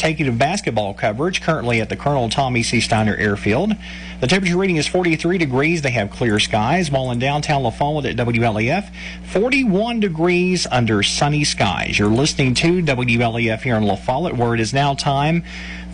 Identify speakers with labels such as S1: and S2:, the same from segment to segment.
S1: take you to basketball coverage currently at the Colonel Tommy C. Steiner Airfield. The temperature reading is 43 degrees. They have clear skies. While in downtown La Follette at WLAF, 41 degrees under sunny skies. You're listening to WLAF here in La Follette, where it is now time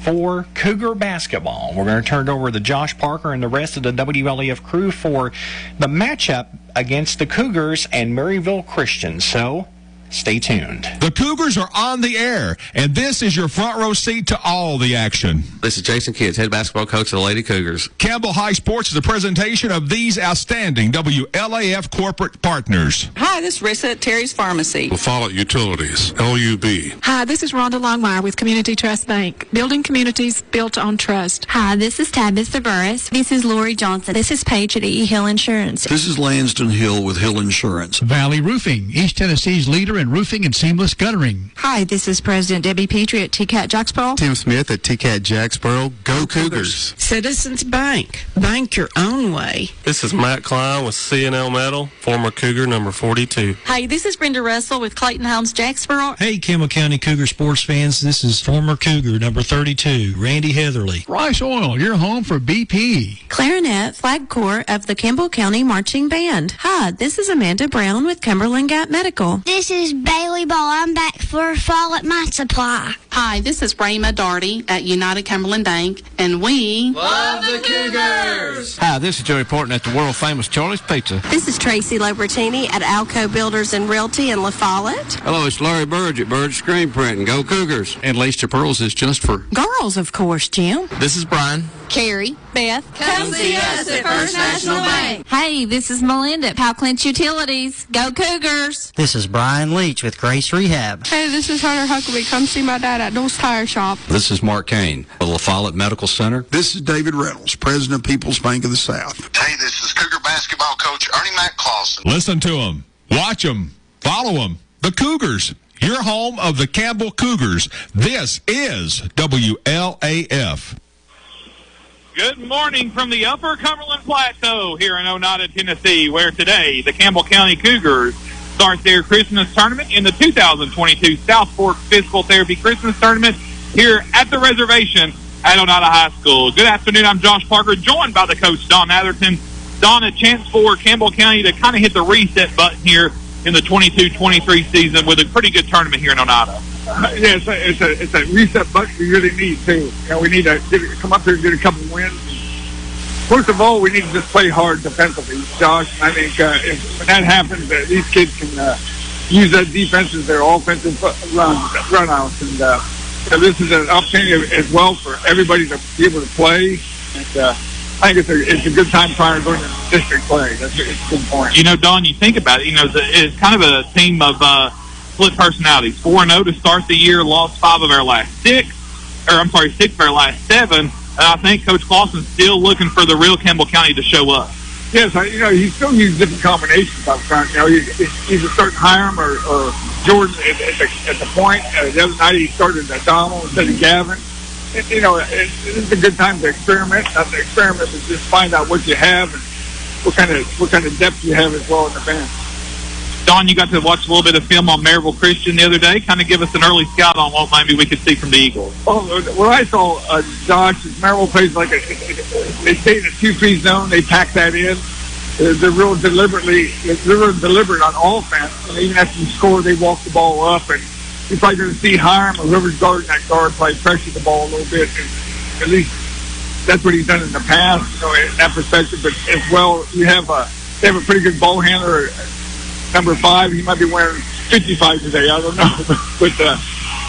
S1: for Cougar basketball. We're going to turn it over to Josh Parker and the rest of the WLAF crew for the matchup against the Cougars and Maryville Christian. So stay tuned.
S2: The Cougars are on the air, and this is your front row seat to all the action.
S3: This is Jason Kids, head basketball coach of the Lady Cougars.
S2: Campbell High Sports is a presentation of these outstanding WLAF corporate partners.
S4: Hi, this is Rissa at Terry's Pharmacy.
S5: La Follette Utilities, LUB.
S6: Hi, this is Rhonda Longmire with Community Trust Bank, building communities built on trust.
S7: Hi, this is Tabitha Burris. This is Lori Johnson. This is Paige at E. Hill Insurance.
S8: This is Lanston Hill with Hill Insurance.
S9: Valley Roofing, East Tennessee's leader in roofing and seamless guttering.
S10: Hi, this is President Debbie Petrie at TCAT Jacksboro.
S11: Tim Smith at TCAT Jacksboro. Go Cougars.
S4: Citizens Bank. Bank your own way.
S12: This is Matt Klein with C&L Metal, former Cougar number 42.
S13: Hi, this is Brenda Russell with Clayton Homes Jacksboro.
S14: Hey, Campbell County Cougar sports fans. This is former Cougar number 32, Randy Heatherly.
S9: Rice Oil, your home for BP.
S7: Clarinet, Flag Corps of the Campbell County Marching Band. Hi, this is Amanda Brown with Cumberland Gap Medical.
S15: This is Bailey Ball. I'm back for Fall at My Supply.
S16: Hi, this is Rayma Darty at United Cumberland Bank, and we
S17: love the Cougars!
S18: Hi, this is Joey Portman at the world-famous Charlie's Pizza.
S19: This is Tracy Lobertini at Alco Builders and Realty in La Follette.
S20: Hello, it's Larry Burge at Burge Screen Print, and go Cougars.
S21: And Laced Pearls is just for
S19: girls, of course, Jim.
S22: This is Brian.
S23: Carrie, Beth,
S24: come see us at First National Bank.
S25: Hey, this is Melinda at Powell Clinch Utilities. Go Cougars!
S26: This is Brian Leach with Grace Rehab.
S27: Hey, this is Hunter Huckabee. Come see my dad at Dole's Tire Shop.
S28: This is Mark Kane of La Follette Medical Center.
S29: This is David Reynolds, President of People's Bank of the South.
S30: Hey, this is Cougar basketball coach Ernie Mac Clausen.
S2: Listen to them, watch them, follow them. The Cougars, your home of the Campbell Cougars. This is WLAF.
S31: Good morning from the Upper Cumberland Plateau here in Oneida, Tennessee, where today the Campbell County Cougars start their Christmas tournament in the 2022 South Fork Physical Therapy Christmas Tournament here at the reservation at Oneida High School. Good afternoon. I'm Josh Parker, joined by the coach, Don Atherton. Don, a chance for Campbell County to kind of hit the reset button here in the 22-23 season with a pretty good tournament here in Oneida.
S32: Yeah, it's a reset button we really need, too. You know, we need to come up here and get a couple wins. First of all, we need to just play hard defensively, Josh. I think when that happens, these kids can use that defense as their offensive run outs. And so this is an opportunity as well for everybody to be able to play. And I think it's a good time prior to going to district play. It's a good point.
S31: You know, Don, you think about it, you know, it's kind of a team of split personalities. 4-0 to start the year, lost 6 of our last 7. And I think Coach Clausen's still looking for the real Campbell County to show up.
S32: Yes, you know, he still uses different combinations up front. You know, he's starting Hiram or Jordan at the point. The other night he started Donald instead of Gavin. And, you know, it's a good time to experiment. Not to experiment, but just find out what you have and what kind of depth you have as well in the bench.
S31: Don, you got to watch a little bit of film on Maryville Christian the other day. Kind of give us an early scout on what maybe we could see from the Eagles.
S32: Well, what I saw, Josh, is Maryville plays like they stay in a 2-3 zone. They pack that in. They're real deliberate on offense. And even after you score, they walk the ball up. And you're probably going to see Hiram or whoever's guarding that guard probably pressure the ball a little bit. And at least that's what he's done in the past, you know, in that perspective. But as well, they have a pretty good ball handler. Number 5, he might be wearing 55 today. I don't know, but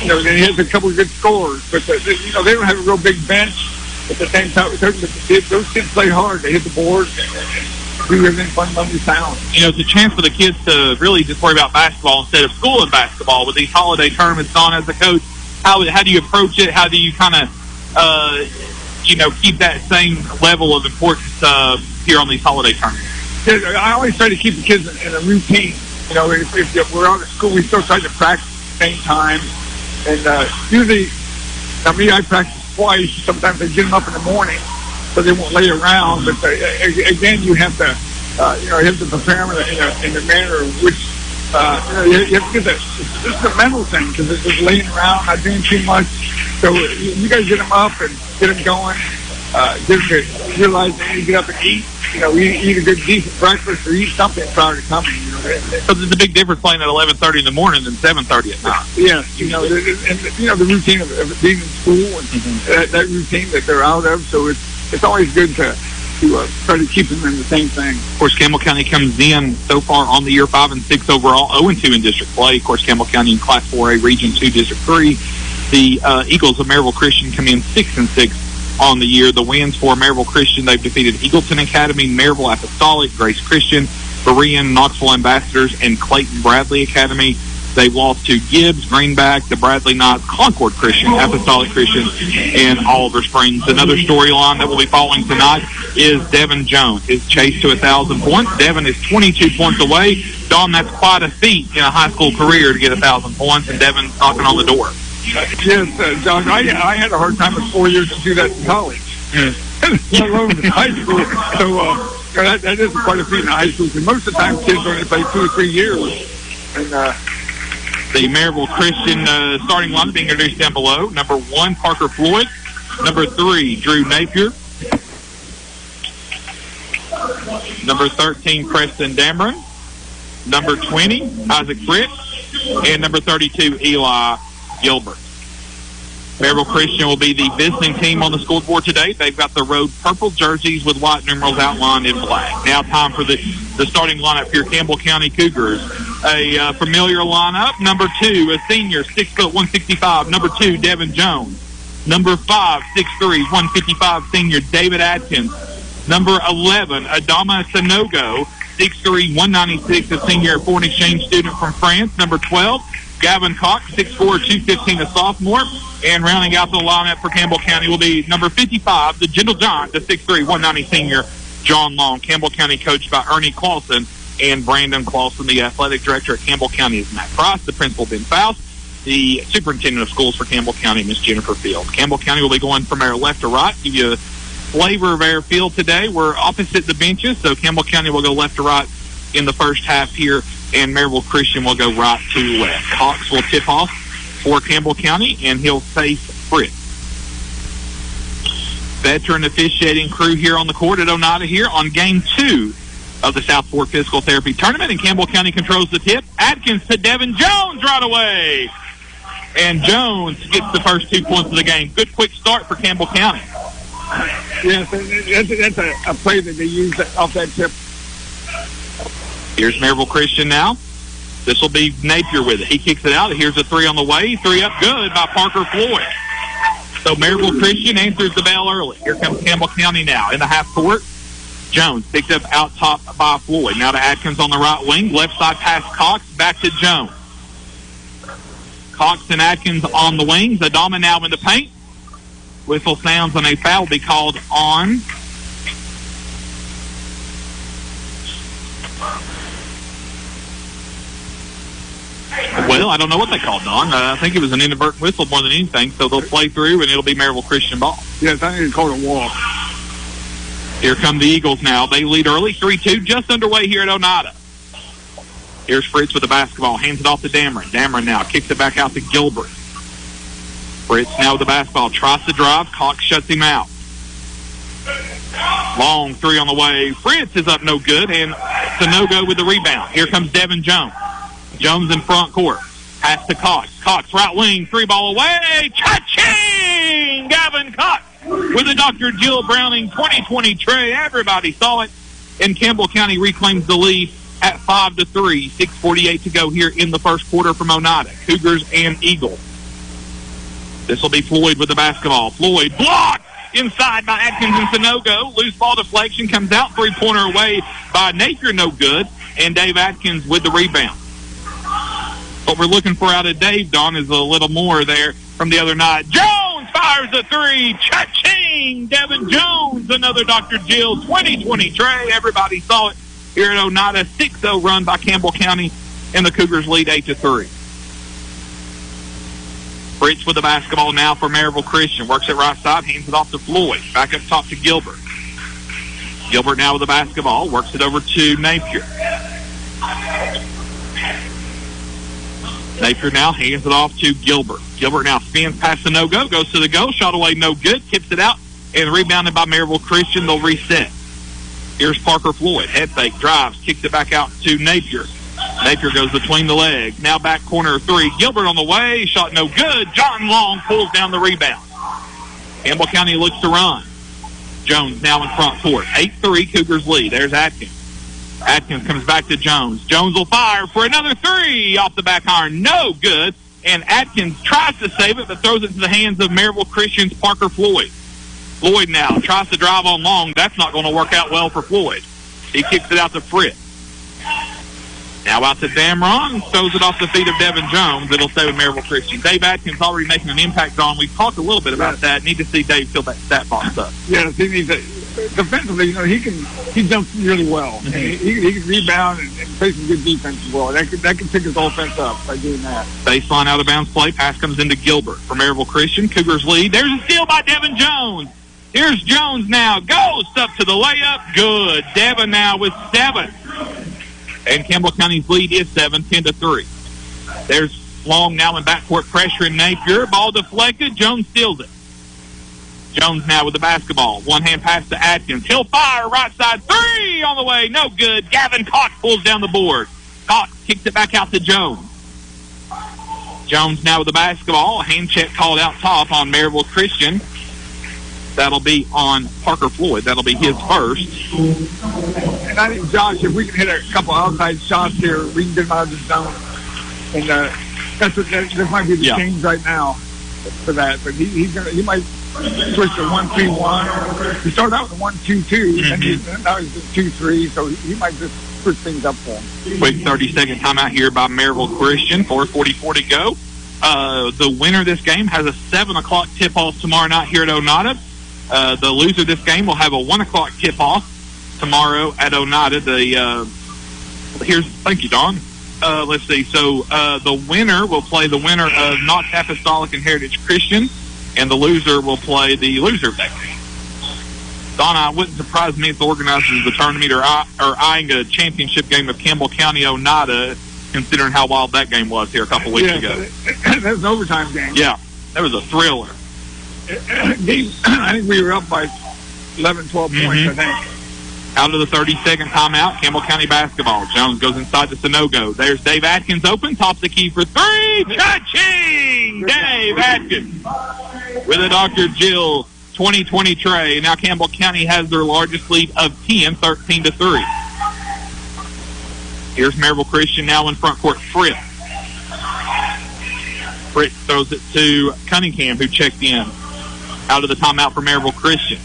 S32: you know, he has a couple of good scores. But you know, they don't have a real big bench. At the same time, those kids play hard. They hit the board and do everything fundamentally sound.
S31: You know, it's a chance for the kids to really just worry about basketball instead of school and basketball with these holiday tournaments on. As a coach, how do you approach it? How do you kind of you know, keep that same level of importance here on these holiday tournaments?
S32: I always try to keep the kids in a routine. You know, if we're out of school, we still try to practice at the same time. And usually, I practice twice. Sometimes I get them up in the morning so they won't lay around. But again, you have to prepare them in the manner in which You have to get that. This is a mental thing because it's just laying around, not doing too much. So you guys get them up and get them going. Just to realize they need to get up and eat. Eat a good, decent breakfast or eat something prior to coming.
S31: So there's a big difference playing at 11:30 in the morning than 7:30 at night.
S32: Yeah, the routine of being in school and that routine that they're out of. So it's always good to try to keep them in the same thing.
S31: Of course, Campbell County comes in so far on the year 5-6 overall, 0-2 in district play. Of course, Campbell County in Class 4A, Region 2, District 3. The Eagles of Maryville Christian come in 6-6 on the year. The wins for Maryville Christian, they've defeated Eagleton Academy, Maryville Apostolic, Grace Christian, Berean, Knoxville Ambassadors, and Clayton Bradley Academy. They've lost to Gibbs, Greenback, the Bradley Knights, Concord Christian, Apostolic Christian, and Oliver Springs. Another storyline that we'll be following tonight is Devin Jones. His chase to 1,000 points. Devin is 22 points away. Don, that's quite a feat in a high school career to get 1,000 points, and Devin's knocking on the door.
S32: Yes, John, I had a hard time with 4 years to do that in college. Let alone in high school. So that is quite a feat in high school. And most of the time, kids only play 2 or 3 years. And
S31: the Maryville Christian starting lineup being introduced down below. Number 1, Parker Floyd. Number 3, Drew Napier. Number 13, Preston Dameron. Number 20, Isaac Fritz. And number 32, Eli Gilbert. Maryville Christian will be the visiting team on the scoreboard today. They've got the road purple jerseys with white numerals outlined in black. Now time for the starting lineup here, Campbell County Cougars. A familiar lineup. Number 2, a senior, 6 foot 165. Number 2, Devin Jones. Number 5, 6'3", 155 senior, David Adkins. Number 11, Adama Sanogo, 6'3", 196, a senior, foreign exchange student from France. Number 12, Gavin Cox, 6'4", 215, a sophomore. And rounding out the lineup for Campbell County will be number 55, the Gentle Giant, the 6'3", 190 senior, John Long. Campbell County coached by Ernie Clausen and Brandon Clausen. The athletic director at Campbell County is Matt Price. The principal, Ben Faust. The superintendent of schools for Campbell County, Miss Jennifer Field. Campbell County will be going from our left to right. Give you a flavor of our field today. We're opposite the benches, so Campbell County will go left to right in the first half here, and Maryville Christian will go right to left. Cox will tip off for Campbell County, and he'll face Fritz. Veteran officiating crew here on the court at Oneida here on Game 2 of the South Fork Physical Therapy Tournament, and Campbell County controls the tip. Atkins to Devin Jones right away. And Jones gets the first 2 points of the game. Good quick start for Campbell County.
S32: Yes, that's a play that they use off that tip.
S31: Here's Maryville Christian now. This will be Napier with it. He kicks it out. Here's a 3 on the way. 3 up good by Parker Floyd. So Maryville Christian answers the bell early. Here comes Campbell County now in the half court. Jones picked up out top by Floyd. Now to Atkins on the right wing. Left side pass Cox. Back to Jones. Cox and Atkins on the wings. Adama now in the paint. Whistle sounds and a foul will be called on well, I don't know what they called, Don. I think it was an inadvertent whistle more than anything, so they'll play through, and it'll be Maryville Christian ball.
S32: Yes, I think it's called a walk.
S31: Here come the Eagles now. They lead early, 3-2, just underway here at Oneida. Here's Fritz with the basketball. Hands it off to Dameron. Dameron now kicks it back out to Gilbert. Fritz now with the basketball. Tries to drive. Cox shuts him out. Long 3 on the way. Fritz is up no good, and Sanogo with the rebound. Here comes Devin Jones. Jones in front court. Pass to Cox. Cox, right wing, 3 ball away. Cha-ching! Gavin Cox with the Dr. Jill Browning 2020 tray. Everybody saw it. And Campbell County reclaims the lead at 5-3. 6:48 to go here in the first quarter from Oneida. Cougars and Eagles. This will be Floyd with the basketball. Floyd blocked inside by Atkins and Sanogo. Loose ball deflection comes out. 3-pointer away by Napier, no good. And Dave Atkins with the rebound. What we're looking for out of Dave, Don, is a little more there from the other night. Jones fires a 3. Cha-ching! Devin Jones, another Dr. Jill 2020 tray. Everybody saw it here at Oneida. 6-0 run by Campbell County, and the Cougars lead 8-3. Fritz with the basketball now for Maryville Christian. Works it right side, hands it off to Floyd. Back up top to Gilbert. Gilbert now with the basketball. Works it over to Napier. Napier now hands it off to Gilbert. Gilbert now spins past the no-go, goes to the goal, shot away no good, tips it out, and rebounded by Maryville Christian. They'll reset. Here's Parker Floyd. Head fake, drives, kicks it back out to Napier. Napier goes between the legs. Now back corner 3. Gilbert on the way, shot no good. John Long pulls down the rebound. Campbell County looks to run. Jones now in front court. 8-3 Cougars lead. There's Atkins. Atkins comes back to Jones. Jones will fire for another 3 off the back iron. No good. And Atkins tries to save it, but throws it to the hands of Maryville Christian's Parker Floyd. Floyd now tries to drive on Long. That's not going to work out well for Floyd. He kicks it out to Fritz. Now out to Damron. Throws it off the feet of Devin Jones. It'll stay with Maryville Christian. Dave Atkins already making an impact on. We've talked a little bit about that. Need to see Dave fill that stat box up.
S32: Yes, he needs to. Defensively, he jumps really well. Mm-hmm. And he can rebound and play some good defense as well. That can pick his offense up by doing that.
S31: Baseline out of bounds play. Pass comes into Gilbert for Maryville Christian. Cougars lead. There's a steal by Devin Jones. Here's Jones now. Goes up to the layup. Good. Devin now with 7. And Campbell County's lead is 7, 10-3. There's Long now in backcourt pressure in Napier. Ball deflected. Jones steals it. Jones now with the basketball. One-hand pass to Atkins. He'll fire. Right side 3 on the way. No good. Gavin Cox pulls down the board. Cox kicks it back out to Jones. Jones now with the basketball. A hand check called out top on Maryville Christian. That'll be on Parker Floyd. That'll be his first.
S32: And I think, Josh, if we can hit a couple outside shots here, we can get him out of the zone. And that might be the change right now for that. But he might switch to 1-3-1. He started out with a 1-2-2, and now he's just 2-3. So he might just switch things up for him.
S31: Quick 30-second timeout here by Maryville Christian. 4:44 to go. The winner of this game has a 7 o'clock tip-off tomorrow night here at Oneida. The loser of this game will have a 1 o'clock tip-off tomorrow at Oneida. Thank you, Don. Let's see. So the winner will play the winner of Knox Apostolic and Heritage Christian, and the loser will play the loser of that game. Don, it wouldn't surprise me if the organizers of the tournament are eyeing a championship game of Campbell County Oneida, considering how wild that game was here a couple weeks ago.
S32: That was an overtime game.
S31: Yeah, that was a thriller.
S32: I think we were up by 11, 12 points, I think.
S31: Out of the 30-second timeout, Campbell County basketball. Jones goes inside the no-go. There's Dave Atkins open, tops the key for 3. Cha-ching! Dave Atkins with a Dr. Jill 2020 tray. Now Campbell County has their largest lead of 10, 13-3. Here's Maryville Christian now in front court. Fritz. Fritz throws it to Cunningham, who checked in. Out of the timeout for Maryville Christian.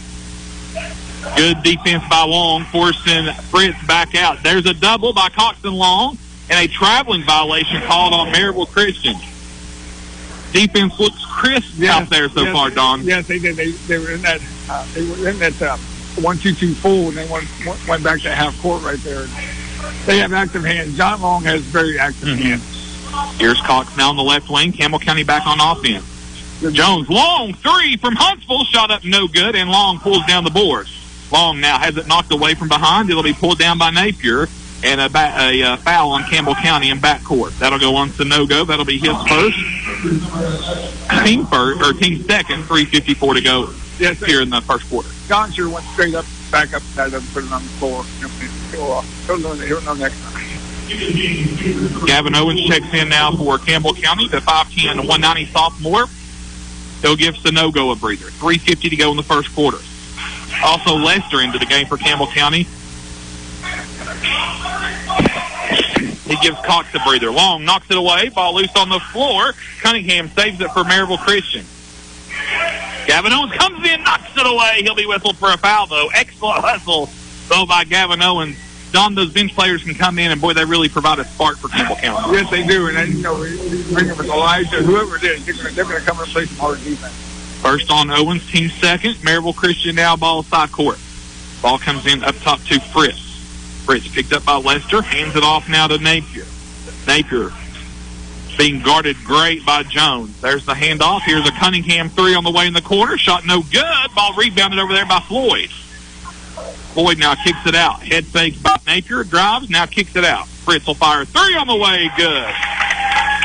S31: Good defense by Long, forcing Fritz back out. There's a double by Cox and Long, and a traveling violation called on Maryville Christian. Defense looks crisp out there so far, Don.
S32: Yes, they did. They were in that 1-2-2 full, and they went back to half court right there. They have active hands. John Long has very active hands.
S31: Here's Cox now on the left wing. Campbell County back on offense. Jones, Long 3 from Huntsville, shot up no good, and Long pulls down the board. Long now has it knocked away from behind. It'll be pulled down by Napier, and a foul on Campbell County in backcourt. That'll go on to no-go. That'll be his first. Team second, 3:54 to go here in the first quarter.
S32: John sure went straight up, back up, and put it on the floor. He'll know next time.
S31: Gavin Owens checks in now for Campbell County, the 5'10", 190 sophomore. He'll give Sunogo a breather. 3:50 to go in the first quarter. Also, Lester into the game for Campbell County. He gives Cox a breather. Long knocks it away. Ball loose on the floor. Cunningham saves it for Maryville Christian. Gavin Owens comes in, knocks it away. He'll be whistled for a foul, though. Excellent hustle, though, by Gavin Owens. Don, those bench players can come in, and, boy, they really provide a spark for Campbell County.
S32: Yes, they do. And, we bring them with Elijah, whoever it is, they're going to come and play some hard defense.
S31: First on Owens, team second. Maryville Christian now ball side court. Ball comes in up top to Fritz. Fritz picked up by Lester. Hands it off now to Napier. Napier being guarded great by Jones. There's the handoff. Here's a Cunningham 3 on the way in the corner. Shot no good. Ball rebounded over there by Floyd. Floyd now kicks it out. Head fake by Napier. Drives. Now kicks it out. Fritz will fire 3 on the way. Good.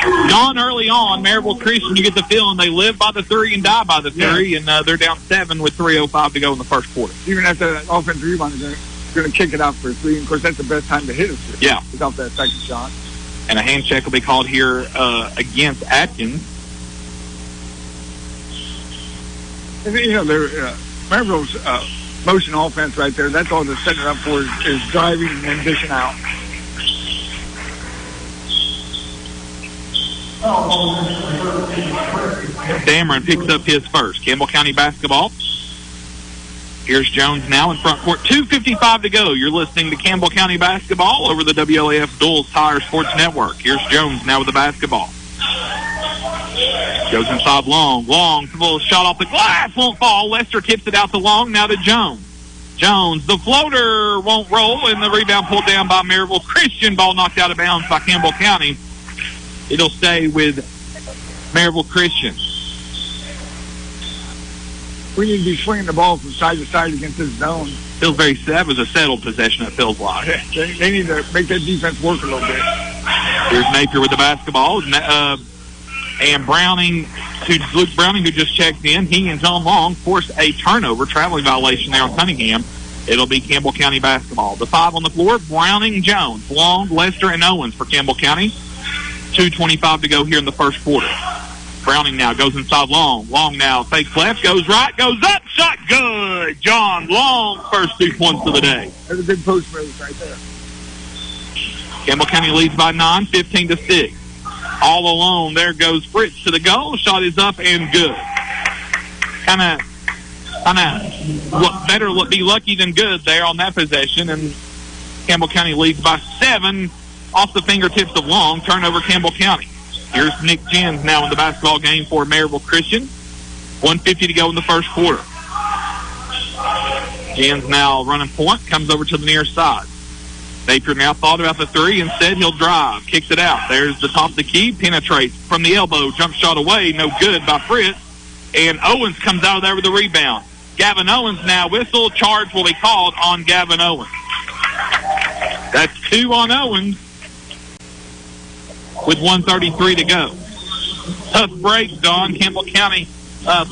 S31: Gone early on, Maryville Christian, you get the feeling they live by the 3 and die by the 3, and they're down 7 with 3:05 to go in the first quarter.
S32: Even after that offensive rebound, they're going to kick it out for a 3. And, of course, that's the best time to hit it.
S31: Yeah.
S32: Without that second shot.
S31: And a hand check will be called here against Atkins.
S32: And, Maryville's motion offense right there, that's all they're setting it up for is driving and then dishing out.
S31: Dameron picks up his first. Campbell County basketball. Here's Jones now in front court. 2:55 to go. You're listening to Campbell County basketball over the WLAF Duals Tire Sports Network. Here's Jones now with the basketball. Goes inside Long. Long, little shot off the glass, won't fall. Lester tips it out to Long, now to Jones. Jones, the floater won't roll, and the rebound pulled down by Maryville Christian. Ball knocked out of bounds by Campbell County. It'll stay with Maryville Christian.
S32: We need to be swinging the ball from side to side against this zone.
S31: Feels very sad. That was a settled possession, it feels like.
S32: They need to make that defense work a little bit.
S31: Here's Napier with the basketball. And Browning, Luke Browning, who just checked in, he and John Long forced a turnover, traveling violation there on Cunningham. It'll be Campbell County basketball. The 5 on the floor, Browning, Jones, Long, Lester, and Owens for Campbell County. 2:25 to go here in the first quarter. Browning now goes inside Long. Long now fakes left, goes right, goes up, shot good. John Long, first 2 points of the day.
S32: That's a big post move right there.
S31: Campbell County leads by 9, 15-6. All alone, there goes Fritz to the goal. Shot is up and good. Kind of better be lucky than good there on that possession. And Campbell County leads by 7 off the fingertips of Long. Turnover Campbell County. Here's Nick Jens now in the basketball game for Maryville Christian. 1:50 to go in the first quarter. Jens now running point, comes over to the near side. Napier now thought about the 3. Instead, he'll drive. Kicks it out. There's the top of the key. Penetrates from the elbow. Jump shot away. No good by Fritz. And Owens comes out of there with the rebound. Gavin Owens now. Whistle. Charge will be called on Gavin Owens. That's 2 on Owens with 1:33 to go. Tough break, Don. Campbell County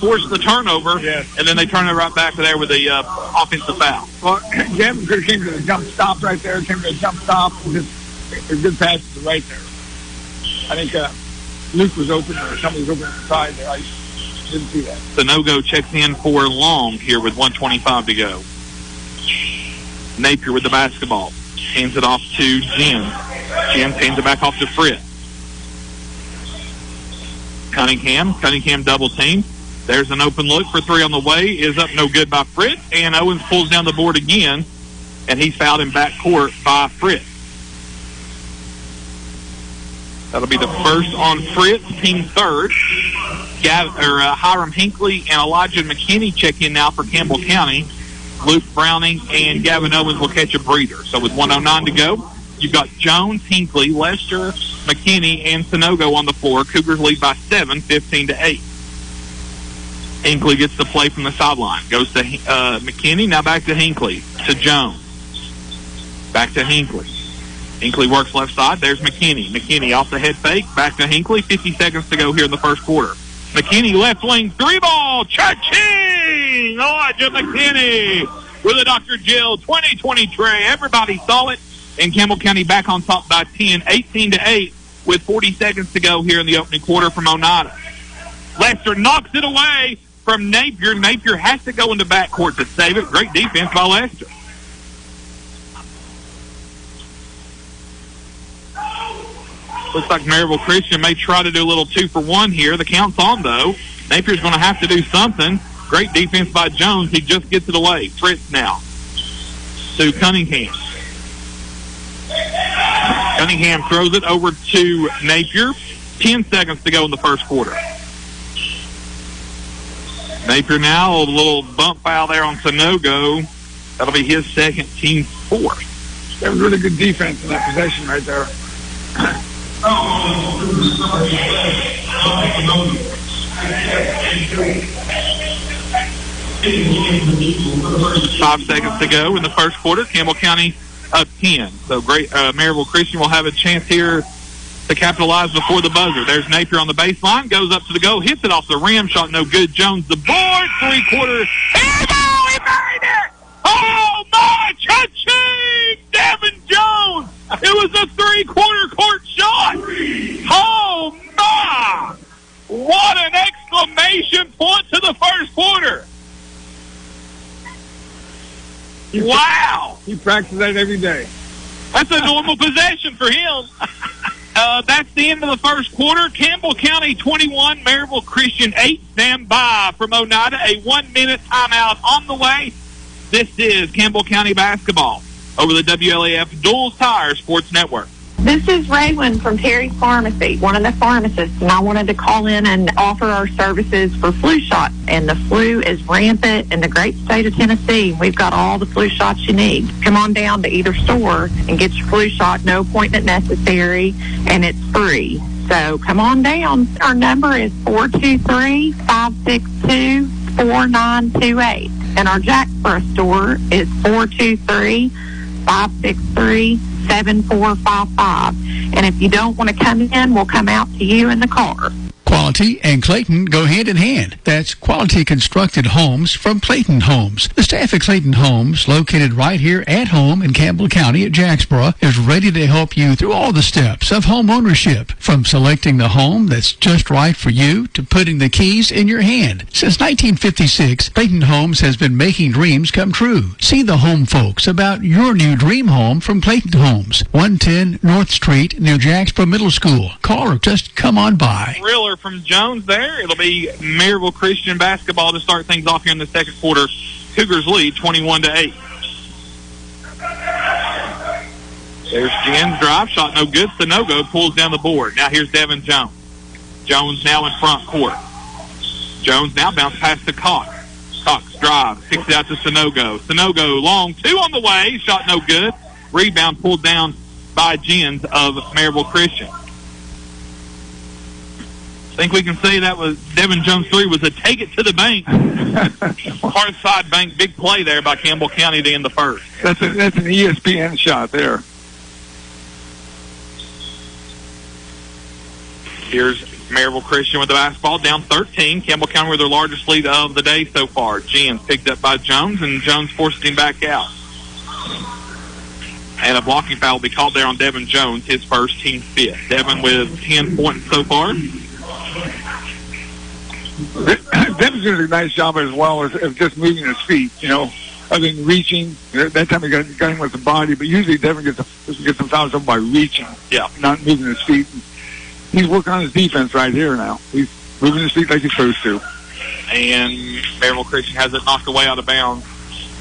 S31: forced the turnover, and then they turn it right back to there with the offensive foul.
S32: Well, Gavin could have came to the jump stop right there, came to the jump stop, and just a good pass to the right there. I think Luke was open, or somebody was open on the side there. I didn't see that.
S31: The no-go checks in for Long here with 1:25 to go. Napier with the basketball. Hands it off to Jim. Jim hands it back off to Fritz. Cunningham double team. There's an open look for 3 on the way. Is up, no good by Fritz. And Owens pulls down the board again, and he's fouled in backcourt by Fritz. That'll be the first on Fritz, team third. Hiram Hinckley and Elijah McKinney check in now for Campbell County. Luke Browning and Gavin Owens will catch a breather. So with 1:09 to go, you've got Jones, Hinckley, Lester, McKinney, and Sonogo on the floor. Cougars lead by 7, 15-8. Hinckley gets the play from the sideline. Goes to McKinney, now back to Hinckley. To Jones. Back to Hinckley. Hinckley works left side. There's McKinney. McKinney off the head fake. Back to Hinckley. 50 seconds to go here in the first quarter. McKinney left wing 3-ball. Cha-ching! Elijah McKinney with a Dr. Jill 2020 tray. Everybody saw it. And Campbell County back on top by 10, 18-8 with 40 seconds to go here in the opening quarter from Oneida. Lester knocks it away from Napier. Napier has to go into backcourt to save it. Great defense by Lester. Looks like Maryville Christian may try to do a little 2-for-1 here. The count's on, though. Napier's going to have to do something. Great defense by Jones. He just gets it away. Fritz now to Cunningham. Cunningham throws it over to Napier. 10 seconds to go in the first quarter. Napier now, a little bump foul there on Sonogo. That'll be his second, team fourth.
S32: That was really good defense in that possession right there.
S31: 5 seconds to go in the first quarter. Campbell County up 10. So great. Maryville Christian will have a chance here to capitalize before the buzzer. There's Napier on the baseline, goes up to the goal, hits it off the rim, shot no good. Jones the board, three-quarter. He made it! Oh, my! Cha-ching! Devin Jones! It was a three-quarter court shot! Oh, my! What an exclamation point to the first quarter! Wow!
S32: He practices that every day.
S31: That's a normal possession for him. That's the end of the first quarter. Campbell County 21, Maryville Christian 8. Stand by from Oneida. A 1-minute timeout on the way. This is Campbell County basketball over the WLAF Dual Tire Sports Network.
S1: This is Raywin from Terry's Pharmacy, one of the pharmacists, and I wanted to call in and offer our services for flu shots. And the flu is rampant in the great state of Tennessee. We've got all the flu shots you need. Come on down to either store and get your flu shot, no appointment necessary, and it's free. So come on down. Our number is 423-562-4928. And our Jacksboro store is 423-563-7455. And if you don't want to come in, we'll come out to you in the car.
S9: Quality and Clayton go hand in hand. That's quality constructed homes from Clayton Homes. The staff at Clayton Homes, located right here at home in Campbell County at Jacksboro, is ready to help you through all the steps of home ownership, from selecting the home that's just right for you to putting the keys in your hand. Since 1956, Clayton Homes has been making dreams come true. See the home folks about your new dream home from Clayton Homes, 110 North Street near Jacksboro Middle School. Call or just come on by.
S31: Thriller from Jones there. It'll be Maryville Christian basketball to start things off here in the second quarter. Cougars lead 21-8. There's Jen's drive, shot no good. Sanogo pulls down the board. Now here's Devin Jones. Jones now in front court. Jones now bounce past to Cox. Cox drive, kicks it out to Sanogo. Sanogo long two on the way, shot no good. Rebound pulled down by Jens of Maryville Christian. I think we can say that was Devin Jones' three was a take it to the bank. Hard side bank, big play there by Campbell County to end the first.
S32: That's an ESPN shot there.
S31: Here's Maryville Christian with the basketball, down 13. Campbell County with their largest lead of the day so far. Jens picked up by Jones, and Jones forces him back out. And a blocking foul will be called there on Devin Jones, his first, team fifth. Devin with 10 points so far.
S32: Devin's doing a nice job as well as just moving his feet, other than reaching. That time he got him with the body, but usually Devin gets some fouls by reaching, not moving his feet. He's working on his defense right here now. He's moving his feet like he's supposed to.
S31: And Maryville Christian has it knocked away out of bounds.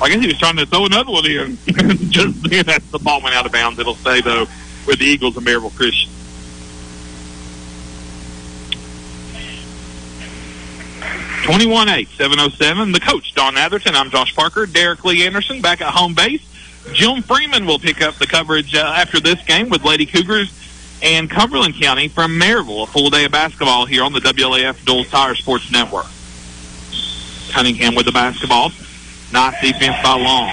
S31: I guess he was trying to throw another one in. Just then, the ball went out of bounds. It'll stay, though, with the Eagles and Maryville Christian. 21-8, 7:07. The coach, Don Atherton. I'm Josh Parker. Derek Lee Anderson back at home base. Jim Freeman will pick up the coverage after this game with Lady Cougars and Cumberland County from Maryville. A full day of basketball here on the WLAF Dual Tire Sports Network. Cunningham with the basketball. Nice defense by Long.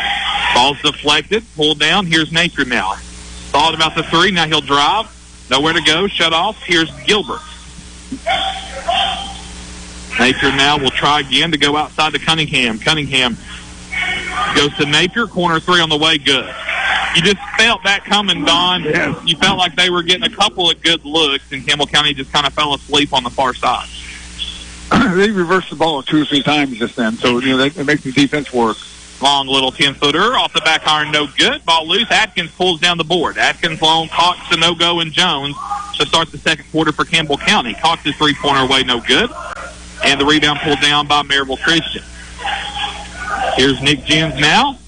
S31: Ball's deflected, pulled down. Here's Napier now. Thought about the three. Now he'll drive. Nowhere to go. Shut off. Here's Gilbert. Napier now will try again to go outside to Cunningham. Cunningham goes to Napier. Corner three on the way. Good. You just felt that coming, Don.
S32: Yes.
S31: You felt like they were getting a couple of good looks, and Campbell County just kind of fell asleep on the far side.
S32: They reversed the ball 2 or 3 times just then, so that makes the defense work.
S31: Long little 10-footer off the back iron, no good. Ball loose. Atkins pulls down the board. Atkins, Long, Cox, Sanogo, and Jones to start the second quarter for Campbell County. Cox's three-pointer away, no good. And the rebound pulled down by Maryville Christian. Here's Nick Jens now.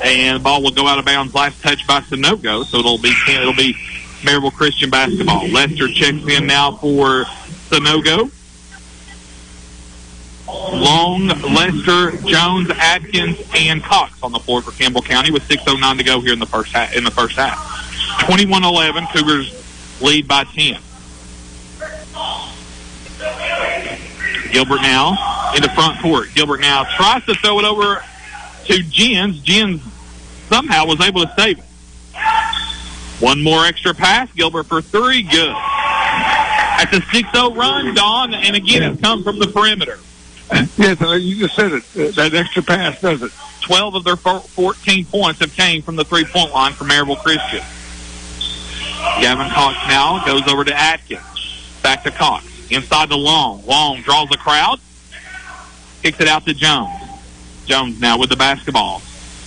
S31: And the ball will go out of bounds. Last touch by Sanogo, so it'll be Maryville Christian basketball. Lester checks in now for Sanogo. Long, Lester, Jones, Atkins, and Cox on the floor for Campbell County with 6:09 to go here in the first half. 21-11, Cougars lead by 10. Gilbert now into front court. Gilbert now tries to throw it over to Jens. Jens somehow was able to save it. One more extra pass. Gilbert for 3. Good. That's a 6-0 run, Don, and again, it's come from the perimeter.
S32: Yes, you just said it. That extra pass does it.
S31: 12 of their 14 points have came from the three-point line for Maryville Christian. Gavin Cox now goes over to Atkins. Back to Cox. Inside to Long. Long draws the crowd. Kicks it out to Jones. Jones now with the basketball.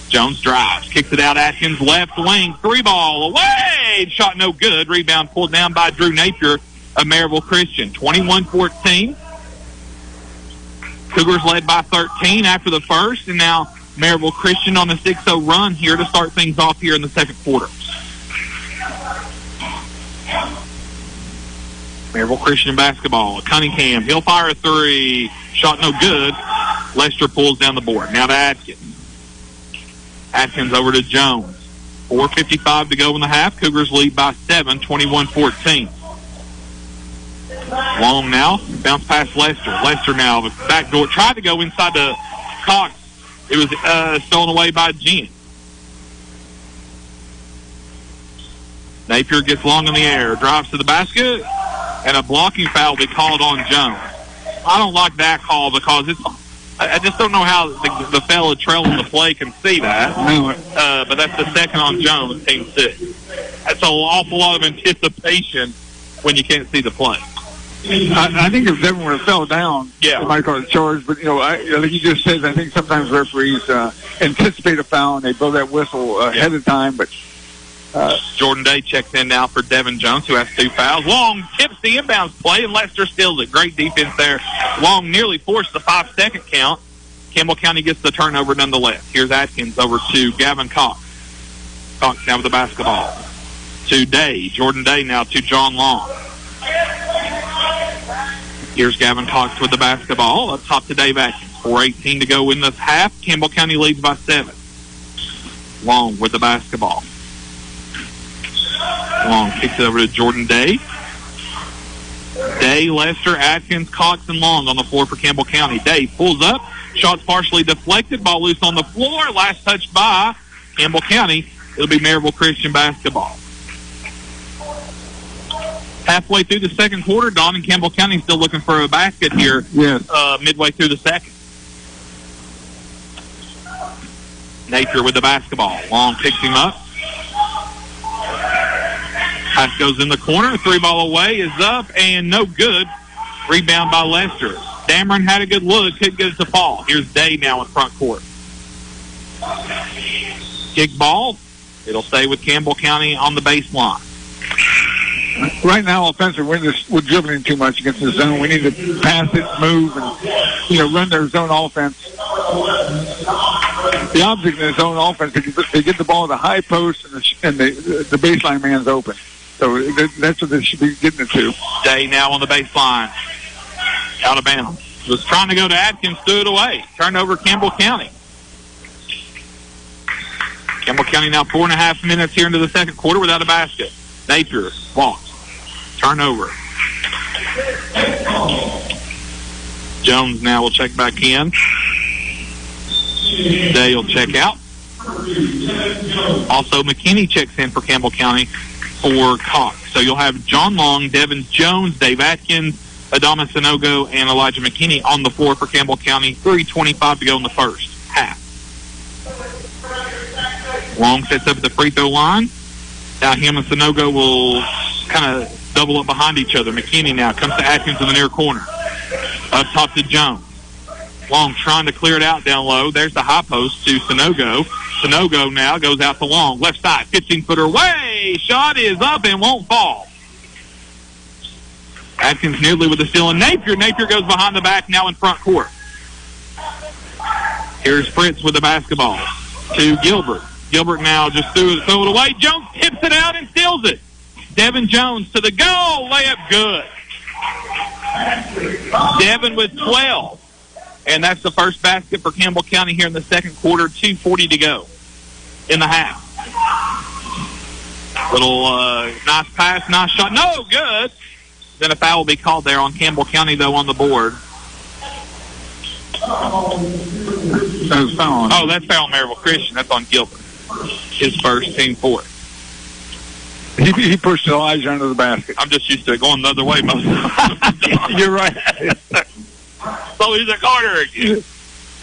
S31: Jones drives. Kicks it out. Atkins left wing. 3-ball away. Shot no good. Rebound pulled down by Drew Napier of Maryville Christian. 21-14. Cougars led by 13 after the first, and now Maryville Christian on a 6-0 run here to start things off here in the second quarter. Maryville Christian basketball. Cunningham, he'll fire a 3. Shot no good. Lester pulls down the board. Now to Atkins. Atkins over to Jones. 4:55 to go in the half. Cougars lead by 7, 21-14. Long now. Bounce past Lester. Lester now with back door. Tried to go inside the Cox. It was stolen away by Jen. Napier gets Long in the air. Drives to the basket. And a blocking foul will be called on Jones. I don't like that call because I just don't know how the fella trailing the play can see that. But that's the second on Jones, team 6. That's an awful lot of anticipation when you can't see the play.
S32: I think if Devin would have fell down, they might call it a charge. But, like you just said, I think sometimes referees anticipate a foul and they blow that whistle ahead of time. But
S31: Jordan Day checks in now for Devin Jones, who has 2 fouls. Long tips the inbounds play, and Lester steals it. Great defense there. Long nearly forced the 5-second count. Campbell County gets the turnover nonetheless. Here's Atkins over to Gavin Cox. Cox now with the basketball. To Day. Jordan Day now to John Long. Here's Gavin Cox with the basketball. Up top to Dave Atkins. 4:18 to go in this half. Campbell County leads by 7. Long with the basketball. Long kicks it over to Jordan Day. Day, Lester, Atkins, Cox, and Long on the floor for Campbell County. Day pulls up. Shots partially deflected. Ball loose on the floor. Last touch by Campbell County. It'll be Maryville Christian basketball. Halfway through the second quarter, Don and Campbell County still looking for a basket here.
S32: Yes.
S31: Midway through the second. Napier with the basketball. Long picks him up. Pass goes in the corner. 3-ball away is up and no good. Rebound by Lester. Dameron had a good look. Couldn't get it to fall. Here's Day now in front court. Kick ball. It'll stay with Campbell County on the baseline.
S32: Right now, offensively, we're dribbling too much against the zone. We need to pass it, move, and run their zone offense. The object in the zone offense is they get the ball at the high post and the baseline man's open. So that's what they should be getting it to.
S31: Day now on the baseline. Out of bounds. Was trying to go to Atkins, threw it away. Turnover Campbell County. Campbell County now 4.5 minutes here into the second quarter without a basket. Napier walks. Turnover. Jones now will check back in. Day will check out. Also, McKinney checks in for Campbell County for Cox. So you'll have John Long, Devin Jones, Dave Atkins, Adama Sanogo, and Elijah McKinney on the floor for Campbell County. 3:25 to go in the first half. Long sets up at the free throw line. Now him and Sanogo will kind of double up behind each other. McKinney now comes to Atkins in the near corner. Up top to Jones. Long trying to clear it out down low. There's the high post to Sanogo. Sanogo now goes out to Long. Left side, 15-footer away. Shot is up and won't fall. Atkins nearly with the steal. And Napier goes behind the back now in front court. Here's Fritz with the basketball to Gilbert. Gilbert now just threw it away. Jones tips it out and steals it. Devin Jones to the goal. Layup good. Devin with 12. And that's the first basket for Campbell County here in the second quarter. 2:40 to go in the half. Little nice pass, nice shot. No good. Then a foul will be called there on Campbell County, though, on the board.
S32: That's foul.
S31: Oh, that's foul on Maryville Christian. That's on Gilbert. His first, team fourth.
S32: He pushed Elijah under the basket.
S31: I'm just used to it going the other way most of the time.
S32: You're right.
S31: So he's a Carter again.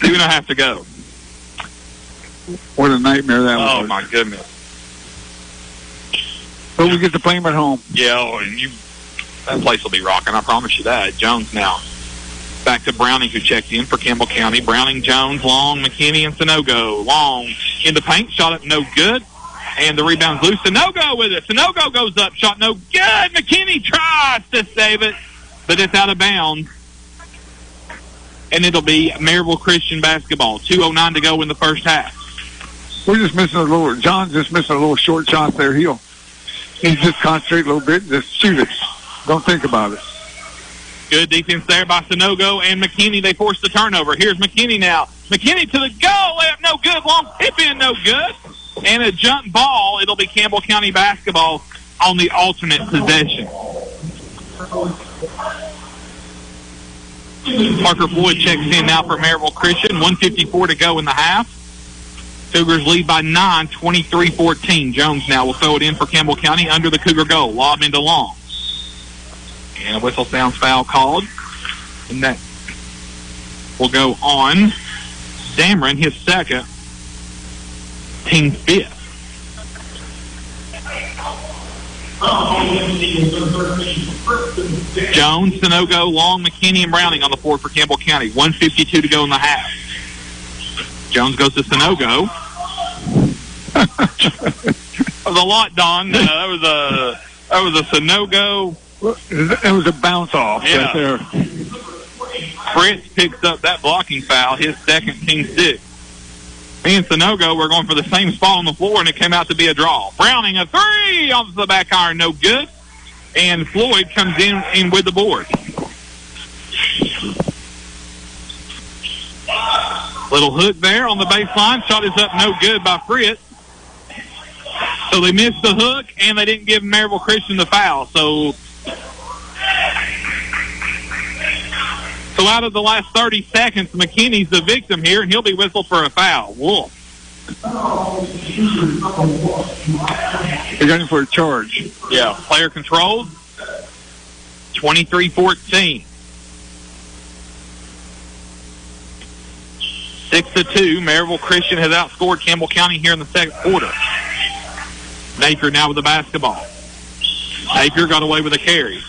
S31: He's going to have to go.
S32: What a nightmare that was.
S31: Oh, my goodness.
S32: But we get to play him at home.
S31: Yeah, and that place will be rocking. I promise you that. Jones now. Back to Browning, who checked in for Campbell County. Browning, Jones, Long, McKinney, and Sonogo. Long in the paint, shot up no good. And the rebound's loose. Sonogo with it. Sonogo goes up, shot no good. McKinney tries to save it, but it's out of bounds. And it'll be Maryville Christian basketball. 2:09 to go in the first half.
S32: We're just missing John's just missing a little short shot there. He'll just concentrate a little bit and just shoot it. Don't think about it.
S31: Good defense there by Sonogo and McKinney. They forced the turnover. Here's McKinney now. McKinney to the goal. Layup no good. Long tip in no good. And a jump ball. It'll be Campbell County basketball on the alternate possession. Parker Floyd checks in now for Maryville Christian. 1:54 to go in the half. Cougars lead by 9, 23-14. Jones now will throw it in for Campbell County under the Cougar goal. Lob into Long. And a whistle sounds foul called. And that will go on Dameron, his second, team fifth. Jones, Sonogo, Long, McKinney, and Browning on the floor for Campbell County. 1:52 to go in the half. Jones goes to Sonogo. That was a lot, Don. That was a Sonogo.
S32: It was a bounce off right there.
S31: Fritz picks up that blocking foul, his second, team sixth. Me and Sonogo were going for the same spot on the floor, and it came out to be a draw. Browning, a three off the back iron, no good. And Floyd comes in with the board. Little hook there on the baseline. Shot is up no good by Fritz. So they missed the hook, and they didn't give Maryville Christian the foul. So out of the last 30 seconds, McKinney's the victim here, and he'll be whistled for a foul. Wolf.
S32: They got him for a charge.
S31: Yeah, player controlled. 23-14. 6-2. Maryville Christian has outscored Campbell County here in the second quarter. Napier now with the basketball. Napier got away with a carry.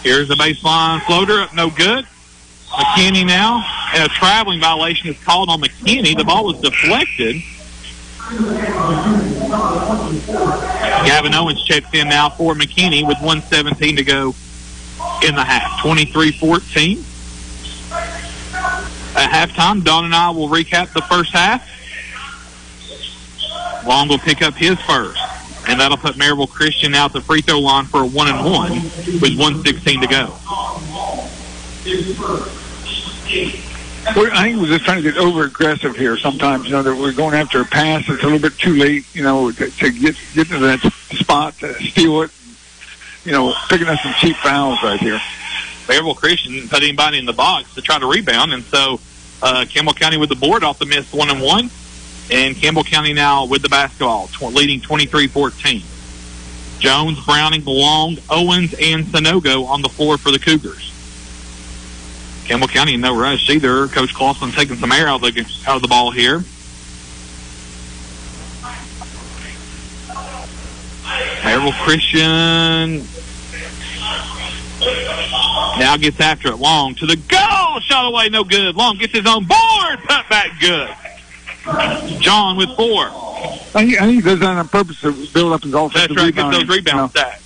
S31: Here's the baseline floater, up no good. McKinney now, and a traveling violation is called on McKinney. The ball was deflected. Gavin Owens checks in now for McKinney with 1:17 to go in the half. 23-14. At halftime, Don and I will recap the first half. Long will pick up his first, and that'll put Maryville Christian out the free throw line for a 1-and-1 with 1:16 to go.
S32: I think we're just trying to get over-aggressive here sometimes, that we're going after a pass that's a little bit too late, to get to that spot, to steal it, picking up some cheap fouls right here.
S31: Maryville Christian put anybody in the box to try to rebound, and so Campbell County with the board off the missed 1-and-1, and Campbell County now with the basketball, leading 23-14. Jones, Browning, Long, Owens, and Sonogo on the floor for the Cougars. Campbell County in no rush either. Coach Clausen taking some air out of the ball here. Maryville Christian now gets after it. Long to the goal. Shot away, no good. Long gets his own board. Put back good. John with 4.
S32: I think he does that on purpose to build up his offensive
S31: rebound.
S32: That's right,
S31: get those rebound stats.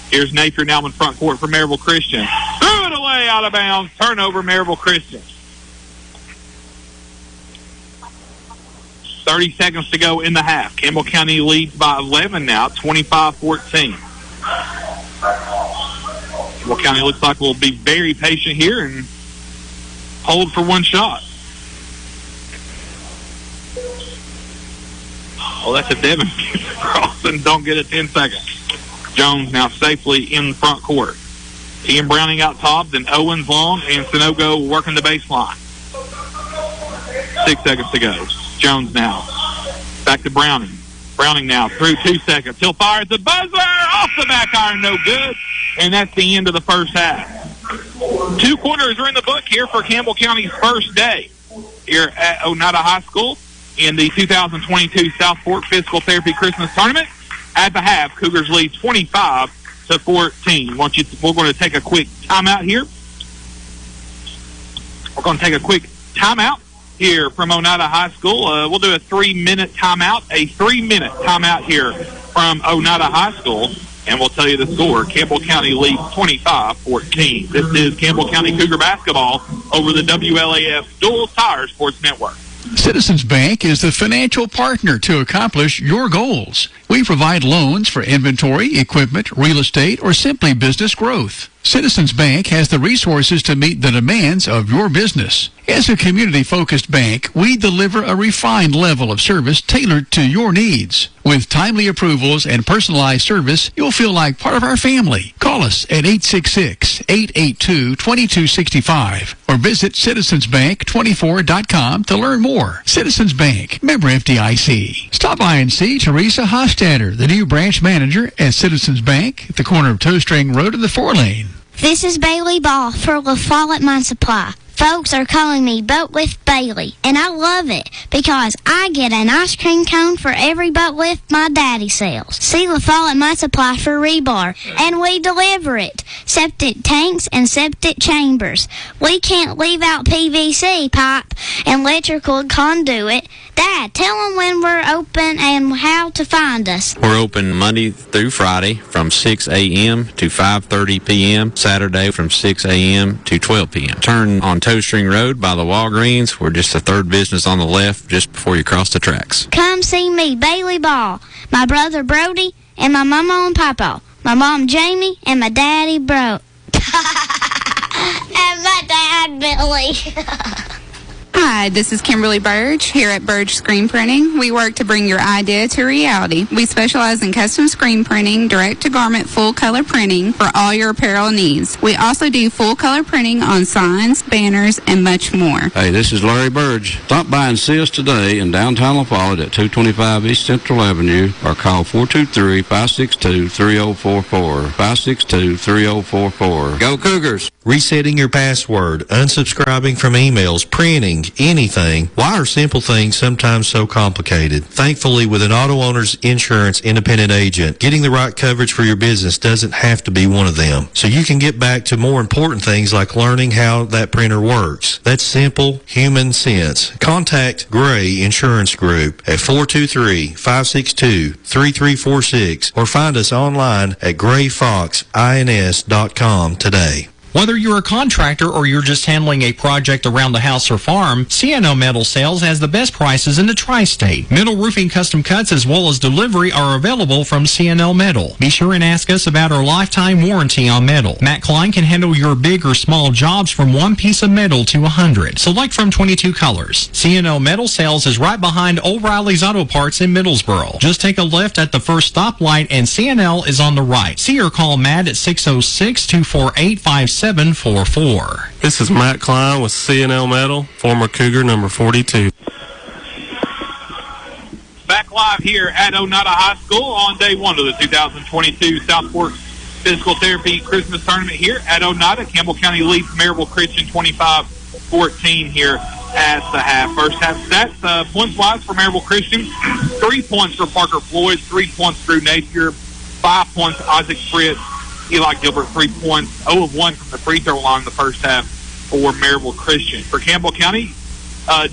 S31: Here's Napier now in front court for Maryville Christian. Threw it away out of bounds. Turnover, Maryville Christian. 30 seconds to go in the half. Campbell County leads by 11 now, 25-14. Campbell County looks like we'll be very patient here and hold for one shot. Oh, that's a Devin cross and don't get it 10 seconds. Jones now safely in the front court. Ian Browning out top, then Owens, Long, and Sonogo working the baseline. 6 seconds to go. Jones now. Back to Browning. Browning now through 2 seconds. He'll fire at the buzzer. Off the back iron, no good. And that's the end of the first half. 2 quarters are in the book here for Campbell County's first day here at Oneida High School in the 2022 South Fork Physical Therapy Christmas Tournament. At the half, Cougars lead 25-14. We're going to take a quick timeout here. We're going to take a quick timeout here from Oneida High School. We'll do a 3-minute timeout. A 3-minute timeout here from Oneida High School. And we'll tell you the score. Campbell County leads 25-14. This is Campbell County Cougar basketball over the WLAF Dual Tire Sports Network.
S9: Citizens Bank is the financial partner to accomplish your goals. We provide loans for inventory, equipment, real estate, or simply business growth. Citizens Bank has the resources to meet the demands of your business. As a community-focused bank, we deliver a refined level of service tailored to your needs. With timely approvals and personalized service, you'll feel like part of our family. Call us at 866-882-2265 or visit citizensbank24.com to learn more. Citizens Bank, member FDIC. Stop by and see Teresa Hofstadter, the new branch manager at Citizens Bank at the corner of Toe String Road and the 4-lane.
S15: This is Bailey Ball for La Follette Mine Supply. Folks are calling me Boat Lift Bailey, and I love it because I get an ice cream cone for every boat lift my daddy sells. See La Follette Mine Supply for rebar, and we deliver it. Septic tanks and septic chambers. We can't leave out PVC pipe and electrical conduit. Dad, tell them when we're open and how to find us.
S28: We're open Monday through Friday from 6 a.m. to 5:30 p.m., Saturday from 6 a.m. to 12 p.m. Turn on Toe String Road by the Walgreens. We're just the third business on the left just before you cross the tracks.
S15: Come see me, Bailey Ball, my brother Brody, and my mama and papa, my mom Jamie, and my daddy Bro. And my dad Billy.
S3: Hi, this is Kimberly Burge here at Burge Screen Printing. We work to bring your idea to reality. We specialize in custom screen printing, direct-to-garment full-color printing for all your apparel needs. We also do full-color printing on signs, banners, and much more.
S28: Hey, this is Larry Burge. Stop by and see us today in downtown La Follette at 225 East Central Avenue or call 423-562-3044. 562-3044. Go Cougars!
S4: Resetting your password, unsubscribing from emails, printing, anything. Why are simple things sometimes so complicated? Thankfully, with an auto owner's insurance independent agent, getting the right coverage for your business doesn't have to be one of them. So you can get back to more important things like learning how that printer works. That's simple human sense. Contact Gray Insurance Group at 423-562-3346 or find us online at grayfoxins.com today.
S5: Whether you're a contractor or you're just handling a project around the house or farm, C&L Metal Sales has the best prices in the tri-state. Metal roofing custom cuts as well as delivery are available from C&L Metal. Be sure and ask us about our lifetime warranty on metal. Matt Klein can handle your big or small jobs from 1 piece of metal to 100. Select from 22 colors. C&L Metal Sales is right behind O'Reilly's Auto Parts in Middlesboro. Just take a left at the first stoplight and C&L is on the right. See or call Matt at 606-248-5744.
S6: This is Matt Klein with C&L Metal, former Cougar number 42.
S31: Back live here at Oneida High School on day one of the 2022 South Fork Physical Therapy Christmas Tournament here at Oneida. Campbell County leads Maryville Christian 25-14 here at the half. First half stats, points-wise for Maryville Christian, 3 points for Parker Floyd, 3 points Drew Napier, 5 points Isaac Fritz, Eli Gilbert, 3 points, 0 of 1 from the free throw line in the first half for Maryville Christian. For Campbell County,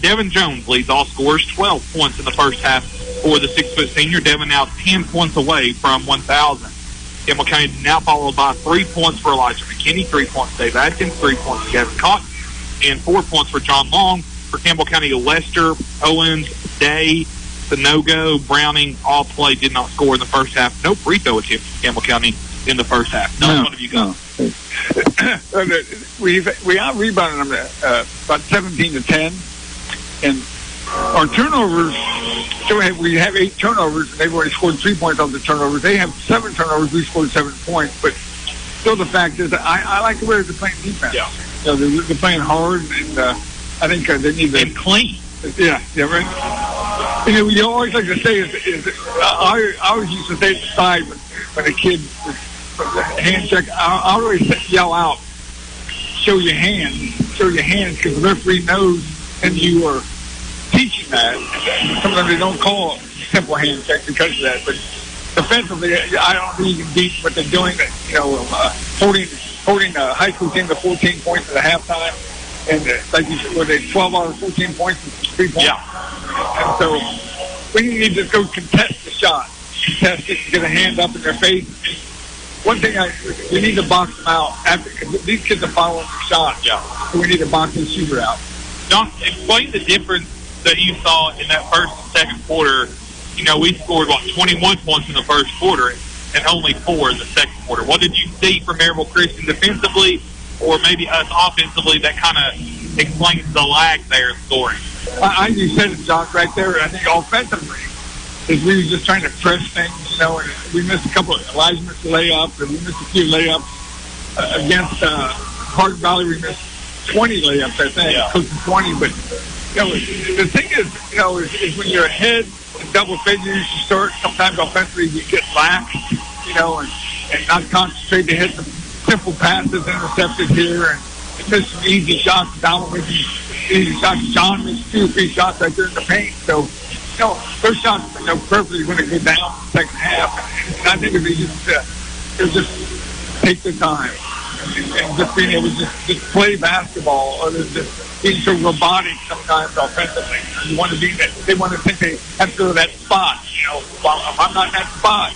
S31: Devin Jones leads all scorers, 12 points in the first half for the 6-foot senior. Devin now 10 points away from 1,000. Campbell County now followed by 3 points for Elijah McKinney, 3 points Dave Atkins, 3 points for Gavin Cox, and 4 points for John Long. For Campbell County, Lester, Owens, Day, Sanogo, Browning, all play, did not score in the first half. No free throw attempts for Campbell County in the first half. One of you go.
S32: We out-rebounded them about 17-10, and our turnovers, we have 8 turnovers, and they've already scored 3 points off the turnovers. They have 7 turnovers, we scored 7 points, but still the fact is that I like the way they're playing defense.
S31: Yeah.
S32: You know, they're playing hard, and I think they need to...
S31: And clean.
S32: Yeah, right. You know, you always like to say I always used to say at the side when a kid was hand check, I always yell out, show your hands, because the referee knows and you are teaching that. Sometimes they don't call simple hand check because of that, but defensively, I don't think you can beat what they're doing. You know, holding a high school team to 14 points at the halftime, and like you said, were they 12 out of 14 points with 3 points? Yeah. And so we need to go contest the shot, contest it, get a hand up in their face. One thing we need to box them out because these kids are following the shot. Yeah. So we need to box the shooter out.
S31: John, explain the difference that you saw in that first and second quarter. You know, we scored, 21 points in the first quarter and only 4 in the second quarter. What did you see from Maryville Christian defensively or maybe us offensively that kind of explains the lag there in scoring?
S32: You said it, Josh, right there. I think offensively is we were just trying to press things, you know, and we missed a couple of Elijah missed a layup, and we missed a few layups against Hardin Valley. We missed 20 layups, I think, close to 20. But, you know, the thing is, you know, is when you're ahead in double figures, you start sometimes offensively you get lax, you know, and not concentrate to hit some simple passes, intercepted here, and miss some easy shots. Donald missed easy shots. John missed 2 or 3 shots right there in the paint. So, you know, those shots, you know, perfectly when they go down in the second half. And I think if they just take the time and just being able to just play basketball, or just being so robotic sometimes offensively. You want to be that, they want to think they have to go to that spot. You know, well, if I'm not in that spot,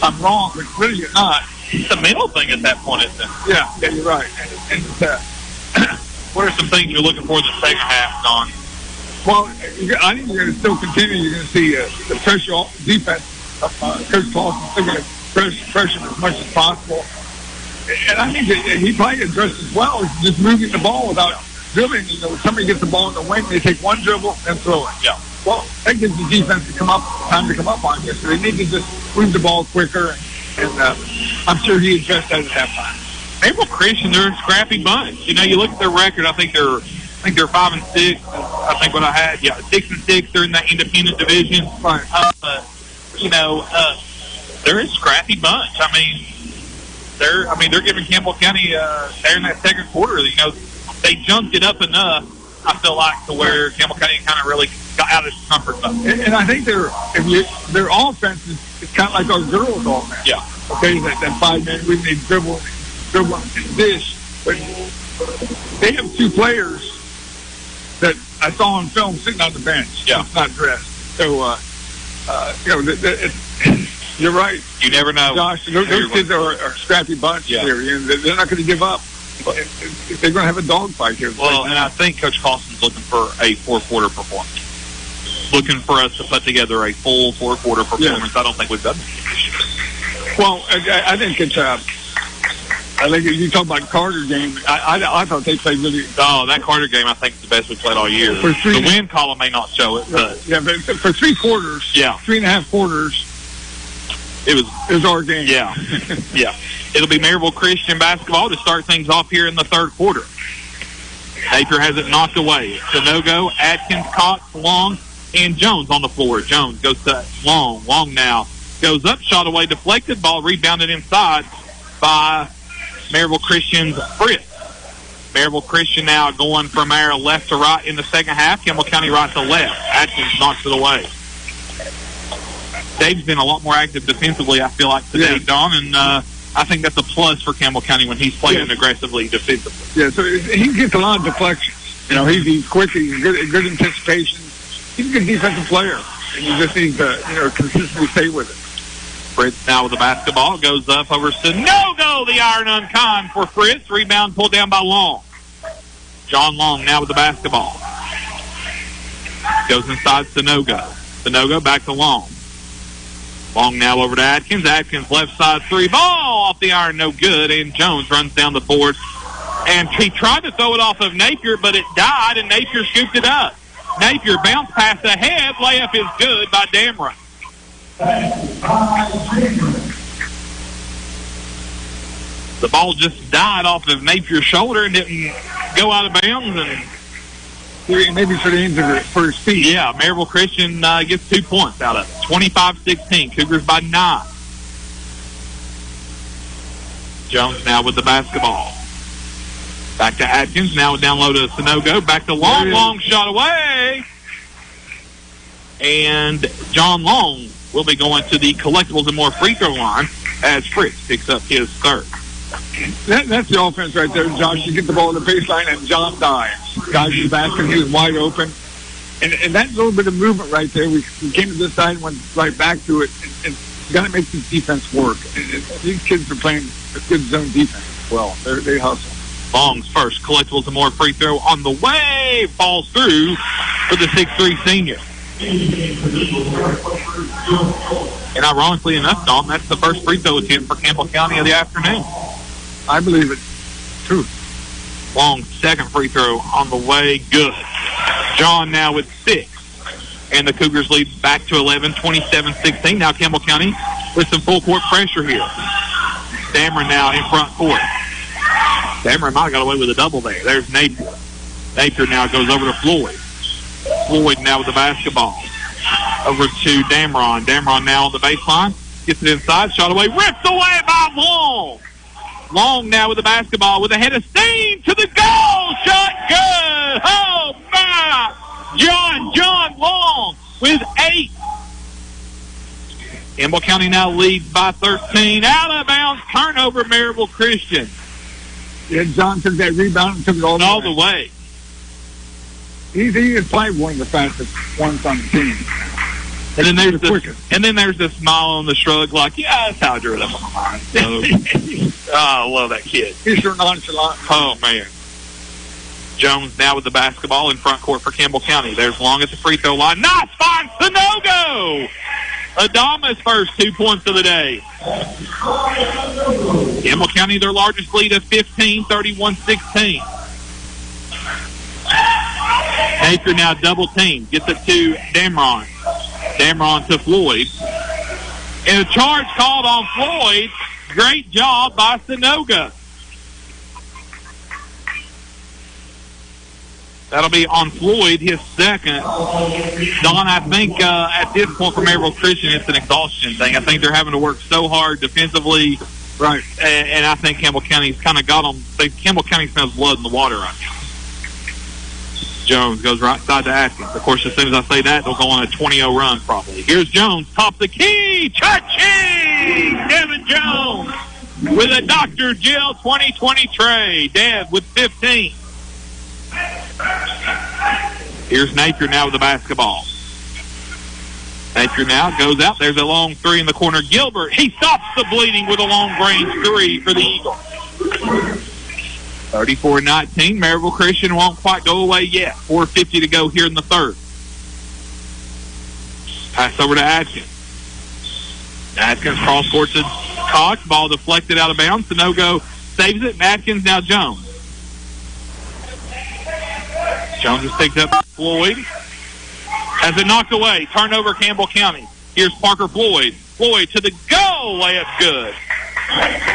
S32: I'm wrong, but really you're not.
S31: It's a mental thing at that point, isn't it?
S32: Yeah, you're right. And
S31: what are some things you're looking for in the second half, Don?
S32: Well, I think you're going to still continue. You're going to see the pressure off the defense. Coach Clausen's still going to pressure as much as possible. And I think he probably addressed as well is just moving the ball without dribbling. You know, when somebody gets the ball in the wing, they take one dribble and throw it. Yeah. Well, that gives the defense time to come up on you. So they need to just move the ball quicker. And I'm sure he addressed that at halftime.
S31: Maryville Christian, they're a scrappy bunch. You know, you look at their record. I think they're 5 and 6. I think what I had, 6 and 6. They're in that independent division.
S32: Right.
S31: You know, they're a scrappy bunch. I mean, they're giving Campbell County there in that second quarter. You know, they jumped it up enough. I feel like to where Campbell County kind of really got out of its comfort zone.
S32: And I think their offense is kind of like our girls' offense.
S31: Yeah.
S32: Okay, that 5 man, we need dribble and dish, but they have 2 players that I saw on film sitting on the bench.
S31: Yeah.
S32: It's not dressed. So, you know, you're right.
S31: You never know.
S32: Josh, those kids are a scrappy bunch.
S31: Yeah.
S32: Here. You know, they're not going to give up. They're going to have a dogfight here.
S31: Well, and I think Coach Clausen's looking for a 4-quarter performance. Looking for us to put together a full 4-quarter performance. Yeah. I don't think we've done that.
S32: Well, I think it's I think you talk about Carter game. I thought they played really.
S31: Oh, that Carter game I think is the best we played all year. The win column may not show it, but
S32: but for 3 quarters, 3.5 quarters, it was our game.
S31: Yeah, yeah. It'll be Maryville Christian basketball to start things off here in the third quarter. Napier has it knocked away. Sanogo, Atkins, Cox, Long, and Jones on the floor. Jones goes to Long. Long now goes up, shot away, deflected, ball rebounded inside by Maryville Christian's Fritz. Maryville Christian now going from our left to right in the second half. Campbell County right to left. Atkins knocks it away. Dave's been a lot more active defensively, I feel like, today, Don, and I think that's a plus for Campbell County when he's playing aggressively defensively.
S32: Yeah, so he gets a lot of deflections. You know, he's quick, he's good anticipation. He's a good defensive player, and you just need to, consistently stay with it.
S31: Fritz now with the basketball, goes up over Sanogo, the iron uncon for Fritz. Rebound pulled down by Long. John Long now with the basketball. Goes inside Sanogo. Sanogo back to Long. Long now over to Atkins. Atkins left side 3. Ball off the iron, no good. And Jones runs down the board. And he tried to throw it off of Napier, but it died, and Napier scooped it up. Napier bounce pass ahead. Layup is good by Damron. The ball just died off of Napier's shoulder and didn't go out of bounds. And
S32: maybe for the injury, for his feet.
S31: Yeah, Maryville Christian gets 2 points out of it. 25-16. Cougars by 9. Jones now with the basketball. Back to Atkins. Now down low to Sunogo. Back to Long shot away. And John Long will be going to the collectibles and more free throw line as Fritz picks up his third.
S32: That's the offense right there, Josh. You get the ball in the baseline and John dives. Guys in the basket, he was wide open. And that little bit of movement right there, we came to this side and went right back to it. And got to make the defense work. And these kids are playing a good zone defense as well. They hustle.
S31: Long's first collectibles and more free throw on the way. Falls through for the 6'3 senior. And ironically enough, Dalton, that's the first free throw attempt for Campbell County of the afternoon.
S32: I believe it. True.
S31: Long's second free throw on the way. Good. John now with 6. And the Cougars lead back to 11, 27-16. Now Campbell County with some full court pressure here. Dameron now in front court. Dameron might have got away with a double there. There's Napier. Napier now goes over to Floyd. Floyd now with the basketball. Over to Dameron. Dameron now on the baseline. Gets it inside. Shot away. Ripped away by Long. Long now with the basketball with a head of steam to the goal. Shot good. Oh, my. John Long with 8. Campbell County now leads by 13. Out of bounds. Turnover, Maryville Christian.
S32: Yeah, John took that rebound and took it all the way. He is playing one of the fastest ones on the team.
S31: And then there's this smile on the shrug, like, yeah, that's how I drew them behind. So, I love that kid.
S32: He's so nonchalant.
S31: Oh, man. Jones now with the basketball in front court for Campbell County. There's Long at the free throw line. Nice find, Sunogo! Adama's first 2 points of the day. Campbell County, their largest lead of 15, 31-16. Napier now double team. Gets it to Dameron. Dameron to Floyd. And a charge called on Floyd. Great job by Sunogo. That'll be on Floyd, his second. Don, I think at this point for Maryville Christian, it's an exhaustion thing. I think they're having to work so hard defensively.
S32: Right.
S31: And I think Campbell County's kind of got them. Campbell County smells blood in the water right now. Jones goes right side to Atkins. Of course, as soon as I say that, they'll go on a 20-0 run probably. Here's Jones, top the key. Cha-ching! Devin Jones with a Dr. Jill 2020 tray. Dev with 15. Here's Napier now with the basketball. Napier now goes out. There's a long three in the corner. Gilbert, he stops the bleeding with a long-range three for the Eagles. 34-19. Maryville Christian won't quite go away yet. 4:50 to go here in the third. Pass over to Atkins. Atkins cross court to Cox. Ball deflected out of bounds. Sunogo saves it. And Atkins now Jones. Jones has picked up Floyd. Has it knocked away. Turnover Campbell County. Here's Parker Floyd. Floyd to the goal. Layup good.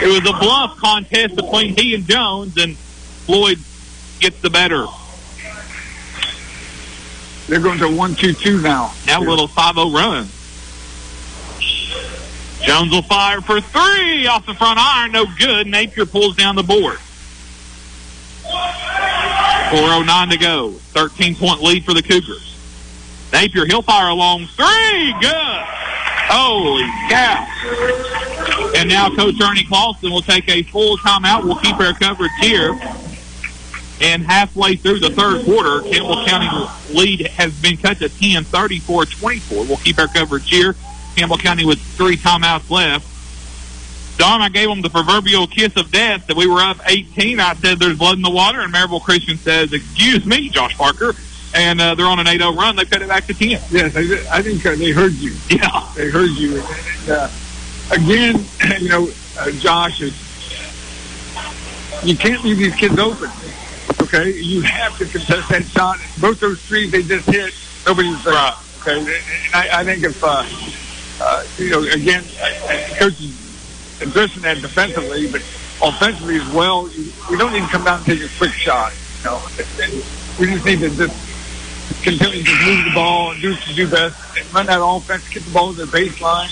S31: It was a bluff contest between he and Jones, and Floyd gets the better.
S32: They're going to 1-2-2 now.
S31: Now a little 5-0 run. Jones will fire for three off the front iron. No good. Napier pulls down the board. 4:09 to go. 13-point lead for the Cougars. Napier, he'll fire a long three. Good. Holy cow. And now Coach Ernie Clausen will take a full timeout. We'll keep our coverage here. And halfway through the third quarter, Campbell County lead has been cut to 10, 34-24. We'll keep our coverage here. Campbell County with 3 timeouts left. Don, I gave them the proverbial kiss of death that we were up 18. I said there's blood in the water, and Maryville Christian says, excuse me, Josh Parker. And they're on an 8-0 run. They cut it back to 10.
S32: Yes, I think they heard you.
S31: Yeah.
S32: They heard you. And, again, Josh, you can't leave these kids open, okay? You have to contest that shot. Both those threes they just hit, nobody's there.
S31: Right.
S32: Okay? And I think if, again, Coach is addressing that defensively, but offensively as well, we don't need to come down and take a quick shot. We just need to just continue to move the ball and do what you do best, and run that offense, get the ball to the baseline.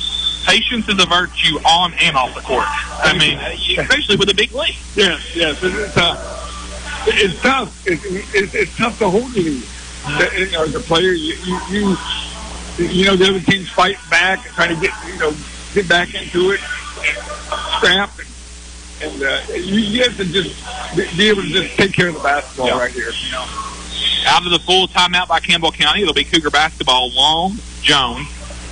S31: Patience is a virtue on and off the court. I mean, especially with a big lead.
S32: Yes. It's tough. It's tough to hold the lead. As a player, you know the other team's fighting back, trying to get back into it, and scrap, and you have to just be able to just take care of the basketball right here.
S31: Out of the full timeout by Campbell County, it'll be Cougar basketball. Long, Jones,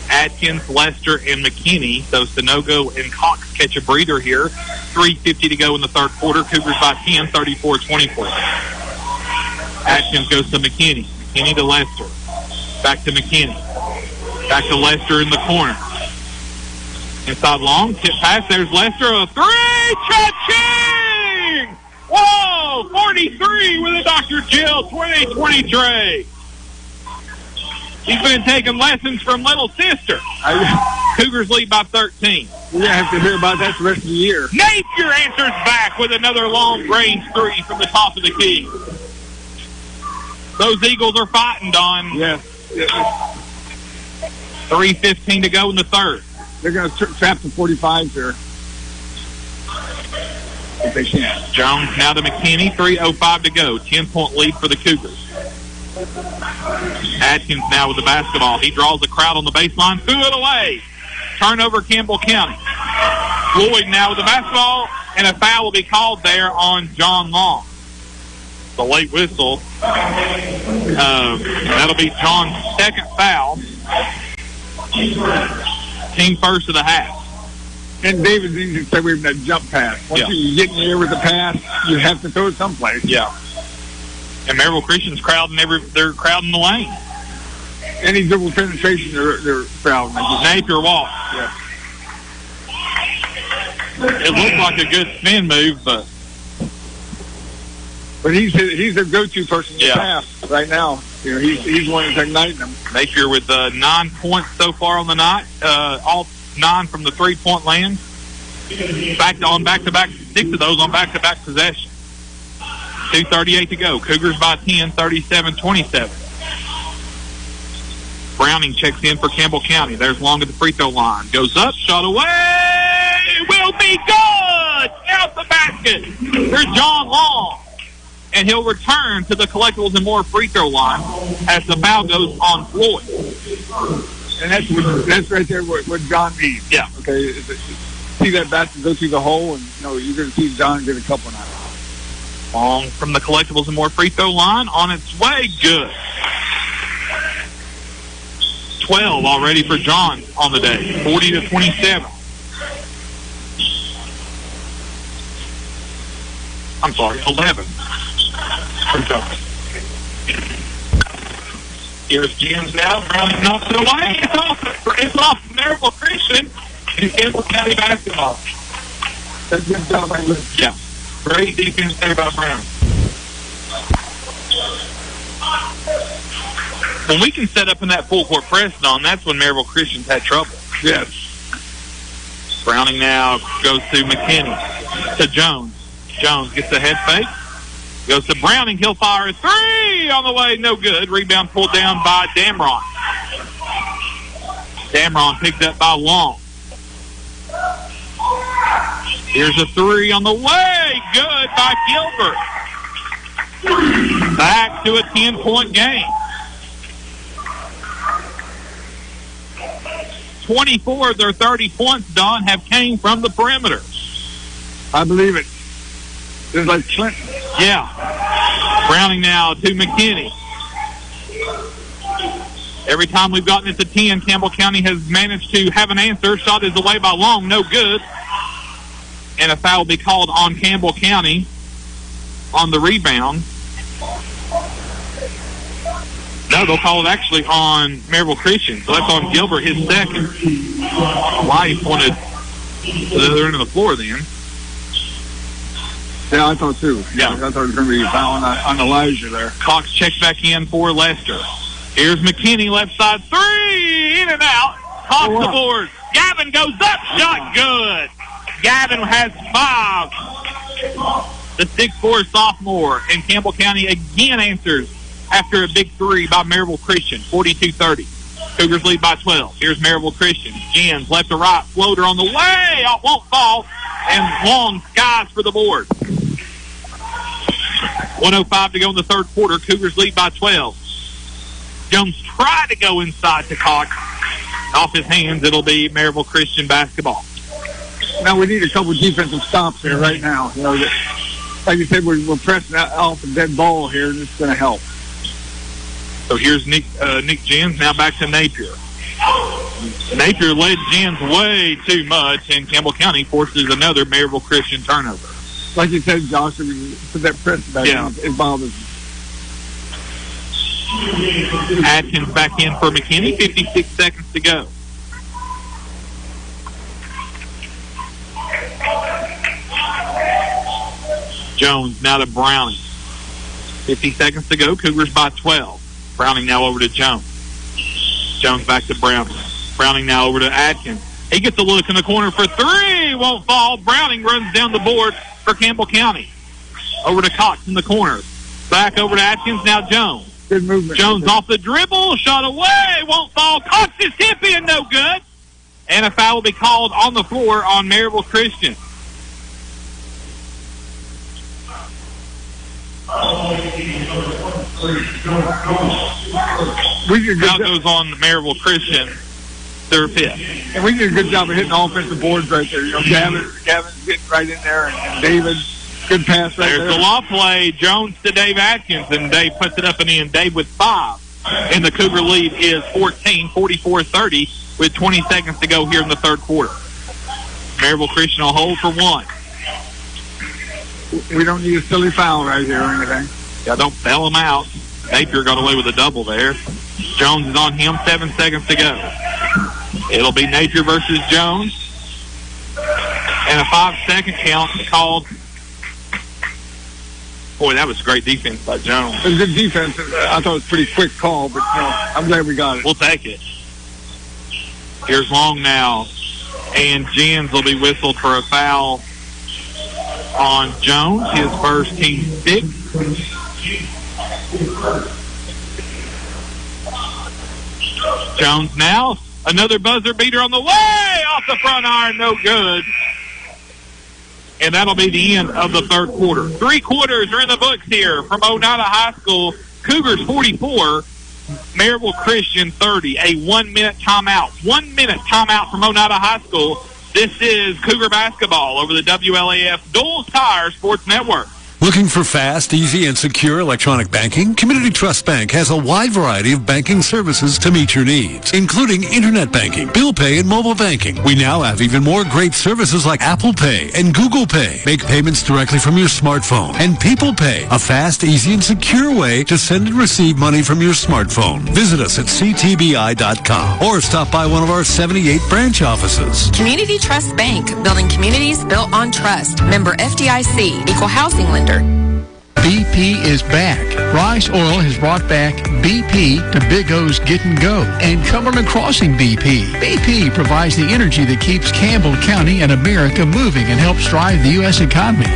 S31: Adkins, Lester, and McKinney. So Sunogo and Cox catch a breather here. 3:50 to go in the third quarter. Cougars by 10, 34-24. Adkins goes to McKinney. McKinney to Lester. Back to McKinney. Back to Lester in the corner. Inside Long. Tip pass. There's Lester. A three. Cha-ching! Whoa! 43 with a Dr. Jill 2020 tray. He's been taking lessons from little sister. Cougars lead by 13.
S32: We're going to have to hear about that the rest of the year.
S31: Napier answers back with another long-range three from the top of the key. Those Eagles are fighting, Don.
S32: Yes.
S31: 3:15 to go in the third.
S32: They're going to trap the 45s here. If they can.
S31: Jones now to McKinney. 3:05 to go. 10-point lead for the Cougars. Adkins now with the basketball. He draws the crowd on the baseline. Threw it away. Turnover Campbell County. Floyd now with the basketball, and a foul will be called there on John Long. The late whistle. That'll be John's second foul. Team first of the half.
S32: And David needs to stay away from that jump pass. Once you get in the air with the pass, you have to throw it someplace.
S31: Yeah. And Maryville Christian's crowding they're crowding the lane.
S32: Any double penetration, they're crowding.
S31: Napier walk.
S32: Yeah.
S31: It looked like a good spin move, but
S32: he's their go-to person in the pass right now. He's the one that's igniting them.
S31: Napier with 9 points so far on the night, all 9 from the 3-point land. Back-to-back, 6 of those on back-to-back possession. 2:38 to go. Cougars by 10, 37-27. Browning checks in for Campbell County. There's Long at the free throw line. Goes up, shot away. Will be good. Out the basket. There's John Long. And he'll return to the Collectibles and More free throw line as the foul goes on Floyd.
S32: And that's right there what John needs.
S31: Yeah.
S32: Okay. See that basket go through the hole, and you're going to see John get a couple now.
S31: Long from the Collectibles and More free throw line on its way. Good. 12 already for John on the day. 40-27. I'm sorry, 11 for John. Here's James now. Browning knocks it away. It's off Maryville Christian and Campbell County basketball.
S32: That's good job by Luke.
S31: Yeah. Great defense there by Brown. When we can set up in that full court press, Don, that's when Maryville Christian's had trouble.
S32: Yes.
S31: Browning now goes to McKinney. To Jones. Jones gets the head fake. Goes to Browning. He'll fire a three on the way. No good. Rebound pulled down by Damron. Damron picked up by Long. Here's a three on the way. Good by Gilbert. Back to a 10-point game. 24 of their 30 points, Don, have came from the perimeter.
S32: I believe it. It's like Clinton.
S31: Yeah. Browning now to McKinney. Every time we've gotten it to 10, Campbell County has managed to have an answer. Shot is away by Long. No good. And a foul will be called on Campbell County on the rebound. No, they'll call it actually on Maryville Christian. So that's on Gilbert, his second. Why he pointed to the other end of the floor then.
S32: Yeah, I thought too. Yeah, I thought it was going to be a foul on Elijah there.
S31: Cox checks back in for Lester. Here's McKinney, left side three, in and out. Off the board. Gavin goes up, shot good. Gavin has 5. The 6'4" sophomore, and Campbell County again answers after a big three by Maryville Christian, 42-30. Cougars lead by 12. Here's Maryville Christian. Jens left to right, floater on the way, won't fall, and long skies for the board. 1:05 to go in the third quarter. Cougars lead by 12. Jones tried to go inside to Cox. Off his hands, it'll be Maryville Christian basketball.
S32: Now we need a couple defensive stops here right now. You know, like you said, we're pressing off a dead ball here, and it's going to help.
S31: So here's Nick Jens, now back to Napier. Napier led Jens way too much, and Campbell County forces another Maryville Christian turnover.
S32: Like you said, Josh, if you put that press back on, it bothers me.
S31: Atkins back in for McKinney, 56 seconds to go. Jones now to Browning. 50 seconds to go. Cougars by 12. Browning now over to Jones. Jones back to Browning. Browning now over to Atkins. He gets a look in the corner for three. Won't fall. Browning runs down the board for Campbell County. Over to Cox in the corner. Back over to Atkins. Now Jones.
S32: Good movement.
S31: Jones off the dribble. Shot away. Won't fall. Cox is tippy and no good. And a foul will be called on the floor on Maryville Christian. Foul goes on Maryville Christian, their fifth.
S32: And we did a good job of hitting offensive boards right there. You know, Gavin's getting right in there, and David, good pass right there.
S31: There's the law play. Jones to Dave Atkins, and Dave puts it up and in. Dave with 5. And the Cougar lead is 44-30 with 20 seconds to go here in the third quarter. Maryville Christian will hold for 1.
S32: We don't need a silly foul right here or anything.
S31: Yeah, don't bail him out. Napier got away with a double there. Jones is on him, 7 seconds to go. It'll be Napier versus Jones. And a 5-second count called. Boy, that was great defense by Jones.
S32: It was good defense. I thought it was a pretty quick call, but I'm glad we got it.
S31: We'll take it. Here's Long now. And Jens will be whistled for a foul on Jones, his first, team 6. Jones now, another buzzer beater on the way, off the front iron, no good. And that'll be the end of the third quarter. 3 quarters are in the books here from Oneida High School. Cougars 44, Maryville Christian 30. A 1-minute timeout. 1 minute timeout from Oneida High School. This is Cougar basketball over the WLAF Dual Tire Sports Network.
S7: Looking for fast, easy, and secure electronic banking? Community Trust Bank has a wide variety of banking services to meet your needs, including internet banking, bill pay, and mobile banking. We now have even more great services like Apple Pay and Google Pay. Make payments directly from your smartphone. And People Pay, a fast, easy, and secure way to send and receive money from your smartphone. Visit us at ctbi.com or stop by one of our 78 branch offices.
S8: Community Trust Bank, building communities built on trust. Member FDIC, equal housing lender.
S9: BP is back. Rice Oil has brought back BP to Big O's Get and Go and Cumberland Crossing BP. BP provides the energy that keeps Campbell County and America moving and helps drive the U.S. economy.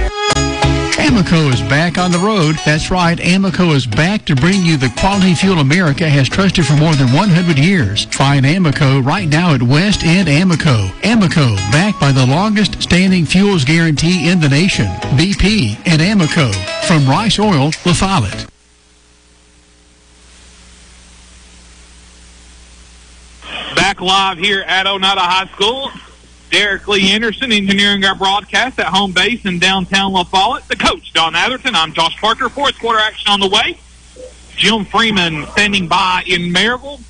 S9: Amoco is back on the road. That's right, Amoco is back to bring you the quality fuel America has trusted for more than 100 years. Find Amoco right now at West End Amoco. Amoco, backed by the longest standing fuels guarantee in the nation. BP and Amoco. From Rice Oil, La Follette.
S31: Back live here at Oneida High School. Derek Lee Anderson engineering our broadcast at home base in downtown La Follette. The coach, Don Atherton. I'm Josh Parker. Fourth quarter action on the way. Jim Freeman standing by in Maryville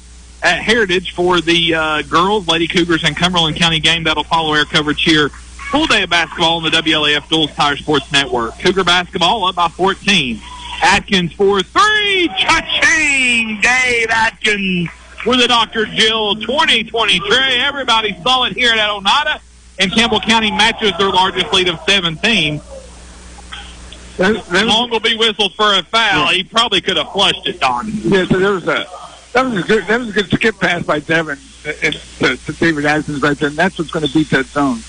S31: at Heritage for the girls, Lady Cougars, and Cumberland County game. That'll follow air coverage here. Full day of basketball on the WLAF Dual Tire Sports Network. Cougar basketball up by 14. Atkins for 3. Cha-ching! Dave Atkins with the Dr. Jill 2023. Everybody saw it here at Oneida, and Campbell County matches their largest lead of 17. Long will be whistled for a foul. He probably could have flushed it, Don.
S32: Yeah, so that was a good skip pass by Devin to David Atkins right there, and that's what's going to beat that zone.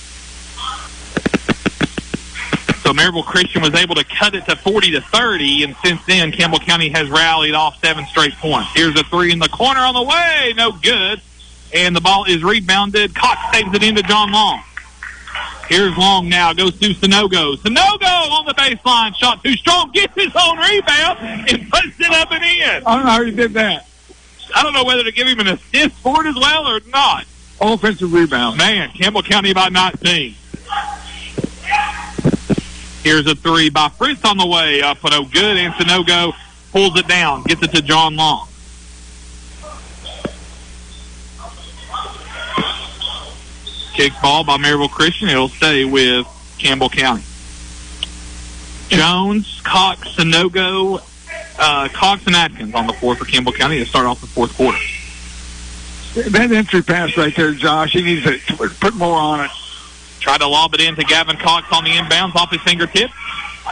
S31: So Maryville Christian was able to cut it to 40-30, and since then, Campbell County has rallied off 7 straight points. Here's a three in the corner on the way. No good. And the ball is rebounded. Cox saves it into John Long. Here's Long now. Goes to Sunogo. Sunogo on the baseline. Shot too strong. Gets his own rebound and puts it up and in.
S32: I don't know how he did that.
S31: I don't know whether to give him an assist for it as well or not.
S32: Offensive rebound.
S31: Man, Campbell County by 19. Here's a three by Fritz on the way. Up and no good. And Sunogo pulls it down. Gets it to John Long. Kick ball by Maryville Christian. It'll stay with Campbell County. Jones, Cox, Sunogo, Cox and Atkins on the floor for Campbell County to start off the fourth quarter.
S32: That entry pass right there, Josh, he needs to put more on it.
S31: Tried to lob it in to Gavin Cox on the inbounds off his fingertip.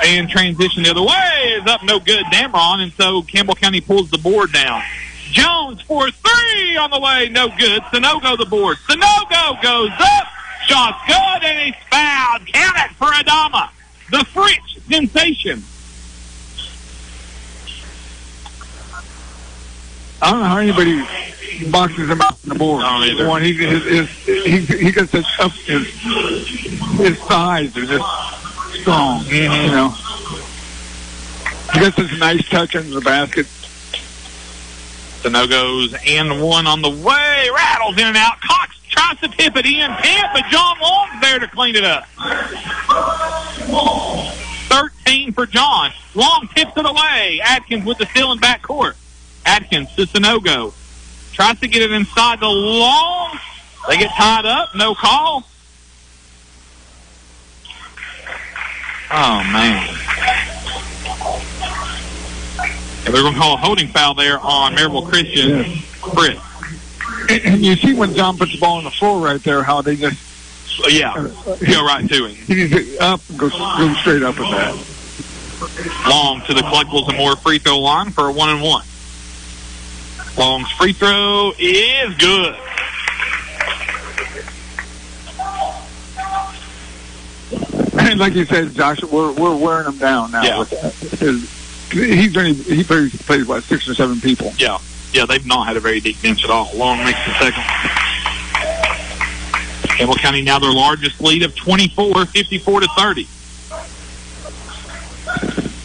S31: And transition the other way is up, no good, Damron, and so Campbell County pulls the board down. Jones for three on the way, no good. Sunogo the board. Sunogo goes up, shot's good, and he's fouled. Count it for Adama, the French sensation.
S32: I don't know how anybody boxes him out on the board.
S31: I don't either.
S32: One, he gets his thighs are just strong. You know, he gets this nice touch into the basket.
S31: Sunogo's and one on the way, rattles in and out. Cox tries to tip it in, but John Long's there to clean it up. 13 for John. Long tips it away. Atkins with the steal in backcourt. Atkins to Sunogo. Tries to get it inside the Long. They get tied up. No call. Oh, man. Yeah, they're going to call a holding foul there on Maryville Christian. Chris.
S32: And you see when John puts the ball on the floor right there, how they just...
S31: go right to him.
S32: He needs to up and go straight up with that.
S31: Long to the collectibles and more free throw line for a 1-and-1. Long's free throw is good.
S32: And like you said, Josh, we're wearing him down now.
S31: Yeah.
S32: He plays what, 6 or 7 people.
S31: Yeah, they've not had a very deep bench at all. Long makes the second. Campbell County now their largest lead of 24, 54-30.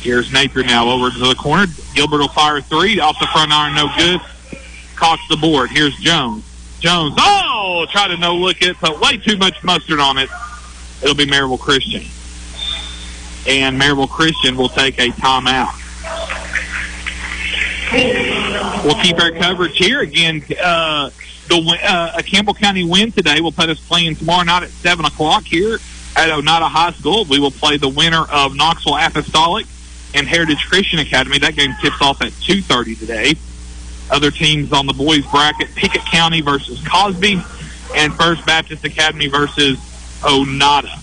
S31: Here's Napier now over to the corner. Gilbert will fire a three off the front iron, no good. Cox the board. Here's Jones. Jones, try to no-look it, but way too much mustard on it. It'll be Maryville Christian. And Maryville Christian will take a timeout. We'll keep our coverage here. Again, a Campbell County win today will put us playing tomorrow night at 7 o'clock here at Oneida High School. We will play the winner of Knoxville Apostolic and Heritage Christian Academy. That game tips off at 2:30 today. Other teams on the boys bracket, Pickett County versus Cosby and First Baptist Academy versus Oneida.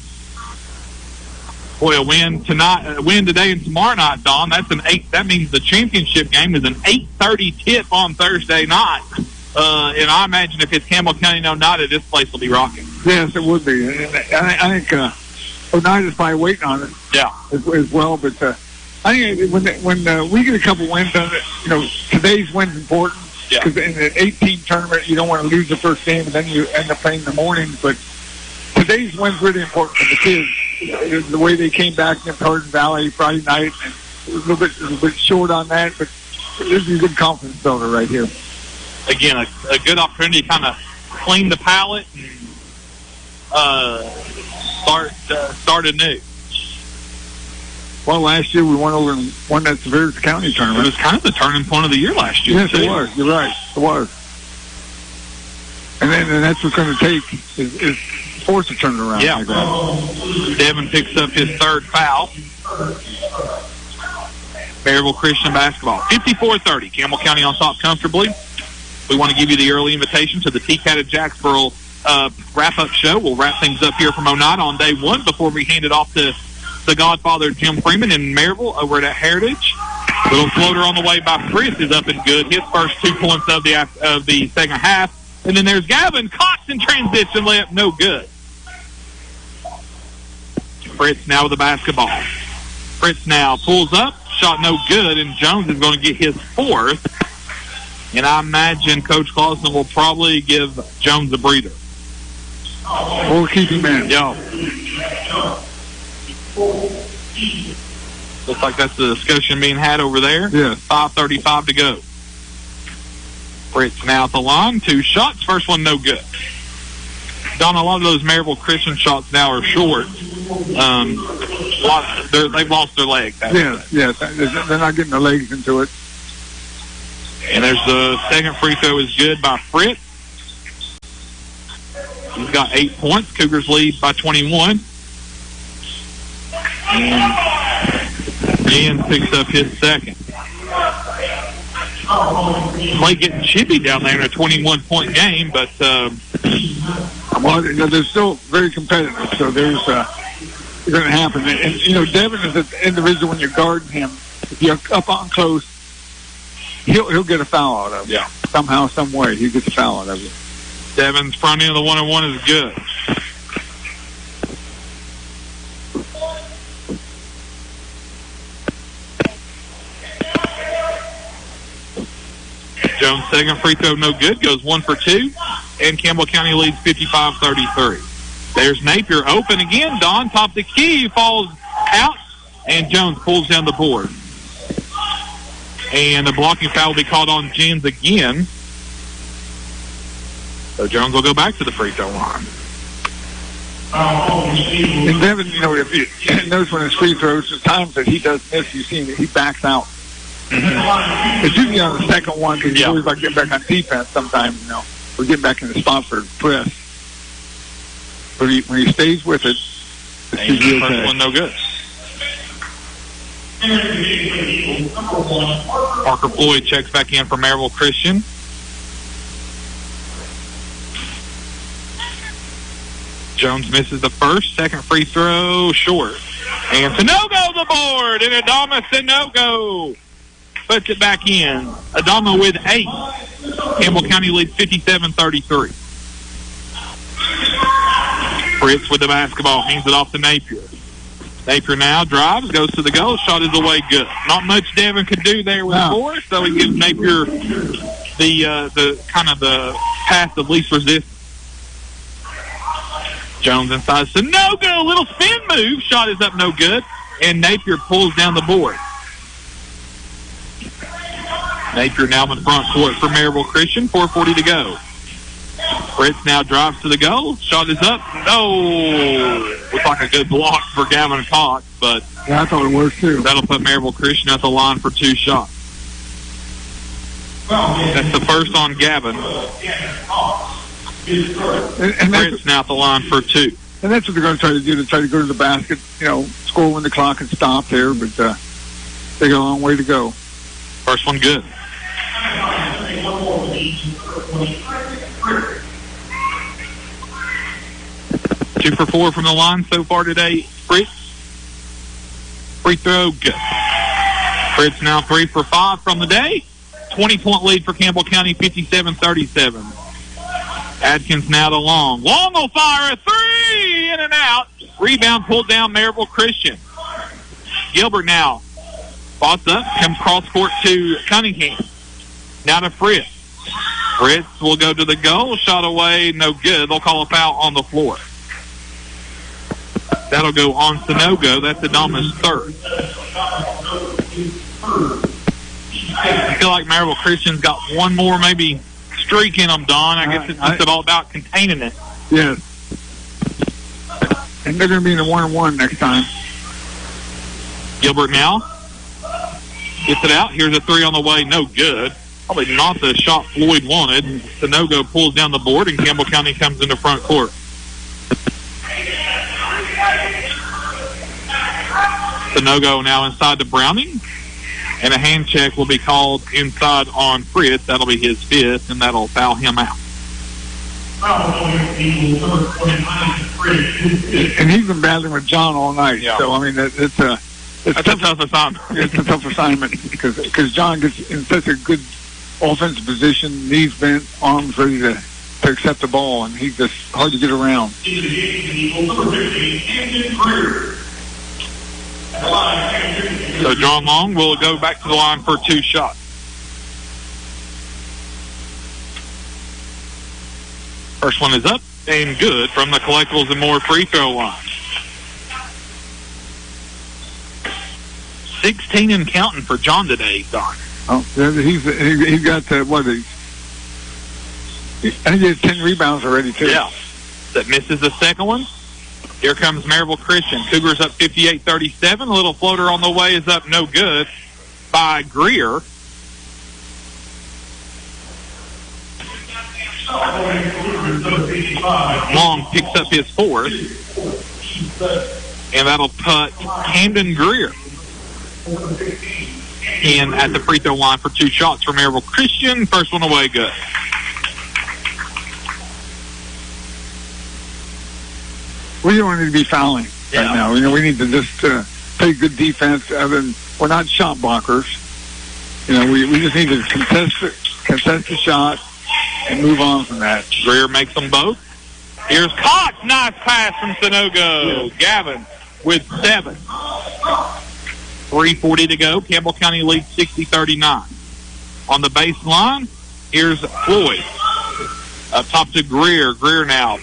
S31: Boy, a win today and tomorrow night, Don. That means the championship game is an 8:30 tip on Thursday night. And I imagine if it's Campbell County and Oneida, this place will be rocking.
S32: Yes, it would be. I think Oneida's probably waiting on it.
S31: Yeah,
S32: as well. But I think when we get a couple wins on it, today's win's important. Because in the 18 tournament, you don't want to lose the first game, and then you end up playing in the mornings. But today's win's really important for the kids. The way they came back in Pardon Valley Friday night, and it was a little bit short on that, but this is a good confidence builder right here.
S31: Again, a good opportunity to kind of clean the palate and start anew.
S32: Well, last year we went over and won that Severus County tournament.
S31: It was kind of the turning point of the year last year.
S32: Yes, it was. You're right. It was. And that's what's going to take is force to turn it around.
S31: Yeah.
S32: Like that.
S31: Devin picks up his third foul. Maryville Christian basketball. 54-30. Campbell County on top comfortably. We want to give you the early invitation to the T-Cat at Jacksboro wrap-up show. We'll wrap things up here from Oneida on day one before we hand it off to the Godfather Jim Freeman in Maryville over at Heritage. Little floater on the way by Fritz is up and good. His first 2 points of the second half. And then there's Gavin Cox in transition layup, no good. Fritz now with the basketball. Fritz now pulls up. Shot no good, and Jones is going to get his fourth. And I imagine Coach Clausen will probably give Jones a breather.
S32: We'll keep him in.
S31: Yeah. Looks like that's the discussion being had over there.
S32: Yeah.
S31: 5:35 to go. Fritz now at the line. 2 shots. First one no good. Don, a lot of those Maryville Christian shots now are short. They've lost their legs.
S32: Yes. They're not getting their legs into it.
S31: And there's the second free throw is good by Fritz. He's got 8 points. Cougars lead by 21. And Ian picks up his second. Clay getting chippy down there in a 21-point game, but
S32: well, they're still very competitive, so there's it's going to happen. And Devin is an individual when you're guarding him. If you're up on close, he'll get a foul out of it.
S31: Yeah.
S32: Somehow, some way, he gets a foul out of it.
S31: Devin's front end of the 1-on-1 is good. Jones' second free throw no good, goes 1 for 2, and Campbell County leads 55-33. There's Napier open again. Don top the key, falls out, and Jones pulls down the board. And the blocking foul will be called on Jens again. So Jones will go back to the free throw line.
S32: And Devin, if you notice when his free throws, the times that he does miss, you see that he backs out. It's usually on the second one because he's always about getting back on defense sometimes, or getting back in the spot for press. But when he stays with it,
S31: and the first one no good. Parker Floyd checks back in for Maryville Christian. Jones misses the first. Second free throw short. And Sanogo the board. And Adama Sanogo puts it back in. Adama with 8. Campbell County leads 57-33. Fritz with the basketball. Hands it off to Napier. Napier now drives, goes to the goal. Shot is away good. Not much Devin could do there with 4, so he gives Napier the kind of the path of least resistance. Jones inside. Sanogo, little spin move. Shot is up no good. And Napier pulls down the board. Napier now in front court for Maryville Christian. 4:40 to go. Fritz now drives to the goal. Shot is up. No. Looks like a good block for Gavin Cox, but
S32: yeah, I thought it was too.
S31: That'll put Maryville Christian at the line for 2 shots. That's the first on Gavin.
S32: And
S31: Fritz now at the line for 2.
S32: And that's what they're going to try to do. To try to go to the basket, score when the clock can stop there, but they got a long way to go.
S31: First one good. Two for 4 from the line so far today. Fritz. Free throw, good. Fritz now 3 for 5 from the day. 20-point lead for Campbell County, 57-37. Adkins now to Long. Long will fire a 3, in and out. Rebound pulled down Maryville Christian. Gilbert now spots up, comes cross court to Cunningham. Now to Fritz. Fritz will go to the goal. Shot away, no good. They'll call a foul on the floor. That'll go on Sanogo. That's Adama's third. I feel like Maryville Christian's got one more maybe streak in them, Don. I guess it's just all about containing it.
S32: Yes. And they're going to be in the 1-on-1 next time.
S31: Gilbert now gets it out. Here's a 3 on the way. No good. Probably not the shot Floyd wanted. Sanogo pulls down the board, and Campbell County comes into front court. Sanogo now inside to Browning. And a hand check will be called inside on Fritz. That'll be his 5th, and that'll foul him out.
S32: And he's been battling with John all night. Yeah. So, I mean, it's a
S31: tough assignment.
S32: It's a tough assignment because John gets in such a good offensive position, knees bent, arms ready to accept the ball, and he's just hard to get around.
S31: So John Long will go back to the line for 2 shots. First one is up and good from the Collectibles and More free throw line. 16 and counting for John today, Don.
S32: Oh, he's got what? I think he has 10 rebounds already too.
S31: Yeah. That misses the second one. Here comes Maryville Christian. Cougars up 58-37. A little floater on the way is up, no good by Greer. Long picks up his 4th. And that'll put Camden Greer in at the free throw line for 2 shots for Maryville Christian. First one away, good.
S32: We don't need to be fouling right now. We need to just play good defense. We're not shot blockers. We just need to contest the shot and move on from that.
S31: Greer makes them both. Here's Cox. Nice pass from Sunogo. Yeah. Gavin with 7. 3:40 to go. Campbell County leads 60-39. On the baseline, here's Floyd. Up top to Greer. Greer now.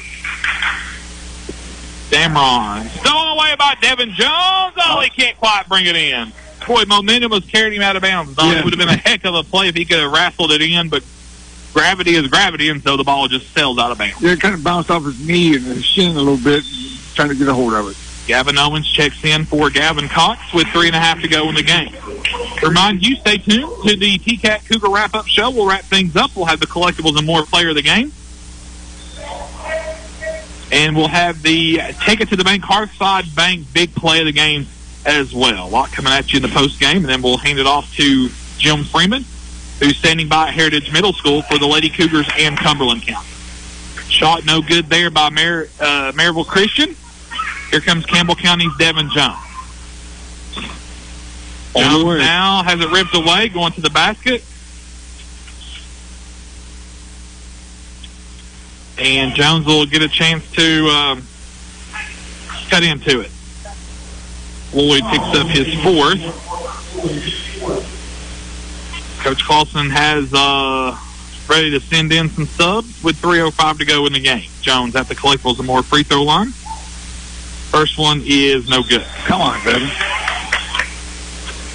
S31: Damron. Stolen away by Devin Jones. Oh, he can't quite bring it in. Boy, momentum was carrying him out of bounds. It would have been a heck of a play if he could have wrestled it in, but gravity is gravity, and so the ball just sails out of bounds.
S32: Yeah, it kind of bounced off his knee and his shin a little bit, trying to get a hold of it.
S31: Gavin Owens checks in for Gavin Cox with 3.5 to go in the game. Remind you, stay tuned to the TCAT Cougar Wrap-Up Show. We'll wrap things up. We'll have the Collectibles and More player of the game. And we'll have the Take It to the Bank, Hearthside Bank big play of the game as well. A lot coming at you in the post game, and then we'll hand it off to Jim Freeman, who's standing by at Heritage Middle School for the Lady Cougars and Cumberland County. Shot no good there by Maryville Christian. Here comes Campbell County's Devin Jones. Jones now has it ripped away, going to the basket. And Jones will get a chance to cut into it. Floyd picks up his 4th. Coach Clausen has ready to send in some subs with 3:05 to go in the game. Jones at the Collectibles and More free throw line. First one is no good.
S32: Come on, baby.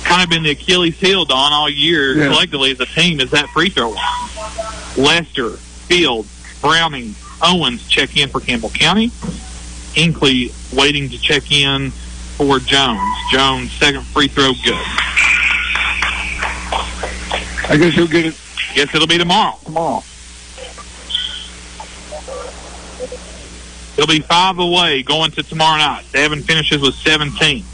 S31: Kind of been the Achilles heel, Don, all year collectively as a team is that free throw line. Lester, Fields, Browning, Owens check in for Campbell County. Hinckley waiting to check in for Jones. Jones, second free throw, good.
S32: I guess he'll get it.
S31: Guess it'll be tomorrow. He'll be 5 away going to tomorrow night. Devin finishes with 17.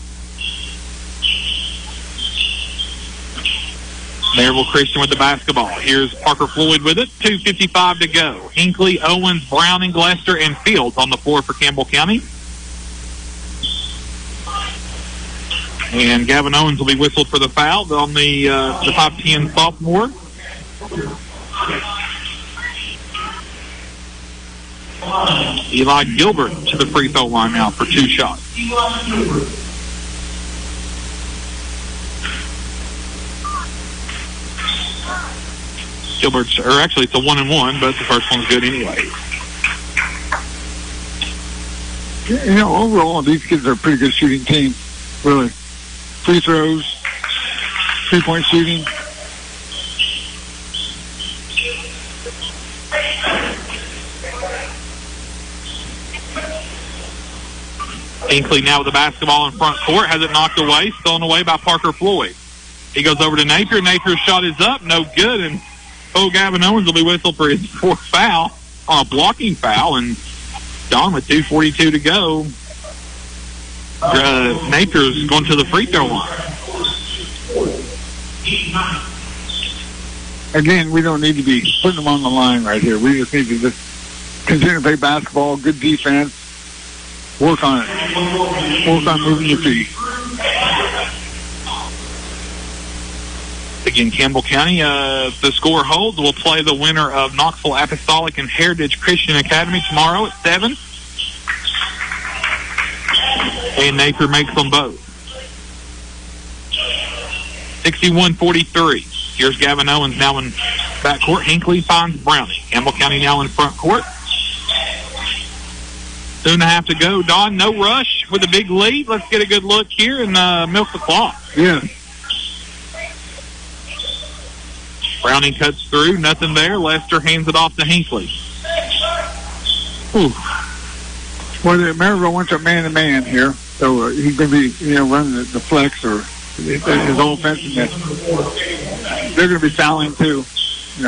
S31: Maryville Christian with the basketball. Here's Parker Floyd with it. 2:55 to go. Hinckley, Owens, Browning, Lester, and Fields on the floor for Campbell County. And Gavin Owens will be whistled for the foul on the 5'10" sophomore. Eli Gilbert to the free throw line now for 2 shots. Gilbert's, or actually it's a 1-and-1, but the first one's good anyway.
S32: Overall, these kids are a pretty good shooting team, really. Free throws, 3-point shooting.
S31: Hinckley now with the basketball in front court, has it knocked away, stolen away by Parker Floyd. He goes over to Napier. Napier's shot is up, no good, and Gavin Owens will be whistled for his 4th foul on a blocking foul, and Don with 2:42 to go. Napier's going to the free throw line.
S32: Again, we don't need to be putting them on the line right here. We just need to just continue to play basketball, good defense, work on it. Work on moving your feet.
S31: Again, Campbell County, if the score holds, will play the winner of Knoxville Apostolic and Heritage Christian Academy tomorrow at 7. And Napier makes them both. 61-43. Here's Gavin Owens now in backcourt. Hinckley finds Browning. Campbell County now in front court. 2.5 to go. Don, no rush with a big lead. Let's get a good look here and milk the clock.
S32: Yeah.
S31: Browning cuts through. Nothing there. Lester hands it off to Hinckley.
S32: Ooh. Well, Maryville wants a man-to-man here, so he's going to be, running the flex or his offense. And they're going to be fouling too. As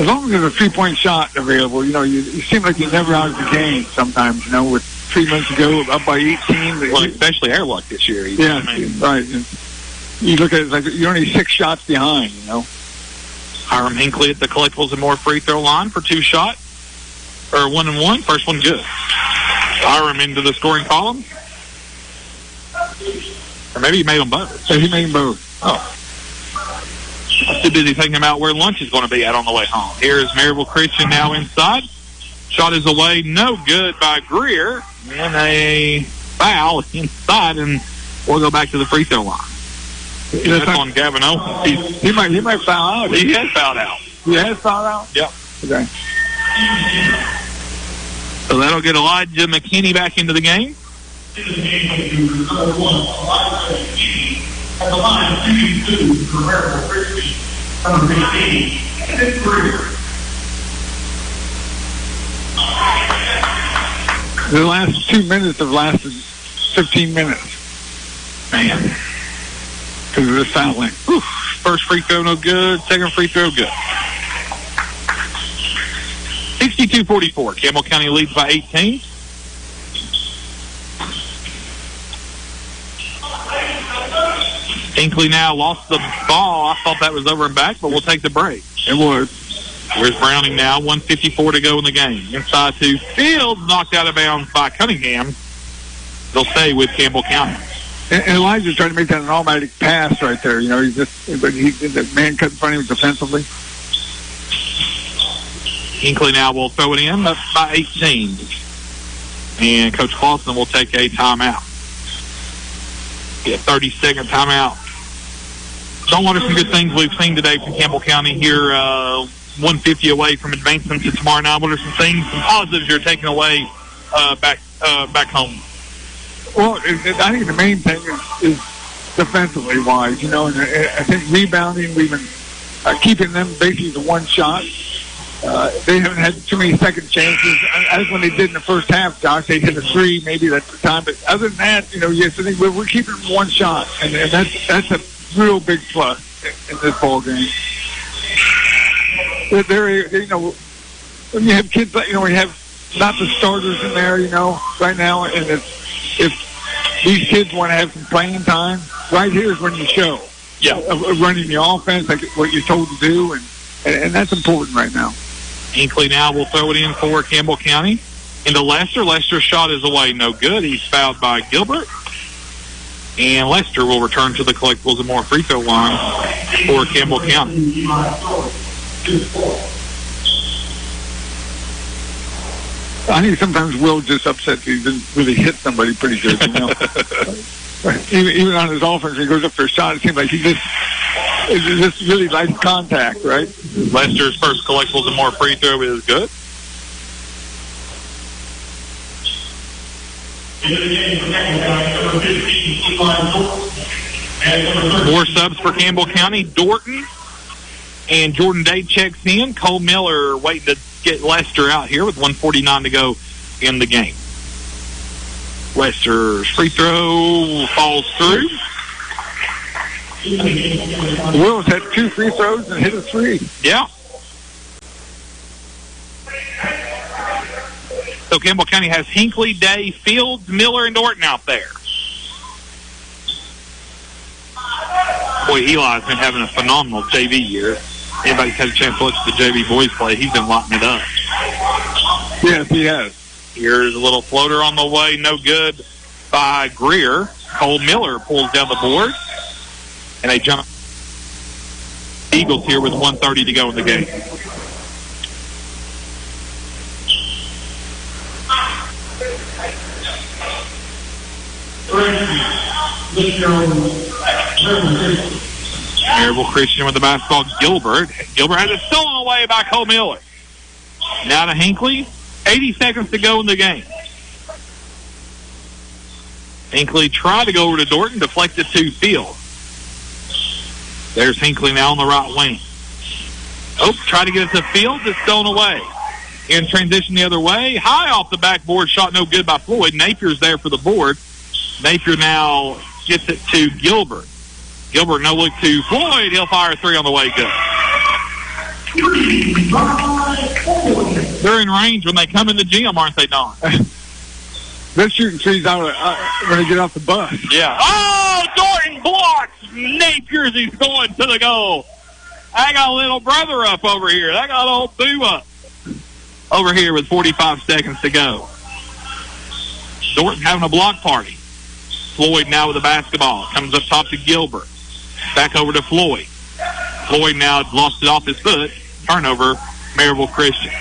S32: long as there's a three-point shot available, you seem like you're never out of the game sometimes, with 3 minutes to go, up by 18.
S31: Well, especially Airlock this year.
S32: Yeah, right. And you look at it, it's like you're only 6 shots behind,
S31: Hiram Hinckley at the Collectibles and More free throw line for 2 shots. Or 1-1. First one good. Hiram into the scoring column. Or maybe he made them both.
S32: Yeah, he made them both.
S31: Oh. I'm too busy thinking about where lunch is going to be at on the way home. Here is Maryville Christian now inside. Shot is away. No good by Greer. And a foul inside, and we'll go back to the free throw line. That's on Gavin Owens.
S32: He might foul out.
S31: He has fouled out.
S32: He has fouled out?
S31: Yep.
S32: Okay.
S31: So that'll get Elijah McKinney back into the game.
S10: At the line, 2 for Maryville Christian, number 15,
S32: The last 2 minutes have lasted 15 minutes.
S31: Man.
S32: Because of this fouling.
S31: First free throw, no good. Second free throw, good. 62-44. Campbell County leads by 18. Hinckley now lost the ball. I thought that was over and back, but we'll take the break.
S32: It was.
S31: Where's Browning now? 1:54 to go in the game. Inside to Fields, knocked out of bounds by Cunningham. They'll stay with Campbell County.
S32: And Elijah tried to make that an automatic pass right there. But the man cut in front of him defensively.
S31: Hinckley now will throw it in, up by 18. And Coach Clausen will take a timeout. Get a 30-second timeout. Don't what are some good things we've seen today from Campbell County here, 150 away from advancing to tomorrow night. What are some things, some positives you're taking away back home?
S32: Well, I think the main thing is defensively wise, and I think rebounding, we've been keeping them basically to one shot. They haven't had too many second chances. As when they did in the first half, Josh, they hit a 3, maybe that's the time. But other than that, yes, I think we're keeping them one shot, and that's a real big plus in this ball game. They're when you have kids, we have not the starters in there, right now, and if these kids want to have some playing time, right here is when you show.
S31: Yeah,
S32: running the offense like what you're told to do, and that's important right now.
S31: Hinckley now will throw it in for Campbell County. Into Lester. Lester's shot is away. No good. He's fouled by Gilbert. And Lester will return to the Collectibles and More free throw line for Campbell County.
S32: I think sometimes Will just upsets he didn't really hit somebody pretty good, Even on his offense, he goes up for a shot. It seems like he just really likes contact, right?
S31: Lester's first Collectibles and More free throw is good. More subs for Campbell County. Dorton and Jordan Day checks in. Cole Miller waiting to get Lester out here with 1:49 to go in the game. Lester's free throw falls through.
S32: Will's had 2 free throws and hit a 3.
S31: Yeah. So Campbell County has Hinckley, Day, Fields, Miller, and Dorton out there. Boy, Eli's been having a phenomenal JV year. Anybody's had a chance to watch the JV boys play, he's been locking it up.
S32: Yes, he has.
S31: Here's a little floater on the way, no good by Greer. Cole Miller pulls down the board, and they jump. Eagles here with 1:30 to go in the game. Maryville Christian with the basketball. Gilbert has it stolen away by Cole Miller. Now to Hinckley. 80 seconds to go in the game. Hinckley tried to go over to Dorton, deflected to Field. There's Hinckley now on the right wing. Try to get it to Field. It's stolen away. In transition the other way. High off the backboard. Shot no good by Floyd. Napier's there for the board. Napier now gets it to Gilbert. Gilbert no look to Floyd. He'll fire a three on the way. Good. They're in range when they come in the gym, aren't they, Don?
S32: They're shooting trees out when they get off the bus.
S31: Yeah. Oh, Dorton blocks Napier's. He's going to the goal. I got a little brother up over here. I got old Boo up over here with 45 seconds to go. Dorton having a block party. Floyd now with the basketball. Comes up top to Gilbert. Back over to Floyd. Floyd now lost it off his foot. Turnover, Maryville Christian.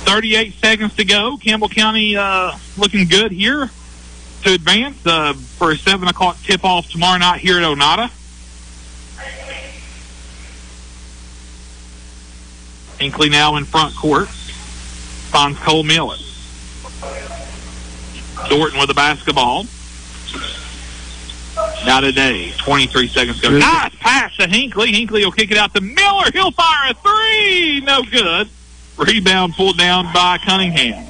S31: 38 seconds to go. Campbell County looking good here to advance for a 7 o'clock tip-off tomorrow night here at Oneida. Hinckley now in front court. Finds Cole Miller. Dorton with the basketball. Now today, 23 seconds to go. Nice pass to Hinckley. Hinckley will kick it out to Miller. He'll fire a three. No good. Rebound pulled down by Cunningham.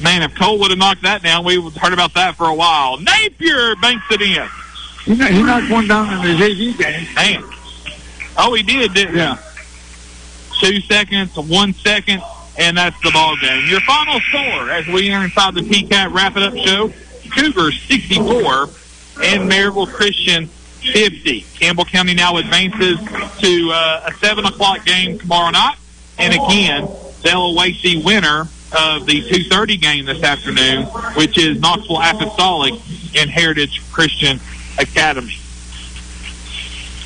S31: Man, if Cole would have knocked that down, we would have heard about that for a while. Napier banks it in.
S32: He knocked one down in the JV game.
S31: Man. Oh, he did, didn't he?
S32: Yeah.
S31: 2 seconds, 1 second, and that's the ball game. Your final score as we enter inside the TCAT Wrap-It-Up show, Cougars 64 and Maryville Christian 50. Campbell County now advances to a 7 o'clock game tomorrow night. And again, they'll await the winner of the 2:30 game this afternoon, which is Knoxville Apostolic and Heritage Christian Academy.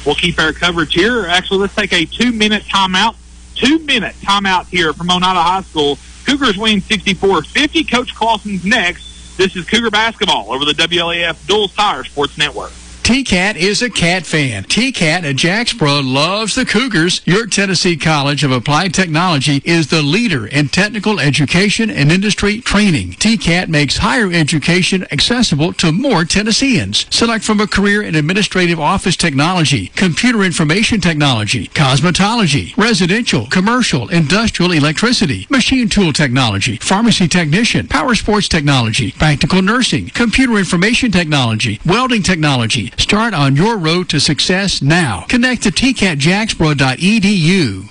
S31: We'll keep our coverage here. Actually, let's take a 2-minute timeout. 2-minute timeout here from Oneida High School. Cougars win 64-50. Coach Clausen's next. This is Cougar Basketball over the WLAF Dual Tire Sports Network.
S9: TCAT is a Cat fan. TCAT at Jacksboro loves the Cougars. Your Tennessee College of Applied Technology is the leader in technical education and industry training. TCAT makes higher education accessible to more Tennesseans. Select from a career in administrative office technology, computer information technology, cosmetology, residential, commercial, industrial electricity, machine tool technology, pharmacy technician, power sports technology, practical nursing, computer information technology, welding technology. Start on your road to success now. Connect to tcatjacksboro.edu.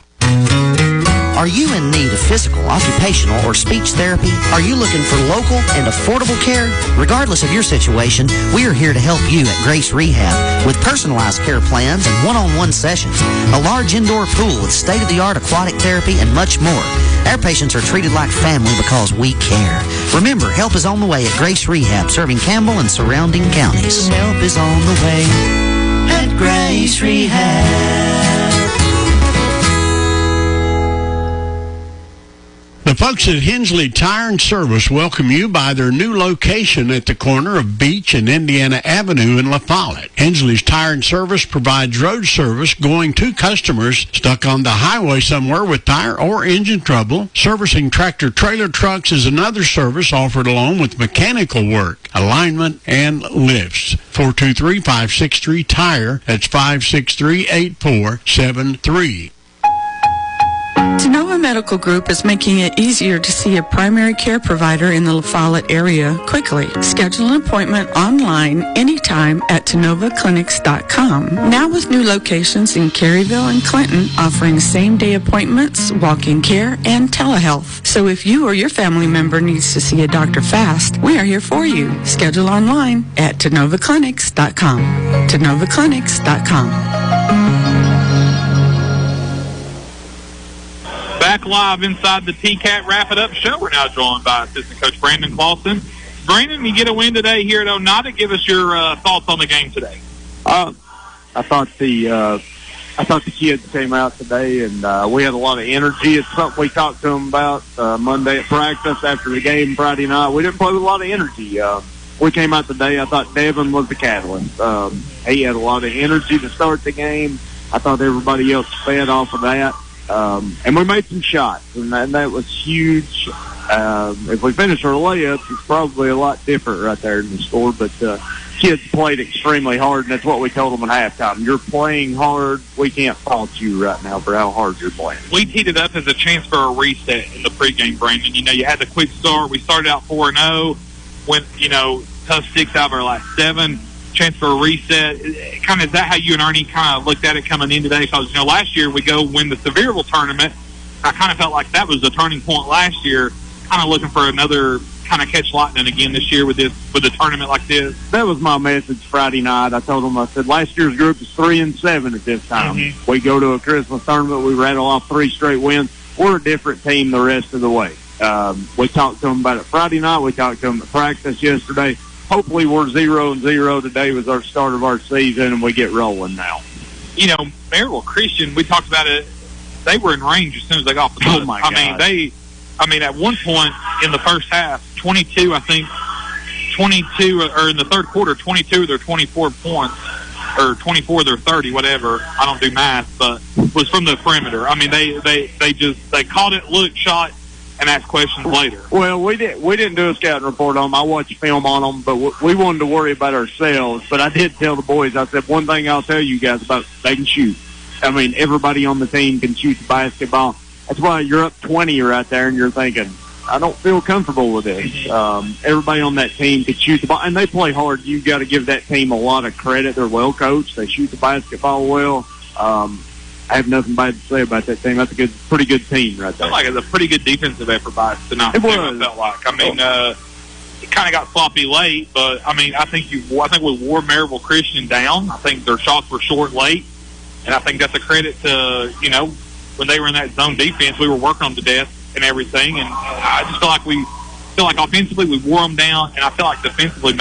S11: Are you in need of physical, occupational, or speech therapy? Are you looking for local and affordable care? Regardless of your situation, we are here to help you at Grace Rehab with personalized care plans and one-on-one sessions, a large indoor pool with state-of-the-art aquatic therapy, and much more. Our patients are treated like family because we care. Remember, help is on the way at Grace Rehab, serving Campbell and surrounding counties. Help is on the way at Grace Rehab.
S12: The folks at Hensley Tire and Service welcome you by their new location at the corner of Beach and Indiana Avenue in La Follette. Hensley's Tire and Service provides road service going to customers stuck on the highway somewhere with tire or engine trouble. Servicing tractor-trailer trucks is another service offered along with mechanical work, alignment, and lifts. 423-563-TIRE. That's 563-8473.
S13: Tenova Medical Group is making it easier to see a primary care provider in the La Follette area quickly. Schedule an appointment online anytime at tenovaclinics.com. Now with new locations in Caryville and Clinton offering same-day appointments, walk-in care, and telehealth. So if you or your family member needs to see a doctor fast, we are here for you. Schedule online at tenovaclinics.com. tenovaclinics.com.
S31: Back live inside the TCAT Wrap-It-Up show. We're now joined by assistant coach Brandon Clausen. Brandon, you get a win today here at Oneida. Give us your thoughts on the game today.
S32: I thought I thought the kids came out today, and we had a lot of energy. It's something we talked to them about Monday at practice after the game Friday night. We didn't play with a lot of energy. We came out today. I thought Devin was the catalyst. He had a lot of energy to start the game. I thought everybody else fed off of that. And we made some shots, and that was huge. If we finish our layups, it's probably a lot different right there in the score. But kids played extremely hard, and that's what we told them at halftime. You're playing hard. We can't fault you right now for how hard you're playing.
S31: We teed it up as a chance for a reset in the pregame, Brandon. You know, you had the quick start. We started out 4-0, went, tough 6 out of our last 7. Chance for a reset. Kind of, is that how you and Ernie kind of looked at it coming in today? Because, last year we go win the Sevierville tournament. I kind of felt like that was the turning point last year. Kind of looking for another kind of catch lightning again this year with a tournament like this.
S32: That was my message Friday night. I told them, I said, last year's group is 3-7 at this time. Mm-hmm. We go to a Christmas tournament, we rattle off 3 straight wins. We're a different team the rest of the way. We talked to them about it Friday night. We talked to them at practice yesterday. Hopefully we're 0-0 today was our start of our season, and we get rolling now.
S31: Maryville Christian, we talked about it. They were in range as soon as they got off the bus.
S32: Oh my God.
S31: I mean, at one point in the first half, 22, or in the third quarter, 22 of their 24 points, or 24 of their 30, whatever. I don't do math, but was from the perimeter. I mean, they caught it, looked, shot, and ask questions later.
S32: Well, we didn't do a scouting report on them. I watched film on them, but we wanted to worry about ourselves. But I did tell the boys, I said, one thing I'll tell you guys about, they can shoot. I mean, everybody on the team can shoot the basketball. That's why you're up 20 right there, and you're thinking, I don't feel comfortable with this. Everybody on that team can shoot the ball, and they play hard. You've got to give that team a lot of credit. They're well coached. They shoot the basketball well. I have nothing bad to say about that team. That's a pretty good team right there.
S31: I feel like it's a pretty good defensive effort by tonight.
S32: It was.
S31: I felt like. I mean, it kind of got sloppy late, but I mean, I think we wore Maryville Christian down. I think their shots were short late, and I think that's a credit to when they were in that zone defense, we were working them to death and everything. And I just feel like offensively we wore them down, and I feel like defensively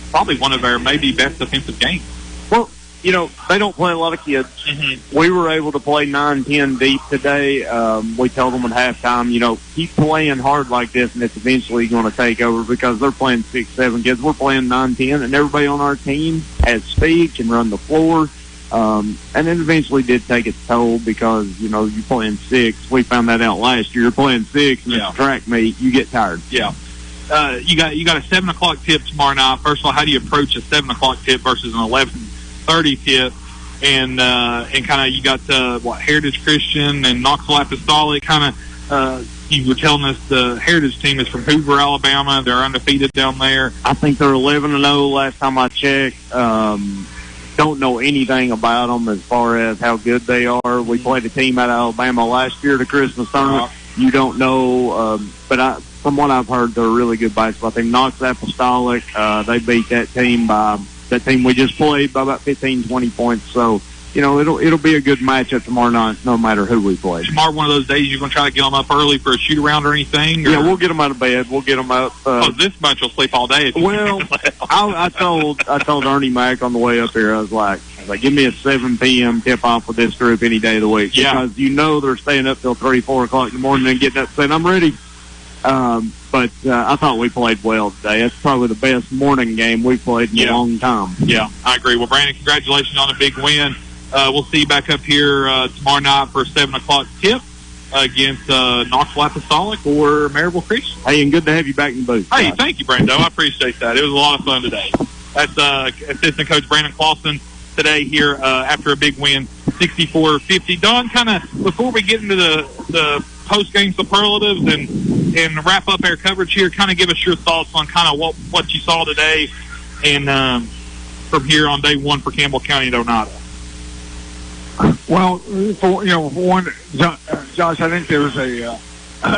S31: probably one of our best defensive games.
S32: Well, they don't play a lot of kids. Mm-hmm. We were able to play 9-10 deep today. We told them at halftime, keep playing hard like this, and it's eventually going to take over because they're playing 6-7 kids. We're playing 9-10, and everybody on our team has speed, can run the floor. And it eventually did take its toll because, you're playing 6. We found that out last year. You're playing 6, and it's a track meet. You get tired.
S31: Yeah. You got a 7 o'clock tip tomorrow night. First of all, how do you approach a 7 o'clock tip versus an 11:30 tip? And kind of you got Heritage Christian and Knoxville Apostolic. Kind of you were telling us the Heritage team is from Hoover, Alabama. They're undefeated down there.
S32: I think they're 11-0 last time I checked. Don't know anything about them as far as how good they are. We played a team out of Alabama last year at the Christmas tournament. You don't know, but from what I've heard, they're a really good basketball team. Knoxville Apostolic, they beat that team we just played by about 15, 20 points. So, it'll be a good matchup tomorrow night, no matter who we play.
S31: Tomorrow, one of those days, you're going to try to get them up early for a shoot-around or anything? Or?
S32: Yeah, we'll get them out of bed. We'll get them up.
S31: This bunch will sleep all day.
S32: Well, I told Ernie Mac on the way up here, I was like, give me a 7 p.m. tip-off with this group any day of the week.
S31: Yeah.
S32: Because they're staying up till 3, 4 o'clock in the morning and getting up saying, I'm ready. But I thought we played well today. That's probably the best morning game we've played in a long time.
S31: Yeah, I agree. Well, Brandon, congratulations on a big win. We'll see you back up here tomorrow night for a 7 o'clock tip against Knoxville Apostolic or Maryville Christian.
S32: Hey, and good to have you back in the booth.
S31: Hey, thank you, Brando. I appreciate that. It was a lot of fun today. That's assistant coach Brandon Clausen today here after a big win, 64-50. Don, kind of before we get into the post-game superlatives and wrap up our coverage here, kind of give us your thoughts on kind of what you saw today and from here on day 1 for Campbell County and Oneida.
S32: Well, for one, Josh, I think there was a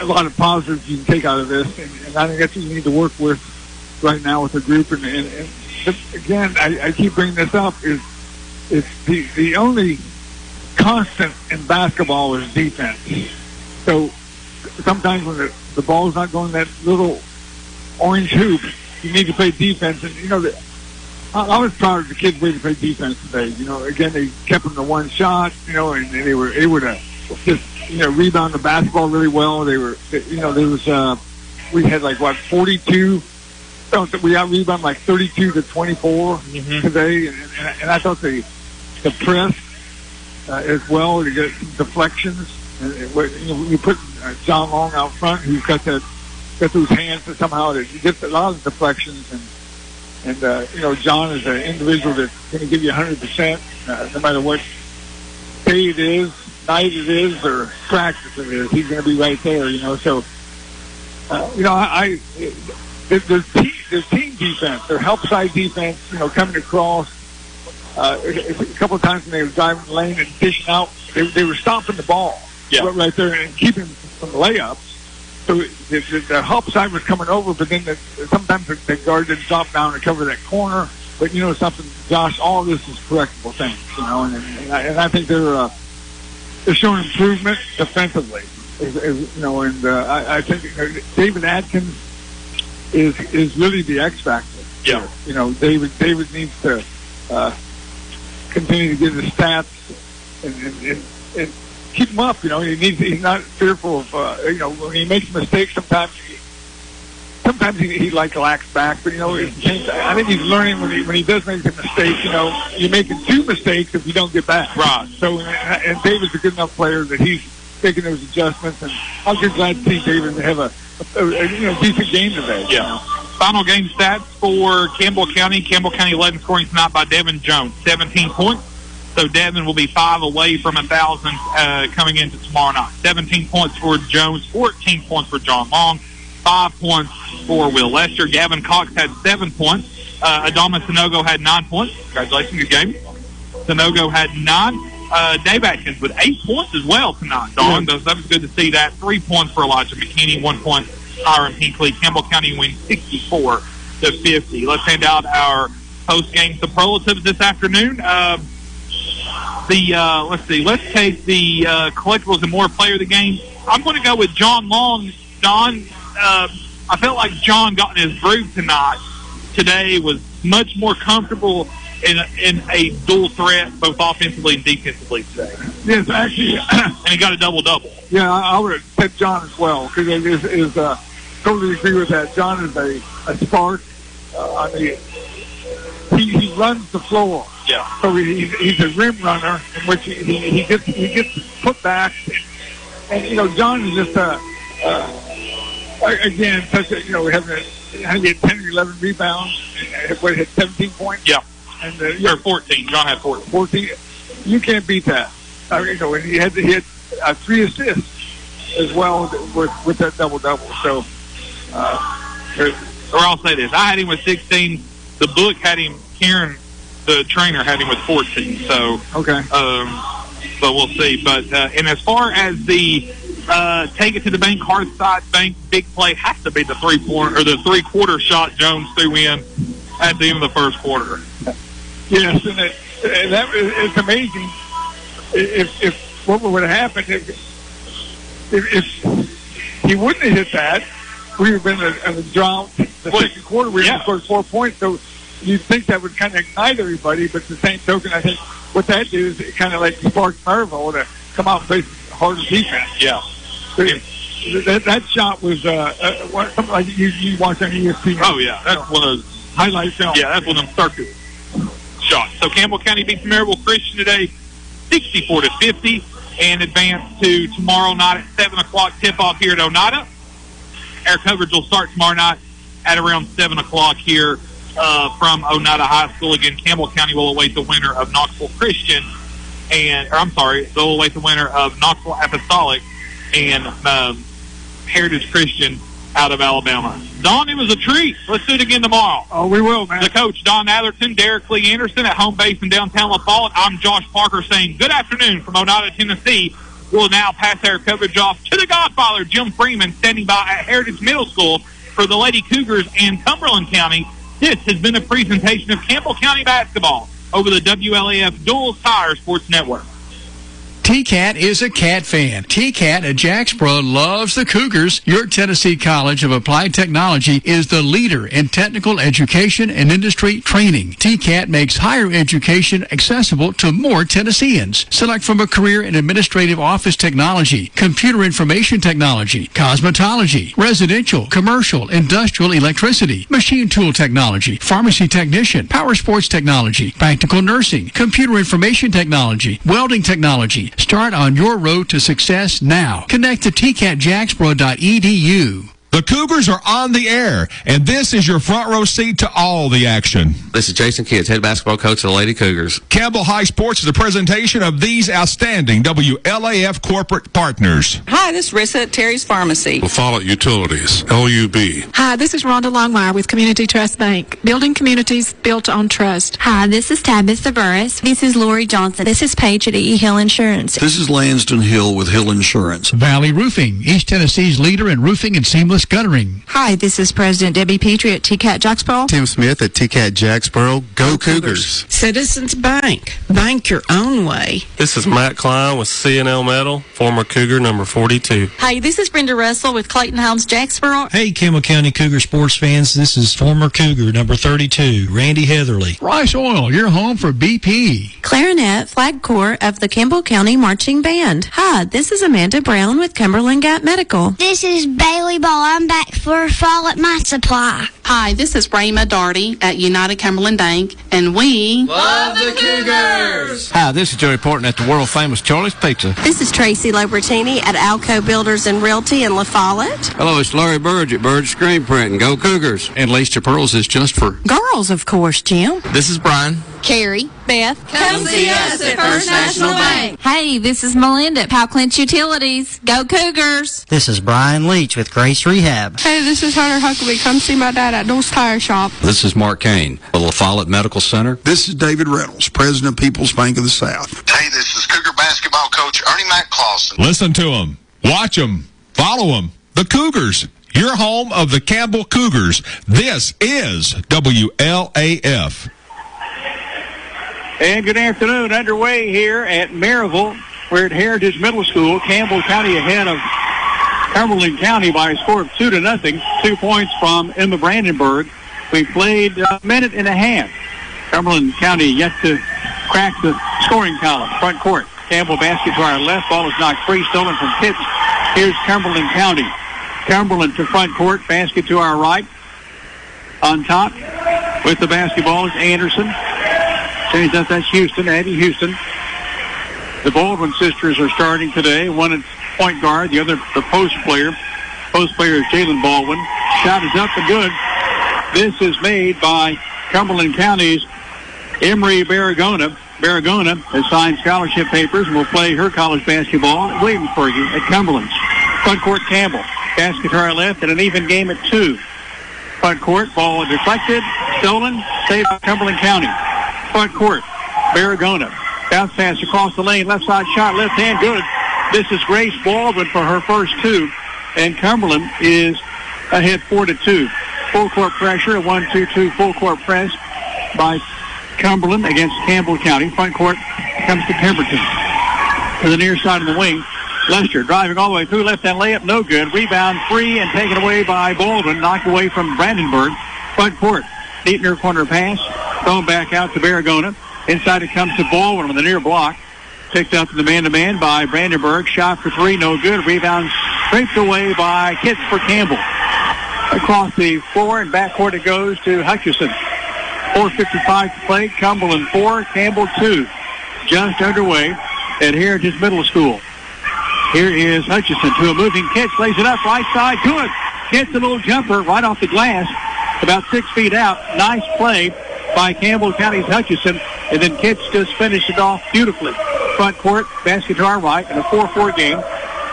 S32: lot of positives you can take out of this, and I think that's what you need to work with right now with the group. And again, I keep bringing this up, is the only constant in basketball is defense. So sometimes when the ball's not going that little orange hoop, you need to play defense. And, I was proud of the kids' way to play defense today. Again, they kept them to one shot, and they were able to just, rebound the basketball really well. We had 42. We out-rebounded 32 to 24 today, and I thought the press as well to get some deflections. And you put John Long out front, who's got those hands that somehow to get a lot of deflections, and John is an individual that's going to give you 100%, no matter what day it is, night it is, or practice it is. He's going to be right there. So their team defense, their help side defense, coming across. A couple of times when they were driving the lane and dishing out, they were stopping the ball right there and keeping from layups. So the help side was coming over, but then sometimes the guard didn't drop down to cover that corner. But something, Josh, all of this is correctable things, and I think they're showing improvement defensively. I think David Adkins is really the X factor.
S31: Yeah.
S32: David needs to continue to get his stats and keep him up. He's not fearful of when he makes mistakes. Sometimes he lacks back, but I think he's learning when he does make a mistake. You're making two mistakes if you don't get back.
S31: Right.
S32: So and David's a good enough player that he's making those adjustments, and I'm just glad to see David have a decent game today.
S31: Yeah. Final game stats for Campbell County. Campbell County led in scoring tonight by Devin Jones, 17 points. So Devin will be 5 away from 1,000 coming into tomorrow night. 17 points for Jones, 14 points for John Long, 5 points for Will Lester. Gavin Cox had 7 points. Adama Sanogo had 9 points. Congratulations, good game. Sanogo had 9. Dave Atkins with 8 points as well tonight, Dawn. That was good to see that. 3 points for Elijah McKinney, 1 point Hiram Hinkley. Campbell County wins 64-50. Let's hand out our post-game superlatives this afternoon. Let's see. Let's take the collectibles and more player of the game. I'm going to go with John Long. Don, I felt like John got in his groove tonight. Today was much more comfortable in a dual threat, both offensively and defensively today.
S32: Yes, actually.
S31: And he got a double-double.
S32: Yeah, I would have said John as well, because totally agree with that. John is a spark. He runs the floor.
S31: Yeah.
S32: So he's a rim runner in which he gets put back, and John is just again such a he had 10 or 11 rebounds, and had 17 points.
S31: Yeah. And 14. John had 14.
S32: 14. You can't beat that. And he had 3 assists as well with that double-double. So,
S31: or I'll say this: I had him with 16. The book had him. Karen, the trainer, had him with 14. So,
S32: okay.
S31: So we'll see. But and as far as the take it to the bank, hard side bank, big play has to be the 3-point or the 3-quarter shot Jones threw in at the end of the first quarter.
S32: Yes, and it's amazing if what would have happened if he wouldn't have hit that, we would have been in a drought. The second quarter, we would have scored 4 points. So you'd think that would kind of ignite everybody, but the same token, I think what that did is it kind of sparked Maryville to come out and play harder defense.
S31: Yeah.
S32: That shot was something like you watch on ESPN.
S31: Oh, yeah. That's one of those
S32: highlight films.
S31: Yeah, that's one of them circus shots. So Campbell County beats Maryville Christian today 64-50 and advance to tomorrow night at 7 o'clock tip-off here at Oneida. Our coverage will start tomorrow night at around 7 o'clock here from Oneida High School. Again, Campbell County will await the winner of Knoxville Christian they'll await the winner of Knoxville Apostolic and Heritage Christian out of Alabama. Don, it was a treat. Let's do it again tomorrow.
S32: Oh, we will, man.
S31: The coach, Don Atherton, Derek Lee Anderson at home base in downtown La Follette. I'm Josh Parker saying good afternoon from Oneida, Tennessee. We'll now pass our coverage off to the Godfather, Jim Freeman, standing by at Heritage Middle School for the Lady Cougars and Cumberland County. This has been a presentation of Campbell County basketball over the WLAF Dual Tire Sports Network.
S9: TCAT is a cat fan. TCAT at Jacksboro loves the Cougars. Your Tennessee College of Applied Technology is the leader in technical education and industry training. TCAT makes higher education accessible to more Tennesseans. Select from a career in administrative office technology, computer information technology, cosmetology, residential, commercial, industrial electricity, machine tool technology, pharmacy technician, power sports technology, practical nursing, computer information technology, welding technology. Start on your road to success now. Connect to tcatjacksboro.edu.
S2: The Cougars are on the air, and this is your front row seat to all the action.
S14: This is Jason Kids, head basketball coach of the Lady Cougars.
S2: Campbell High Sports is a presentation of these outstanding WLAF corporate partners.
S16: Hi, this is Rissa at Terry's Pharmacy.
S17: LaFollette Utilities, LUB.
S18: Hi, this is Rhonda Longmire with Community Trust Bank. Building communities built on trust.
S19: Hi, this is Tabitha Burris. This is Lori Johnson. This is Paige at E. Hill Insurance.
S29: This is Lanston Hill with Hill Insurance.
S9: Valley Roofing, East Tennessee's leader in roofing and seamless guttering.
S20: Hi, this is President Debbie Petrie at TCAT Jacksboro.
S21: Tim Smith at TCAT Jacksboro. Go Cougars.
S13: Citizens Bank. Bank your own way.
S6: This is Matt Klein with C&L Metal, former Cougar number 42.
S19: Hi, this is Brenda Russell with Clayton Homes Jacksboro.
S5: Hey, Campbell County Cougar sports fans, this is former Cougar number 32, Randy Heatherly.
S9: Rice Oil, your home for BP.
S20: Clarinet, Flag Corps of the Campbell County Marching Band. Hi, this is Amanda Brown with Cumberland Gap Medical.
S15: This is Bailey Ball. I'm back for Fall at My Supply.
S22: Hi, this is Rayma Darty at United Cumberland Bank, and we
S23: love the Cougars!
S24: Hi, this is Joey Portman at the world-famous Charlie's Pizza.
S20: This is Tracy Lobertini at Alco Builders and Realty in La Follette.
S25: Hello, it's Larry Burge at Burge Screen Printing. Go Cougars!
S21: And Lacey Pearls is just for
S20: girls, of course, Jim.
S24: This is Brian.
S22: Carrie,
S20: Beth.
S23: Come see us at First National Bank.
S20: Hey, this is Melinda at Powell Clinch Utilities. Go Cougars!
S11: This is Brian Leach with Grace Rehab.
S27: Hey, this is Hunter Huckabee. Come see my dad at Dole's Tire Shop.
S14: This is Mark Kane, the LaFollette Medical Center.
S29: This is David Reynolds, President of People's Bank of the South.
S30: Hey, this is Cougar basketball coach Ernie McClawson.
S2: Listen to them, watch them, follow them. The Cougars, your home of the Campbell Cougars. This is WLAF.
S32: And good afternoon. Underway here at Maryville. We're at Heritage Middle School. Campbell County ahead of Cumberland County by a score of 2-0. 2 points from Emma Brandenburg. We played a minute and a half. Cumberland County yet to crack the scoring column. Front court. Campbell basket to our left. Ball is knocked free. Stolen from Pitts. Here's Cumberland County. Cumberland to front court. Basket to our right. On top with the basketball is Anderson. Change up, that's Houston, Abby Houston. The Baldwin sisters are starting today. One at point guard, the other the post player. Post player is Jalen Baldwin. Shot is up and good. This is made by Cumberland County's Emery Barragona. Barragona has signed scholarship papers and will play her college basketball at Williamsburg at Cumberland's. Front court Campbell. Basket to our left and an even game at 2. Front court, ball deflected, stolen, saved by Cumberland County. Front court, Barragona. Bounce pass across the lane, left side shot, left hand, good. This is Grace Baldwin for her first 2, and Cumberland is ahead 4-2. Full court pressure, a 1-2-2 full court press by Cumberland against Campbell County. Front court comes to Pemberton. To the near side of the wing, Lester driving all the way through, left hand layup, no good. Rebound free and taken away by Baldwin, knocked away from Brandenburg. Front court, deep near corner pass. Thrown back out to Barragona. Inside it comes to Baldwin on the near block. Picked up in the man-to-man by Brandenburg. Shot for 3, no good. Rebound scraped away by Kitts for Campbell. Across the floor and backcourt it goes to Hutchison. 4:55 to play. Cumberland 4, Campbell 2. Just underway at Heritage Middle School. Here is Hutchison to a moving Kitts. Lays it up right side. Good. Gets a little jumper right off the glass. About 6 feet out. Nice play by Campbell County's Hutchison, and then Kitts just finished it off beautifully. Front court, basket to our right in a 4-4 game.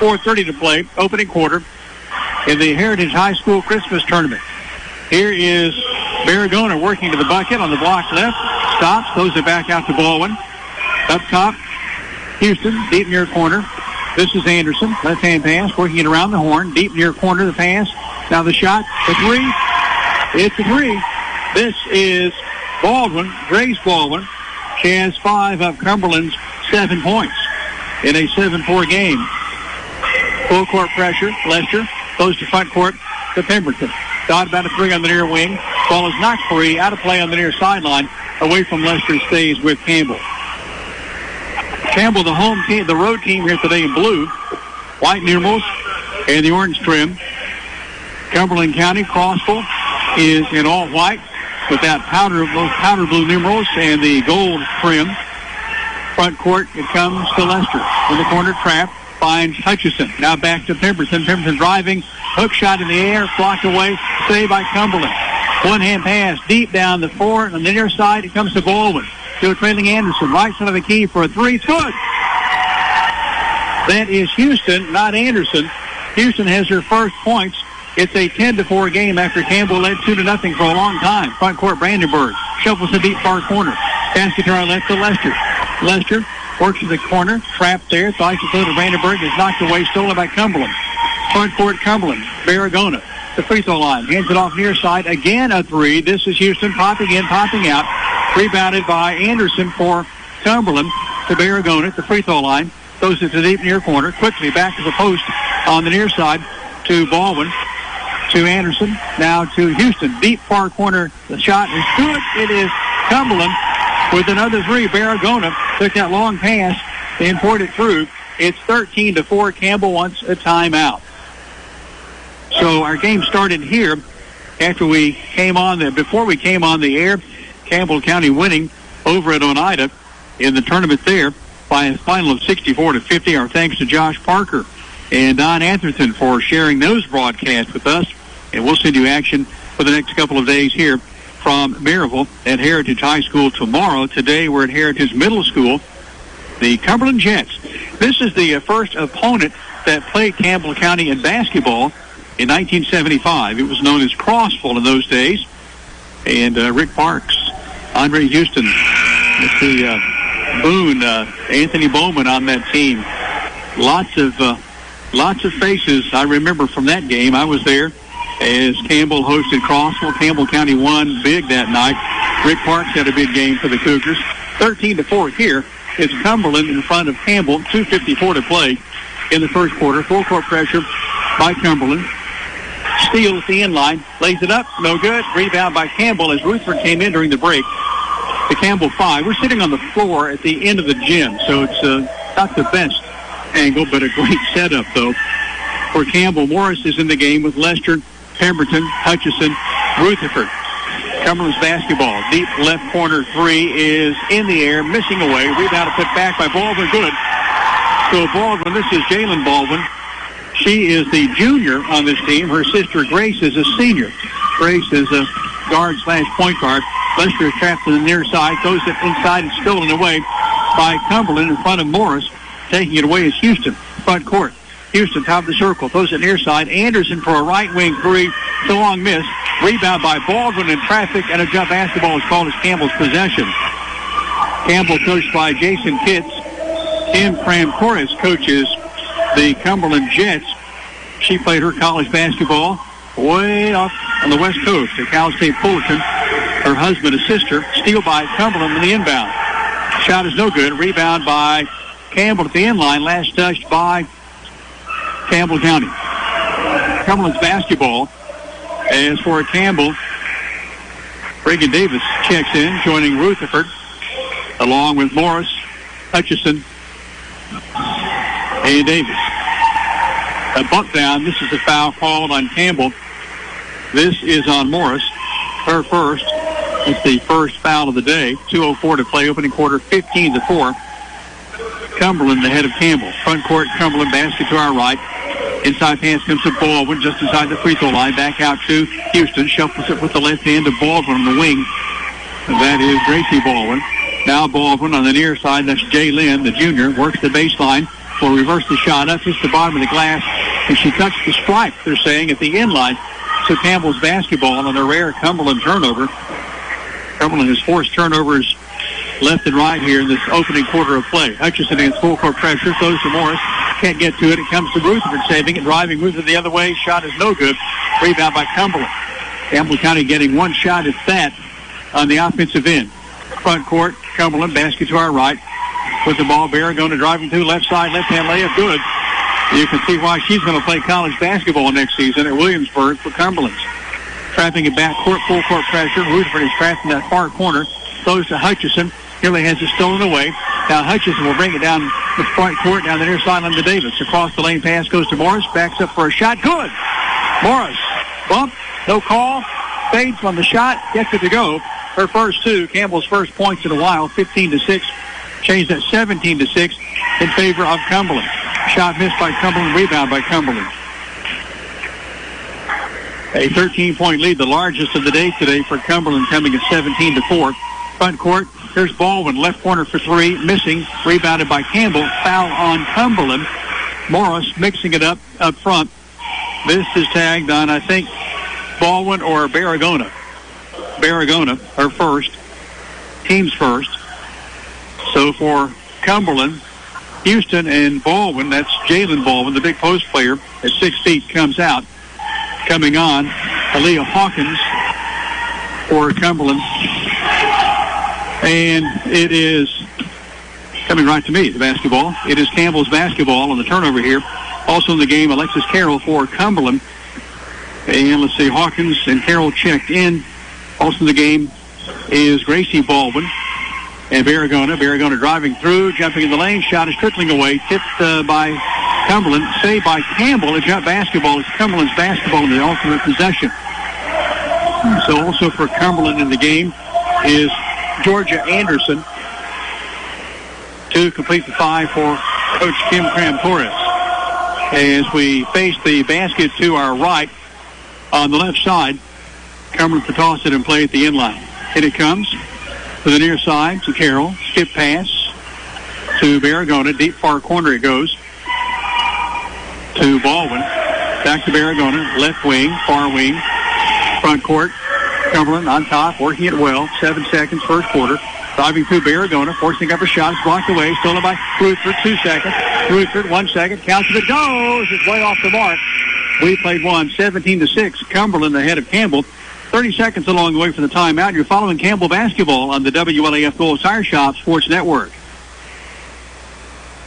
S32: 4:30 to play, opening quarter in the Heritage High School Christmas Tournament. Here is Barragona working to the bucket on the block left. Stops, throws it back out to Baldwin. Up top, Houston, deep near corner. This is Anderson, left-hand pass, working it around the horn. Deep near corner, the pass. Now the shot, the 3. It's a 3. This is Baldwin, Grace Baldwin. She has 5 of Cumberland's 7 points.
S1: in a 7-4 game. Full court pressure. Lester goes to front court to Pemberton. Dodd about a 3 on the near wing. Ball is knocked free, out of play on the near sideline. Away from Lester, stays with Campbell. Campbell, the home team, the road team here today in blue. White numerals and the orange trim. Cumberland County, Crossville, is in all white with those powder blue numerals and the gold trim. Front court, it comes to Lester. In the corner, trap, finds Hutchison. Now back to Pemberton. Pemberton driving, hook shot in the air, blocked away, saved by Cumberland. One-hand pass deep down the floor. On the near side, it comes to Baldwin. To a trailing Anderson. Right side of the key for a 3. It's good. That is Houston, not Anderson. Houston has their first points. It's a 10-4 game after Campbell led 2-0 for a long time. Front court, Brandenburg shuffles the deep far corner. Basket to our left to Lester. Lester works in the corner, trapped there. Tries to throw to Brandenburg. Is knocked away, stolen by Cumberland. Front court, Cumberland. Barragona. The free throw line. Hands it off near side. Again a 3. This is Houston popping in, popping out. Rebounded by Anderson for Cumberland to Barragona at the free throw line. Throws it to the deep near corner. Quickly back to the post on the near side to Baldwin. To Anderson. Now to Houston. Deep far corner. The shot is good. It is Cumberland with another 3. Barragona took that long pass and poured it through. It's 13-4. Campbell wants a timeout. So our game started here after we came on before we came on the air. Campbell County winning over at Oneida in the tournament there by a final of 64-50. Our thanks to Josh Parker and Don Atherton for sharing those broadcasts with us. And we'll send you action for the next couple of days here from Maryville at Heritage High School tomorrow. Today we're at Heritage Middle School, the Cumberland Jets. This is the first opponent that played Campbell County in basketball in 1975. It was known as Crossville in those days. And Rick Parks, Andre Houston, let's see, Boone, Anthony Bowman on that team. Lots of faces I remember from that game. I was there as Campbell hosted Crossville. Campbell County won big that night. Rick Parks had a big game for the Cougars. 13-4 here. It's Cumberland in front of Campbell. 2:54 to play in the first quarter. Full court pressure by Cumberland. Steal at the end line. Lays it up. No good. Rebound by Campbell as Rutherford came in during the break. To Campbell 5. We're sitting on the floor at the end of the gym, so it's not the best angle, but a great setup, though, for Campbell. Morris is in the game with Lester, Pemberton, Hutchison, Rutherford. Cumberland's basketball. Deep left corner 3 is in the air, missing away. Rebound put back by Baldwin. Good. So Baldwin, this is Jalen Baldwin. She is the junior on this team. Her sister Grace is a senior. Grace is a guard/point guard. Lester is trapped to the near side. Throws it inside and stolen away by Cumberland in front of Morris. Taking it away is Houston. Front court. Houston, top of the circle. Throws it near side. Anderson for a right wing 3. It's a long miss. Rebound by Baldwin in traffic, and a jump basketball is called as Campbell's possession. Campbell, coached by Jason Pitts. Kim Cramcoris coaches the Cumberland Jets. She played her college basketball way off on the West Coast at Cal State Fullerton. Her husband, a sister. Steal by Cumberland in the inbound. Shot is no good. Rebound by Campbell at the end line. Last touched by Campbell County. Cumberland's basketball. As for Campbell, Reagan Davis checks in, joining Rutherford, along with Morris, Hutchison, and Davis. A bunt down. This is a foul called on Campbell. This is on Morris. Her first. It's the first foul of the day. 2:04 to play. Opening quarter, 15-4. Cumberland ahead of Campbell. Front court, Cumberland, basket to our right. Inside pass comes to Baldwin just inside the free throw line. Back out to Houston. Shuffles it with the left hand to Baldwin on the wing. And that is Gracie Baldwin. Now Baldwin on the near side. That's Jay Lynn, the junior. Works the baseline. Will reverse the shot up. Hits the bottom of the glass. And she touched the stripe, they're saying, at the end line. So Campbell's basketball on a rare Cumberland turnover. Cumberland has forced turnovers left and right here in this opening quarter of play. Hutchison against full court pressure. Throws to Morris. Can't get to it. It comes to Rutherford saving it. Driving Rutherford the other way. Shot is no good. Rebound by Cumberland. Campbell County getting one shot at that on the offensive end. Front court, Cumberland. Basket to our right. with the ball. Barragona driving through left side, left-hand layup, good. You can see why she's going to play college basketball next season at Williamsburg for Cumberland. Trapping it back court, full court pressure. Rutherford is trapped in that far corner. Throws to Hutchison. Nearly has it stolen away. Now Hutchison will bring it down the front court, down the near sideline to Davis. Across the lane pass goes to Morris. Backs up for a shot. Good. Morris. Bump. No call. Fades on the shot. Gets it to go. Her first two. Campbell's first points in a while. 15-6. Changed that 17-6 in favor of Cumberland. Shot missed by Cumberland. Rebound by Cumberland. A 13-point lead, the largest of the day today for Cumberland, coming at 17-4. Front court, there's Baldwin, left corner for three, missing. Rebounded by Campbell. Foul on Cumberland. Morris mixing it up front. This is tagged on, I think, Baldwin or Barragona. Barragona, her first. Team's first. So for Cumberland, Houston and Baldwin, that's Jalen Baldwin, the big post player, at 6 feet, comes out. Coming on, Aaliyah Hawkins for Cumberland. And it is coming right to me, the basketball. It is Campbell's basketball on the turnover here. Also in the game, Alexis Carroll for Cumberland. And let's see, Hawkins and Carroll checked in. Also in the game is Gracie Baldwin. And Barragona driving through, jumping in the lane. Shot is trickling away, tipped by Cumberland. Saved by Campbell. A jump basketball. It's Cumberland's basketball in the ultimate possession. So also for Cumberland in the game is Georgia Anderson to complete the five for Coach Kim Cram-Torres. As we face the basket to our right on the left side, Cumberland to toss it and play at the end line. And it comes to the near side to Carroll. Skip pass to Barragona. Deep far corner it goes to Baldwin. Back to Barragona. Left wing, far wing, front court. Cumberland on top, working it well. 7 seconds, first quarter. Driving through Barragona, forcing up a shot. It's blocked away. Stolen by Rutherford. 2 seconds. Rutherford, 1 second. Counts if it goes. It's way off the mark. We played one, 17-6. Cumberland ahead of Campbell. 30 seconds along the way for the timeout. You're following Campbell basketball on the WLAF Gold Tire Shop Sports Network.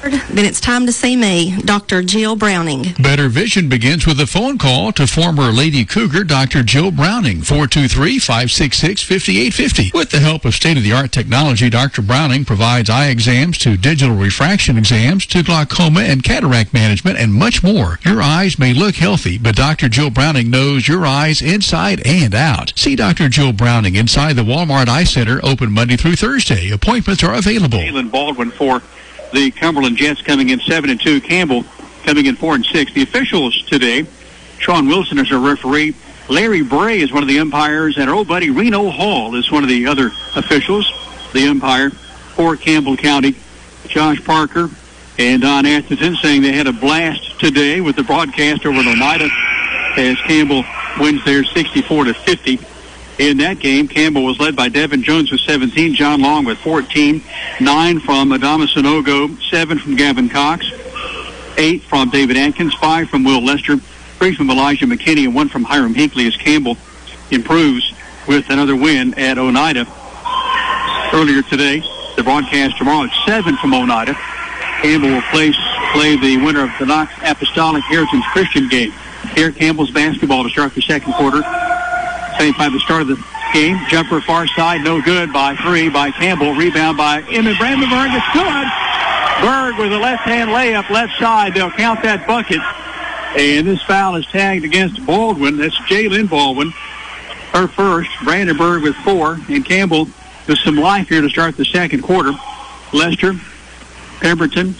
S20: Then it's time to see me, Dr. Jill Browning.
S9: Better vision begins with a phone call to former Lady Cougar Dr. Jill Browning, 423-566-5850. With the help of state-of-the-art technology, Dr. Browning provides eye exams to digital refraction exams to glaucoma and cataract management and much more. Your eyes may look healthy, but Dr. Jill Browning knows your eyes inside and out. See Dr. Jill Browning inside the Walmart Eye Center, open Monday through Thursday. Appointments are available.
S1: Jalen Baldwin for the Cumberland Jets coming in 7-2. Campbell coming in 4-6. The officials today, Sean Wilson is our referee. Larry Bray is one of the umpires, and our old buddy Reno Hall is one of the other officials, the umpire for Campbell County. Josh Parker and Don Atherton saying they had a blast today with the broadcast over at Oneida as Campbell wins there 64-50. In that game, Campbell was led by Devin Jones with 17, John Long with 14, 9 from Adama Sonogo, 7 from Gavin Cox, 8 from David Atkins, 5 from Will Lester, 3 from Elijah McKinney, and 1 from Hiram Hinckley as Campbell improves with another win at Oneida. Earlier today, the broadcast tomorrow at 7 from Oneida. Campbell will play the winner of the Knox Apostolic Heritage Christian game. Here, Campbell's basketball to start the second quarter. Same by the start of the game. Jumper far side, no good by 3 by Campbell. Rebound by Emmett Brandenburg. It's good. Berg with a left-hand layup, left side. They'll count that bucket. And this foul is tagged against Baldwin. That's Jalen Baldwin. Her first. Brandenburg with 4. And Campbell with some life here to start the second quarter. Lester, Pemberton,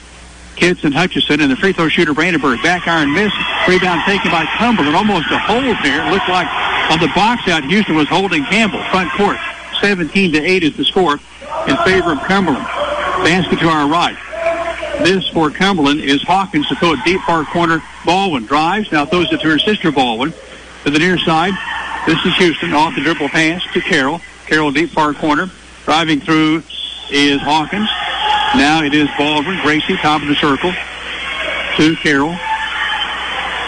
S1: Kitts, and Hutchison. And the free throw shooter, Brandenburg. Back iron miss. Rebound taken by Cumberland. Almost a hold there. It looked like on the box out, Houston was holding Campbell. Front court. 17-8 is the score in favor of Cumberland. Basket to our right. This for Cumberland is Hawkins to throw a deep far corner. Baldwin drives. Now throws it to her sister Baldwin. To the near side. This is Houston. Off the dribble pass to Carroll. Carroll deep far corner. Driving through is Hawkins. Now it is Baldwin. Gracie, top of the circle. To Carroll.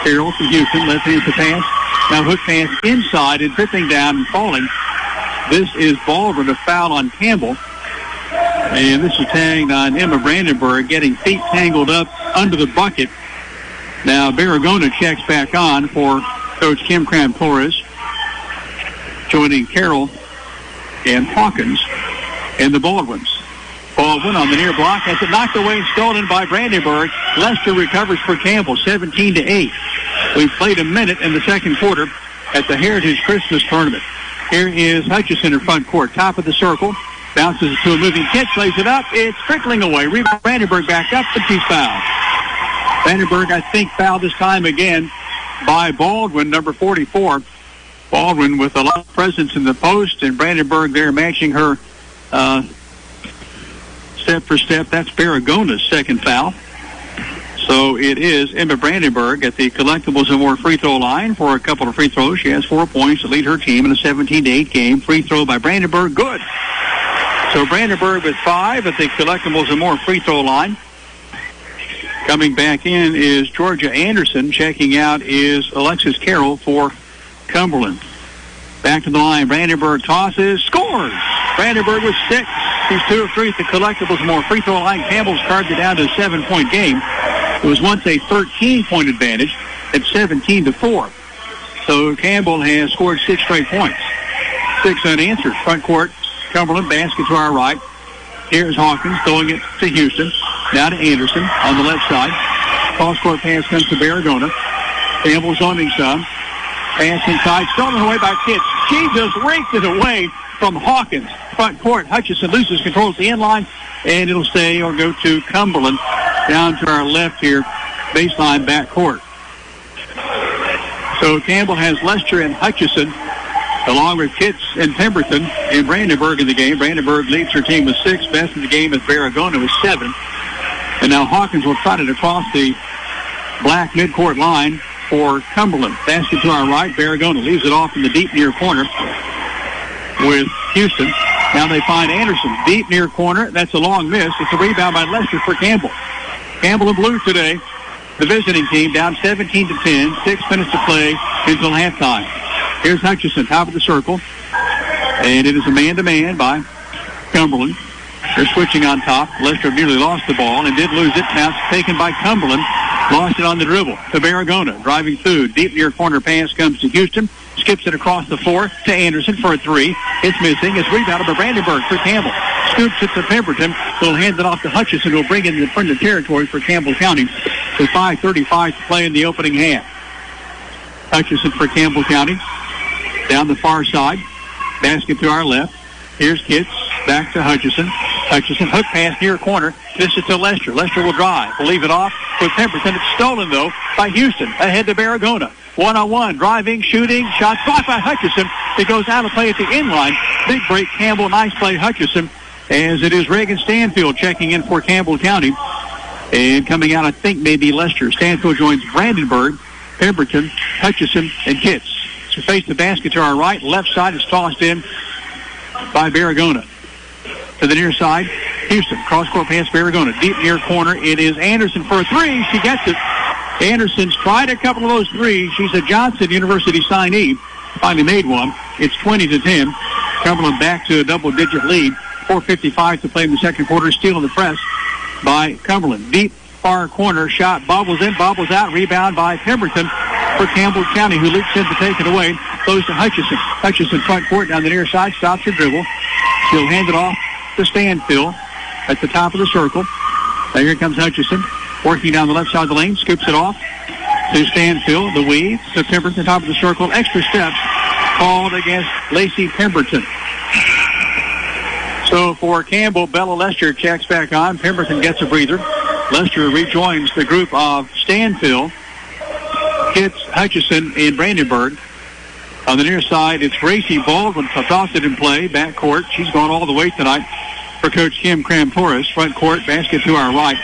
S1: Carroll from Houston. Left hand to pass. Now hook pass inside and tripping down and falling. This is Baldwin, a foul on Campbell. And this is tagged on Emma Brandenburg, getting feet tangled up under the bucket. Now Barragona checks back on for Coach Kim Cram-Torres, joining Carroll and Hawkins and the Baldwins. Baldwin on the near block has it knocked away and stolen by Brandenburg. Lester recovers for Campbell, 17-8. We've played a minute in the second quarter at the Heritage Christmas Tournament. Here is Hutchison in front court, top of the circle. Bounces to a moving Kitts, lays it up. It's trickling away. Rebound Brandenburg back up, but she's fouled. Brandenburg, I think, fouled this time again by Baldwin, number 44. Baldwin with a lot of presence in the post, and Brandenburg there matching her step for step. That's Barragona's second foul. So it is Emma Brandenburg at the Collectibles and More free throw line for a couple of free throws. She has 4 points to lead her team in a 17-8 game. Free throw by Brandenburg, good. So Brandenburg with 5 at the Collectibles and More free throw line. Coming back in is Georgia Anderson. Checking out is Alexis Carroll for Cumberland. Back to the line. Brandenburg tosses, scores. Brandenburg with 6. She's 2 of 3 at the Collectibles and More free throw line. Campbell's carved it down to a 7-point game. It was once a 13-point advantage at 17-4. So Campbell has scored 6 straight points. 6 unanswered. Front court, Cumberland, basket to our right. Here's Hawkins throwing it to Houston. Now to Anderson on the left side. Cross-court pass comes to Barragona. Campbell zoning some. Pass inside, stolen away by Kitts. She just raked it away from Hawkins. Front court, Hutchison loses control at the end line, and it'll stay or go to Cumberland down to our left here, baseline back court. So Campbell has Lester and Hutchison, along with Kitts and Pemberton and Brandenburg in the game. Brandenburg leads her team with 6. Best in the game is Barragona with 7. And now Hawkins will trot it across the black midcourt line for Cumberland. Basket to our right. Barragona leaves it off in the deep near corner with Houston. Now they find Anderson. Deep near corner. That's a long miss. It's a rebound by Lester for Campbell. Campbell and Blue today, the visiting team, down 17-10. 6 minutes to play until halftime. Here's Hutchison, top of the circle. And it is a man-to-man by Cumberland. They're switching on top. Lester nearly lost the ball and did lose it. Now it's taken by Cumberland. Lost it on the dribble to Barragona. Driving through. Deep near corner pass comes to Houston. Skips it across the floor to Anderson for a 3. It's missing. It's rebounded by Brandenburg for Campbell. Scoops it to Pemberton. Will hand it off to Hutchison, who will bring it in the front of the territory for Campbell County with 5:35 to play in the opening half. Hutchison for Campbell County. Down the far side. Basket to our left. Here's Kitts. Back to Hutchison. Hutchison, hook pass near corner. This is to Lester. Lester will drive. Will leave it off with Pemberton. It's stolen, though, by Houston. Ahead to Barragona. 1-on-1. Driving, shooting. Shot blocked by Hutchison. It goes out of play at the end line. Big break, Campbell. Nice play, Hutchison. As it is Reagan Stanfield checking in for Campbell County. And coming out, I think, maybe Lester. Stanfield joins Brandenburg, Pemberton, Hutchison, and Kitts. To face the basket to our right. Left side is tossed in by Barragona. To the near side, Houston. Cross-court pass, Barragona. Deep near corner. It is Anderson for a 3. She gets it. Anderson's tried a couple of those 3s. She's a Johnson University signee. Finally made one. It's 20-10. Cumberland back to a double-digit lead. 4:55 to play in the second quarter. Stealing the press by Cumberland. Deep far corner. Shot bobbles in, bobbles out. Rebound by Pemberton for Campbell County, who leaps in to take it away. Goes to Hutchison. Hutchison front court down the near side. Stops her dribble. She'll hand it off to Stanfield at the top of the circle. Now here comes Hutchison. Working down the left side of the lane. Scoops it off to Stanfield. The weave to Pemberton, top of the circle. Extra steps called against Lacey Pemberton. So for Campbell, Bella Lester checks back on. Pemberton gets a breather. Lester rejoins the group of Stanfield, Kitts, Hutchison, and Brandenburg. On the near side, it's Gracie Baldwin tossed it in play. Back court. She's gone all the way tonight for Coach Kim Cram-Torres. Front court, basket to our right.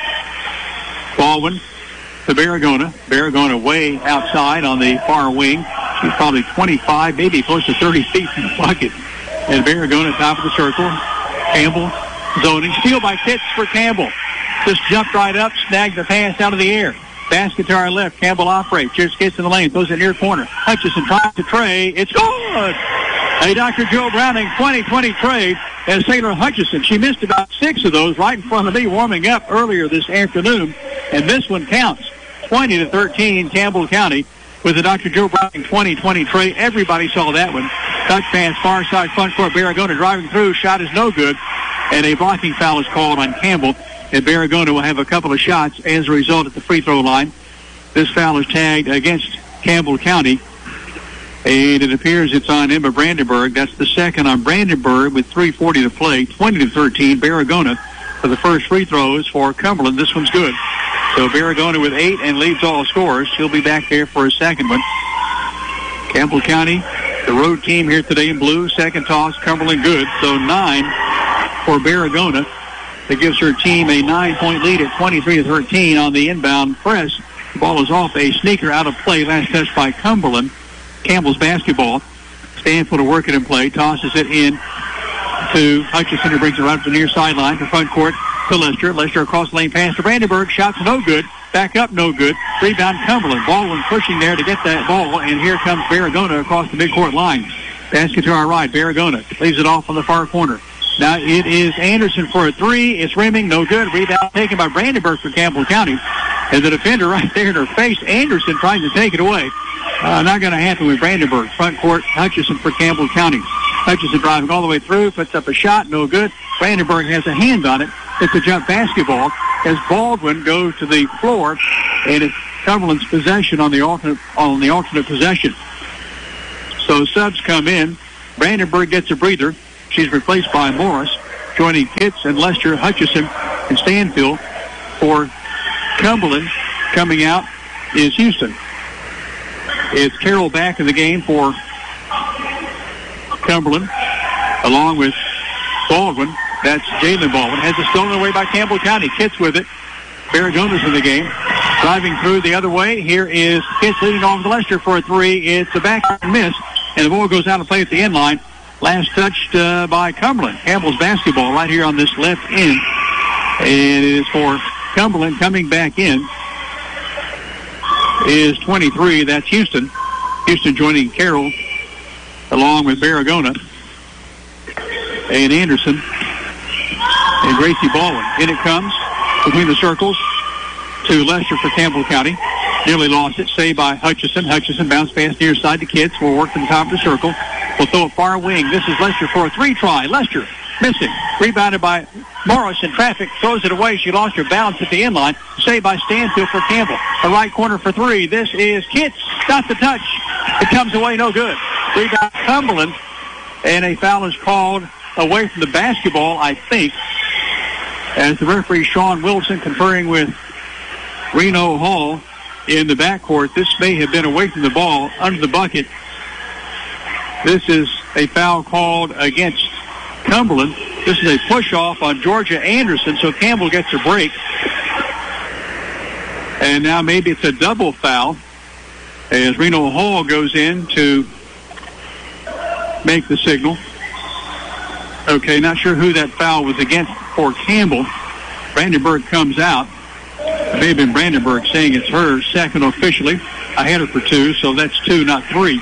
S1: Baldwin to Barragona. Barragona way outside on the far wing. She's probably 25, maybe close to 30 feet from the bucket. And Barragona, top of the circle. Campbell zoning. Steal by Kitts for Campbell. Just jumped right up, snagged the pass out of the air. Basket to our left. Campbell operates. Just gets in the lane. Throws it near corner. Hutchison tries to tray. It's good. A Dr. Joe Browning 20-20 trade as Taylor Hutchison. She missed about 6 of those right in front of me warming up earlier this afternoon, and this one counts. 20-13, Campbell County with the Dr. Joe Browning 20-20 tray. Everybody saw that one. Touch pass, far side front court. Barragona driving through. Shot is no good, and a blocking foul is called on Campbell. And Barragona will have a couple of shots as a result at the free throw line. This foul is tagged against Campbell County. And it appears it's on Emma Brandenburg. That's the second on Brandenburg with 3:40 to play. 20-13, Barragona for the first free throws for Cumberland. This one's good. So Barragona with 8 and leads all scorers. She'll be back there for a second one. Campbell County, the road team here today in blue. Second toss, Cumberland good. So 9 for Barragona. That gives her team a 9-point lead at 23-13 on the inbound press. The ball is off a sneaker out of play. Last touch by Cumberland. Campbell's basketball. Stanfield to work it in play. Tosses it in to Hutchison, who brings it right to the near sideline to front court to Lester. Lester across the lane pass to Brandenburg. Shots no good. Back up no good. Rebound Cumberland. Baldwin pushing there to get that ball, and here comes Barragona across the midcourt line. Basket to our right. Barragona leaves it off on the far corner. Now it is Anderson for a 3. It's rimming, no good. Rebound taken by Brandenburg for Campbell County. And the defender right there in her face, Anderson trying to take it away. Not going to happen with Brandenburg. Front court, Hutchison for Campbell County. Hutchison driving all the way through, puts up a shot, no good. Brandenburg has a hand on it. It's a jump basketball as Baldwin goes to the floor, and it's Cumberland's possession on the alternate possession. So subs come in. Brandenburg gets a breather. She's replaced by Morris. Joining Pitts and Lester, Hutchison, and Stanfield. For Cumberland, coming out is Houston. It's Carroll back in the game for Cumberland, along with Baldwin. That's Jalen Baldwin. Has it stolen away by Campbell County. Kitts with it. Barragona's in the game. Driving through the other way. Here is Kitts leading off to Lester for a 3. It's a back miss, and the ball goes out of play at the end line. Last touched by Cumberland. Campbell's basketball right here on this left end. And it is for Cumberland. Coming back in is 23. That's Houston. Houston joining Carroll along with Barragona and Anderson and Gracie Baldwin. In it comes between the circles to Lester for Campbell County. Nearly lost it. Saved by Hutchison. Hutchison bounced pass near side to Kitts. Will work to the top of the circle. Will throw a far wing. This is Lester for a 3 try. Lester missing. Rebounded by Morris in traffic. Throws it away. She lost her balance at the end line. Saved by Stanfield for Campbell. The right corner for 3. This is Kitts. Got the touch. It comes away. No good. Rebound Cumberland. And a foul is called away from the basketball, I think, as the referee Sean Wilson conferring with Reno Hall in the backcourt. This may have been away from the ball under the bucket. This is a foul called against Cumberland. This is a push-off on Georgia Anderson, so Campbell gets a break. And now maybe it's a double foul as Reno Hall goes in to make the signal. Okay, not sure who that foul was against for Campbell. Brandenburg comes out. It may have been Brandenburg saying it's her second officially. I had her for 2, so that's 2, not 3.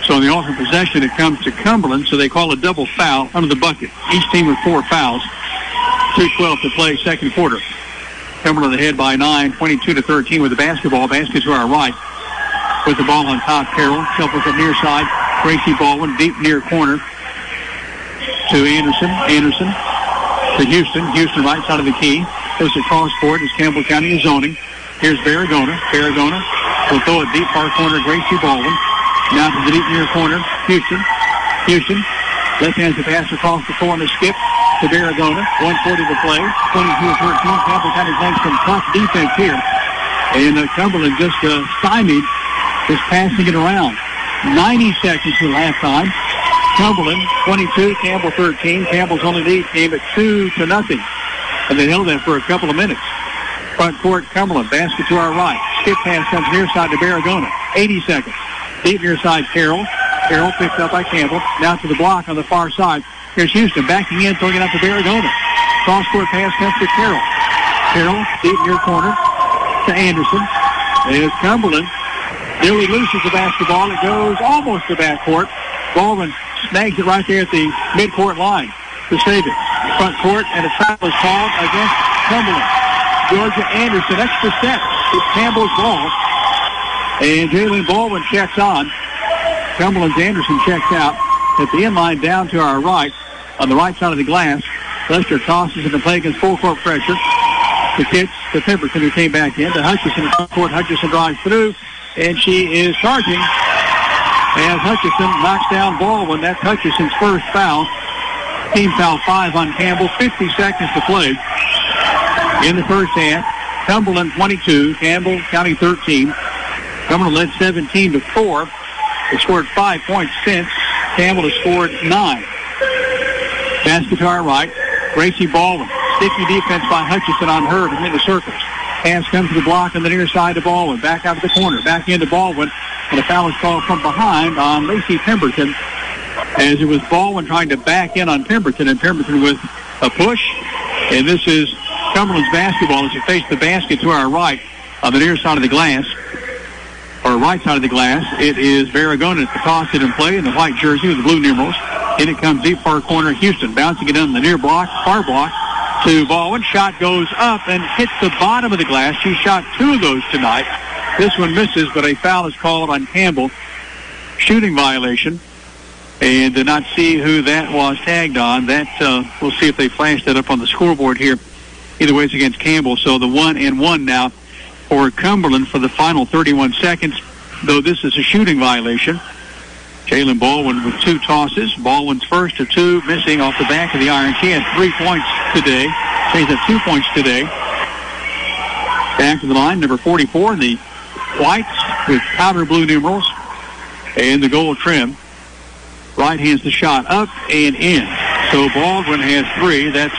S1: So in the alternate possession, it comes to Cumberland, so they call a double foul under the bucket. Each team with 4 fouls. 2:12 to play, second quarter. Cumberland ahead by 9, 22-13 with the basketball. Basket to our right. With the ball on top, Carroll shuffles up near side. Gracie Baldwin, deep near corner to Anderson. Anderson to Houston. Houston right side of the key. Goes across court as Campbell County is zoning. Here's Barragona. Barragona will throw it deep far corner. Gracie Baldwin. Now to the deep near corner. Houston. Houston. Left-handed pass across the floor on the skip to Barragona. 1:40 to play. 22-13. Campbell County playing some tough defense here. And Cumberland just stymied, just passing it around. 90 seconds to halftime. Cumberland 22, Campbell 13. Campbell's only lead came at 2-0. And they held that for a couple of minutes. Front court, Cumberland. Basket to our right. Skip pass comes near side to Barragona. 80 seconds. Deep near side, Carroll. Carroll picked up by Campbell. Now to the block on the far side. Here's Houston backing in, throwing it out to Barragona. Cross-court pass comes to Carroll. Carroll, deep near corner to Anderson. There's Cumberland. Nearly loses the basketball. It goes almost to backcourt. Baldwin snags it right there at the midcourt line. to save it. Front court, and a foul is called against Cumberland. Georgia Anderson, extra set. It's Campbell's ball. And Jalen Baldwin checks on. Cumberland's Anderson checks out. At the inline down to our right, on the right side of the glass, Lester tosses into play against full court pressure. The pitch to Pemberton, who came back in. To Hutchison in front court. Hutchison drives through, and she is charging. As Hutchison knocks down Baldwin. That's Hutchison's first foul. Team foul 5 on Campbell. 50 seconds to play in the first half. Cumberland 22, Campbell County 13. Cumberland led 17-4. They scored 5 points since. Campbell has scored 9. Basket to our right. Gracie Baldwin. Sticky defense by Hutchison on her in the circles. Pass comes to the block on the near side to Baldwin. Back out to the corner. Back into Baldwin. And a foul is called from behind on Lacey Pemberton, as it was Baldwin trying to back in on Pemberton, and Pemberton with a push. And this is Cumberland's basketball as it faces the basket to our right on the near side of the glass, or right side of the glass. It is Barragona to toss it in play in the white jersey with the blue numerals. In it comes deep far corner. Houston bouncing it on the near block, far block to Baldwin. Shot goes up and hits the bottom of the glass. She shot 2 of those tonight. This one misses, but a foul is called on Campbell. Shooting violation. And did not see who that was tagged on. That we'll see if they flash that up on the scoreboard here. Either way, it's against Campbell. So the 1-1 now for Cumberland for the final 31 seconds, though this is a shooting violation. Jalen Baldwin with 2 tosses. Baldwin's first of 2, missing off the back of the iron. She has 3 points today. She's at 2 points today. Back to the line, number 44, the whites with powder blue numerals and the gold trim. Right hands the shot up and in. So Baldwin has 3. That's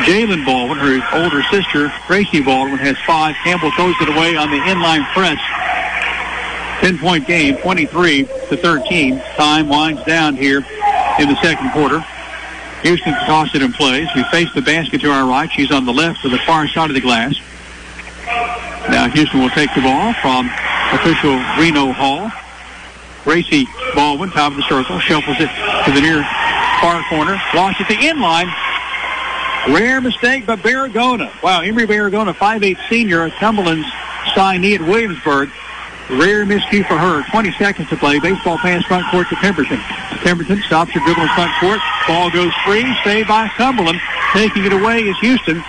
S1: Jalen Baldwin. Her older sister, Gracie Baldwin, has 5. Campbell throws it away on the inline press. 10-point game, 23-13. Time winds down here in the second quarter. Houston tosses it in place. We face the basket to our right. She's on the left to the far side of the glass. Now Houston will take the ball from official Reno Hall. Gracie Baldwin, top of the circle, shuffles it to the near far corner. Lost at the inline. Rare mistake by Barragona. Wow, Emery Barragona, 5'8 senior, Cumberland's signee at Williamsburg. Rare miscue for her. 20 seconds to play. Baseball pass front court to Pemberton. Pemberton stops her dribble in front court. Ball goes free. Saved by Cumberland. Taking it away is Houston.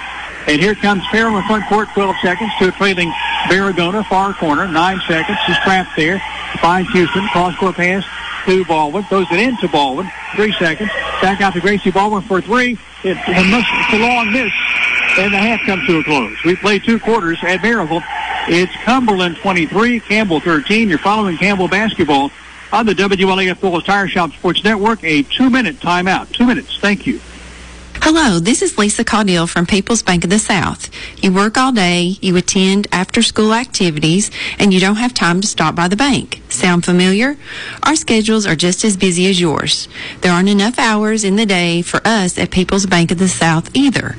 S1: And here comes Farrell in front court. 12 seconds to a trailing Barragona. Far corner. 9 seconds. She's trapped there. Finds Houston. Cross-court pass to Baldwin. Throws it into Baldwin. 3 seconds. Back out to Gracie Baldwin for 3. It's a long miss. And the half comes to a close. We play 2 quarters at Maryville. It's Cumberland 23, Campbell 13. You're following Campbell basketball on the WLAF Phillips Tire Shop Sports Network. A 2-minute timeout. 2 minutes. Thank you.
S20: Hello, this is Lisa Caudill from People's Bank of the South. You work all day, you attend after-school activities, and you don't have time to stop by the bank. Sound familiar? Our schedules are just as busy as yours. There aren't enough hours in the day for us at People's Bank of the South either.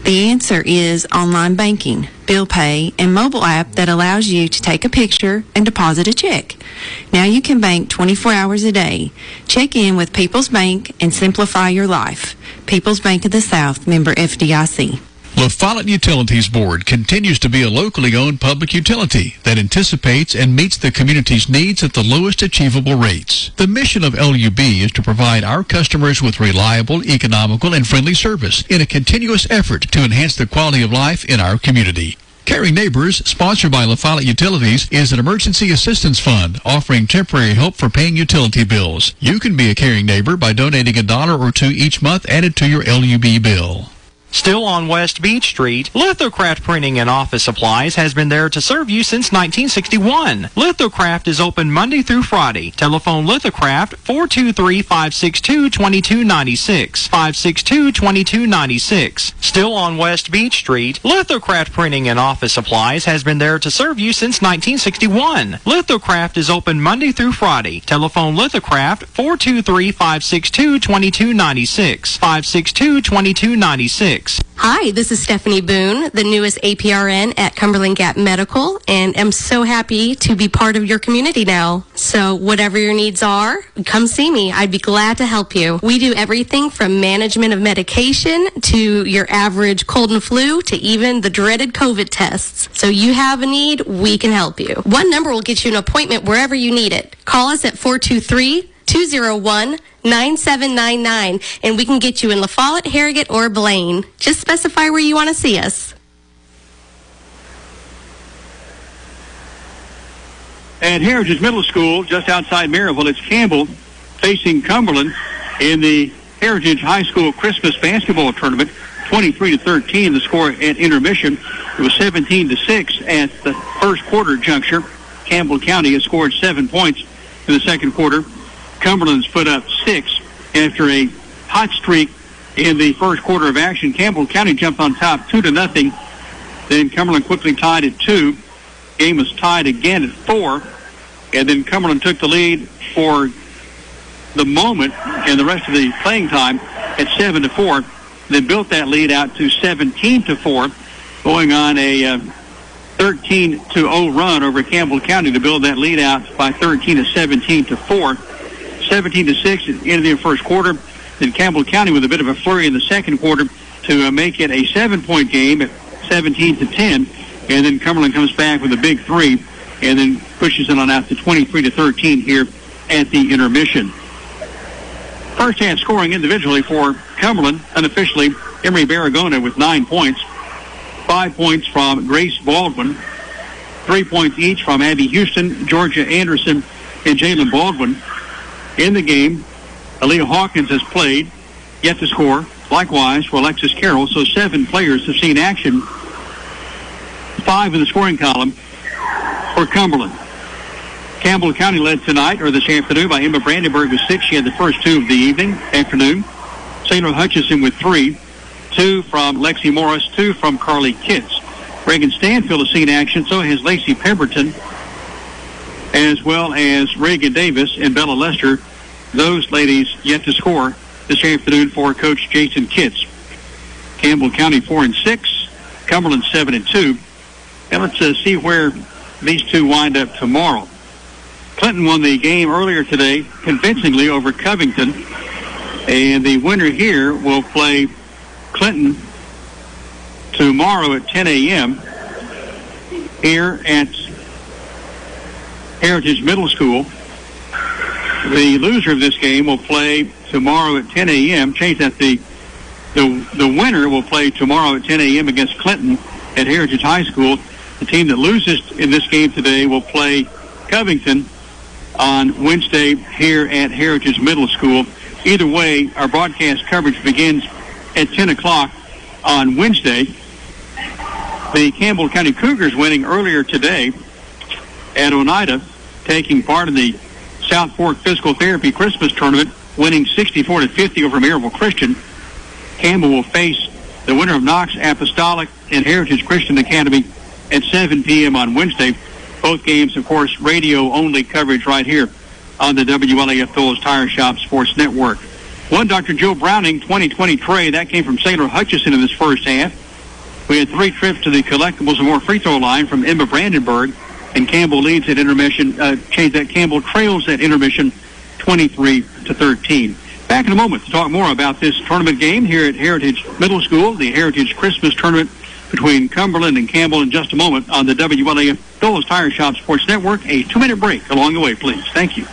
S20: The answer is online banking, bill pay, and mobile app that allows you to take a picture and deposit a check. Now you can bank 24 hours a day. Check in with People's Bank and simplify your life. People's Bank of the South, member FDIC.
S9: La Follette Utilities Board continues to be a locally owned public utility that anticipates and meets the community's needs at the lowest achievable rates. The mission of LUB is to provide our customers with reliable, economical, and friendly service in a continuous effort to enhance the quality of life in our community. Caring Neighbors, sponsored by La Follette Utilities, is an emergency assistance fund offering temporary help for paying utility bills. You can be a caring neighbor by donating $1 or $2 each month added to your LUB bill.
S5: Still on West Beach Street, Lithocraft Printing and Office Supplies has been there to serve you since 1961. Lithocraft is open Monday through Friday. Telephone Lithocraft 423-562-2296. 562-2296. Still on West Beach Street, Lithocraft Printing and Office Supplies has been there to serve you since 1961. Lithocraft is open Monday through Friday. Telephone Lithocraft 423-562-2296. 562-2296. 888-522-4676.
S3: Hi, this is Stephanie Boone, the newest APRN at Cumberland Gap Medical, and I'm so happy to be part of your community now. So whatever your needs are, come see me. I'd be glad to help you. We do everything from management of medication to your average cold and flu to even the dreaded COVID tests. So you have a need, we can help you. One number will get you an appointment wherever you need it. Call us at 423-201-9799, and we can get you in La Follette, Harrogate, or Blaine. Just specify where you want to see us.
S1: At Heritage Middle School, just outside Maryville, it's Campbell facing Cumberland in the Heritage High School Christmas basketball tournament. 23-13, the score at intermission. It was 17-6 at the first quarter juncture. Campbell County has scored 7 points in the second quarter. Cumberland's put up 6 after a hot streak in the first quarter of action. Campbell County jumped on top 2-0. Then Cumberland quickly tied at 2. Game was tied again at 4. And then Cumberland took the lead for the moment and the rest of the playing time at 7-4. Then built that lead out to 17-4, going on a 13-0 run over Campbell County to build that lead out by 13 to 17-4. 17-6 at the end of the first quarter. Then Campbell County with a bit of a flurry in the second quarter to make it a 7-point game at 17-10. And then Cumberland comes back with a big 3 and then pushes it on out to 23-13 here at the intermission. First half scoring individually for Cumberland, unofficially, Emery Barragona with 9 points. 5 points from Grace Baldwin. 3 points each from Abby Houston, Georgia Anderson, and Jalen Baldwin. In the game, Aaliyah Hawkins has played, yet to score. Likewise for Alexis Carroll, so 7 players have seen action. 5 in the scoring column for Cumberland. Campbell County led tonight, or this afternoon, by Emma Brandenburg with 6. She had the first 2 of the afternoon. Sailor Hutchison with 3. 2 from Lexi Morris, 2 from Carly Kitts. Reagan Stanfield has seen action, so has Lacey Pemberton, as well as Reagan Davis and Bella Lester. Those ladies yet to score this afternoon for Coach Jason Kitts. Campbell County 4-6, Cumberland 7-2. And let's see where these two wind up tomorrow. Clinton won the game earlier today convincingly over Covington, and the winner here will play Clinton tomorrow at 10 a.m. here at Heritage Middle School. The loser of this game will play tomorrow at 10 a.m. Change that. The winner will play tomorrow at 10 a.m. against Clinton at Heritage High School. The team that loses in this game today will play Covington on Wednesday here at Heritage Middle School. Either way, our broadcast coverage begins at 10 o'clock on Wednesday. The Campbell County Cougars winning earlier today at Oneida, taking part in the South Fork Physical Therapy Christmas Tournament, winning 64-50 over Maryville Christian. Campbell will face the winner of Knox Apostolic and Heritage Christian Academy at 7 p.m. on Wednesday. Both games, of course, radio-only coverage right here on the WLAF Phillips Tire Shop Sports Network. One Dr. Joe Browning 2020 tray, that came from Sailor Hutchison in this first half. We had 3 trips to the collectibles and more free throw line from Emma Brandenburg, and Campbell leads at intermission, Campbell trails at intermission 23-13. Back in a moment to talk more about this tournament game here at Heritage Middle School, the Heritage Christmas Tournament between Cumberland and Campbell in just a moment on the WLAF Phillips Tire Shop Sports Network. A 2-minute break along the way, please. Thank you.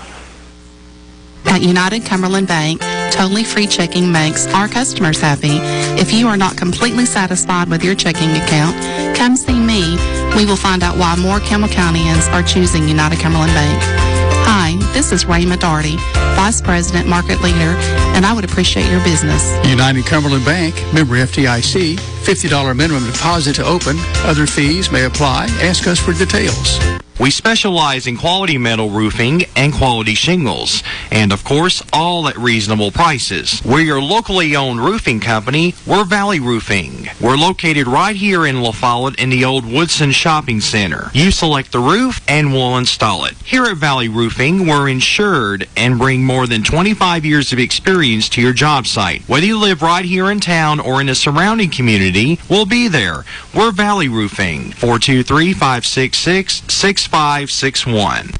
S22: At United Cumberland Bank, totally free checking makes our customers happy. If you are not completely satisfied with your checking account, come see me. We will find out why more Campbell Countyans are choosing United Cumberland Bank. Hi, this is Ray Medarty, Vice President, Market Leader, and I would appreciate your business.
S9: United Cumberland Bank, member FDIC, $50 minimum deposit to open. Other fees may apply. Ask us for details.
S5: We specialize in quality metal roofing and quality shingles, and of course, all at reasonable prices. We're your locally owned roofing company. We're Valley Roofing. We're located right here in La Follette in the old Woodson Shopping Center. You select the roof and we'll install it. Here at Valley Roofing, we're insured and bring more than 25 years of experience to your job site. Whether you live right here in town or in the surrounding community, we'll be there. We're Valley Roofing. 423-566-6561.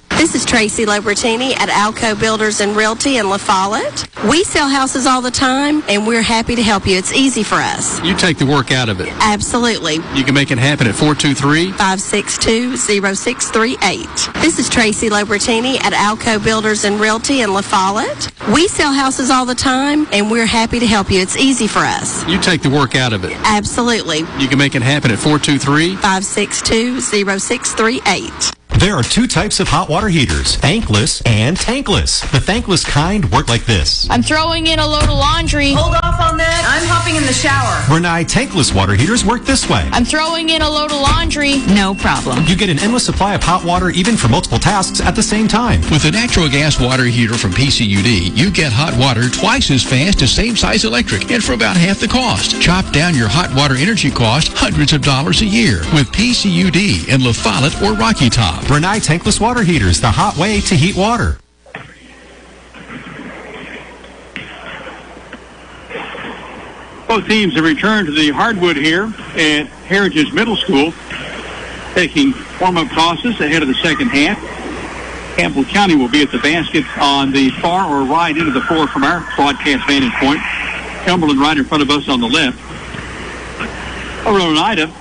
S3: This is Tracy Lobertini at Alco Builders and Realty in La Follette. We sell houses all the time, and we're happy to help you. It's easy for us.
S21: You take the work out of it.
S3: Absolutely.
S21: You can make it happen at
S3: 423-562-0638. This is Tracy Lobertini at Alco Builders and Realty in La Follette. We sell houses all the time, and we're happy to help you. It's easy for us.
S21: You take the work out of it.
S3: Absolutely.
S21: You can make it happen at
S3: 423-562-0638.
S4: There are two types of hot water heaters, tankless and tankless. The tankless kind work like this.
S7: I'm throwing in a load of laundry.
S23: Hold off on that. I'm hopping in the shower.
S4: Rinnai tankless water heaters work this way.
S7: I'm throwing in a load of laundry.
S20: No problem.
S4: You get an endless supply of hot water even for multiple tasks at the same time.
S9: With a natural gas water heater from PCUD, you get hot water twice as fast as same size electric and for about half the cost. Chop down your hot water energy cost hundreds of dollars a year with PCUD in La Follette or Rocky Top.
S4: Rinnai tankless water heaters, the hot way to heat water.
S1: Both teams have returned to the hardwood here at Heritage Middle School, taking warm-up tosses ahead of the second half. Campbell County will be at the basket on the far or right end of the floor from our broadcast vantage point. Cumberland right in front of us on the left. Over in Oneida,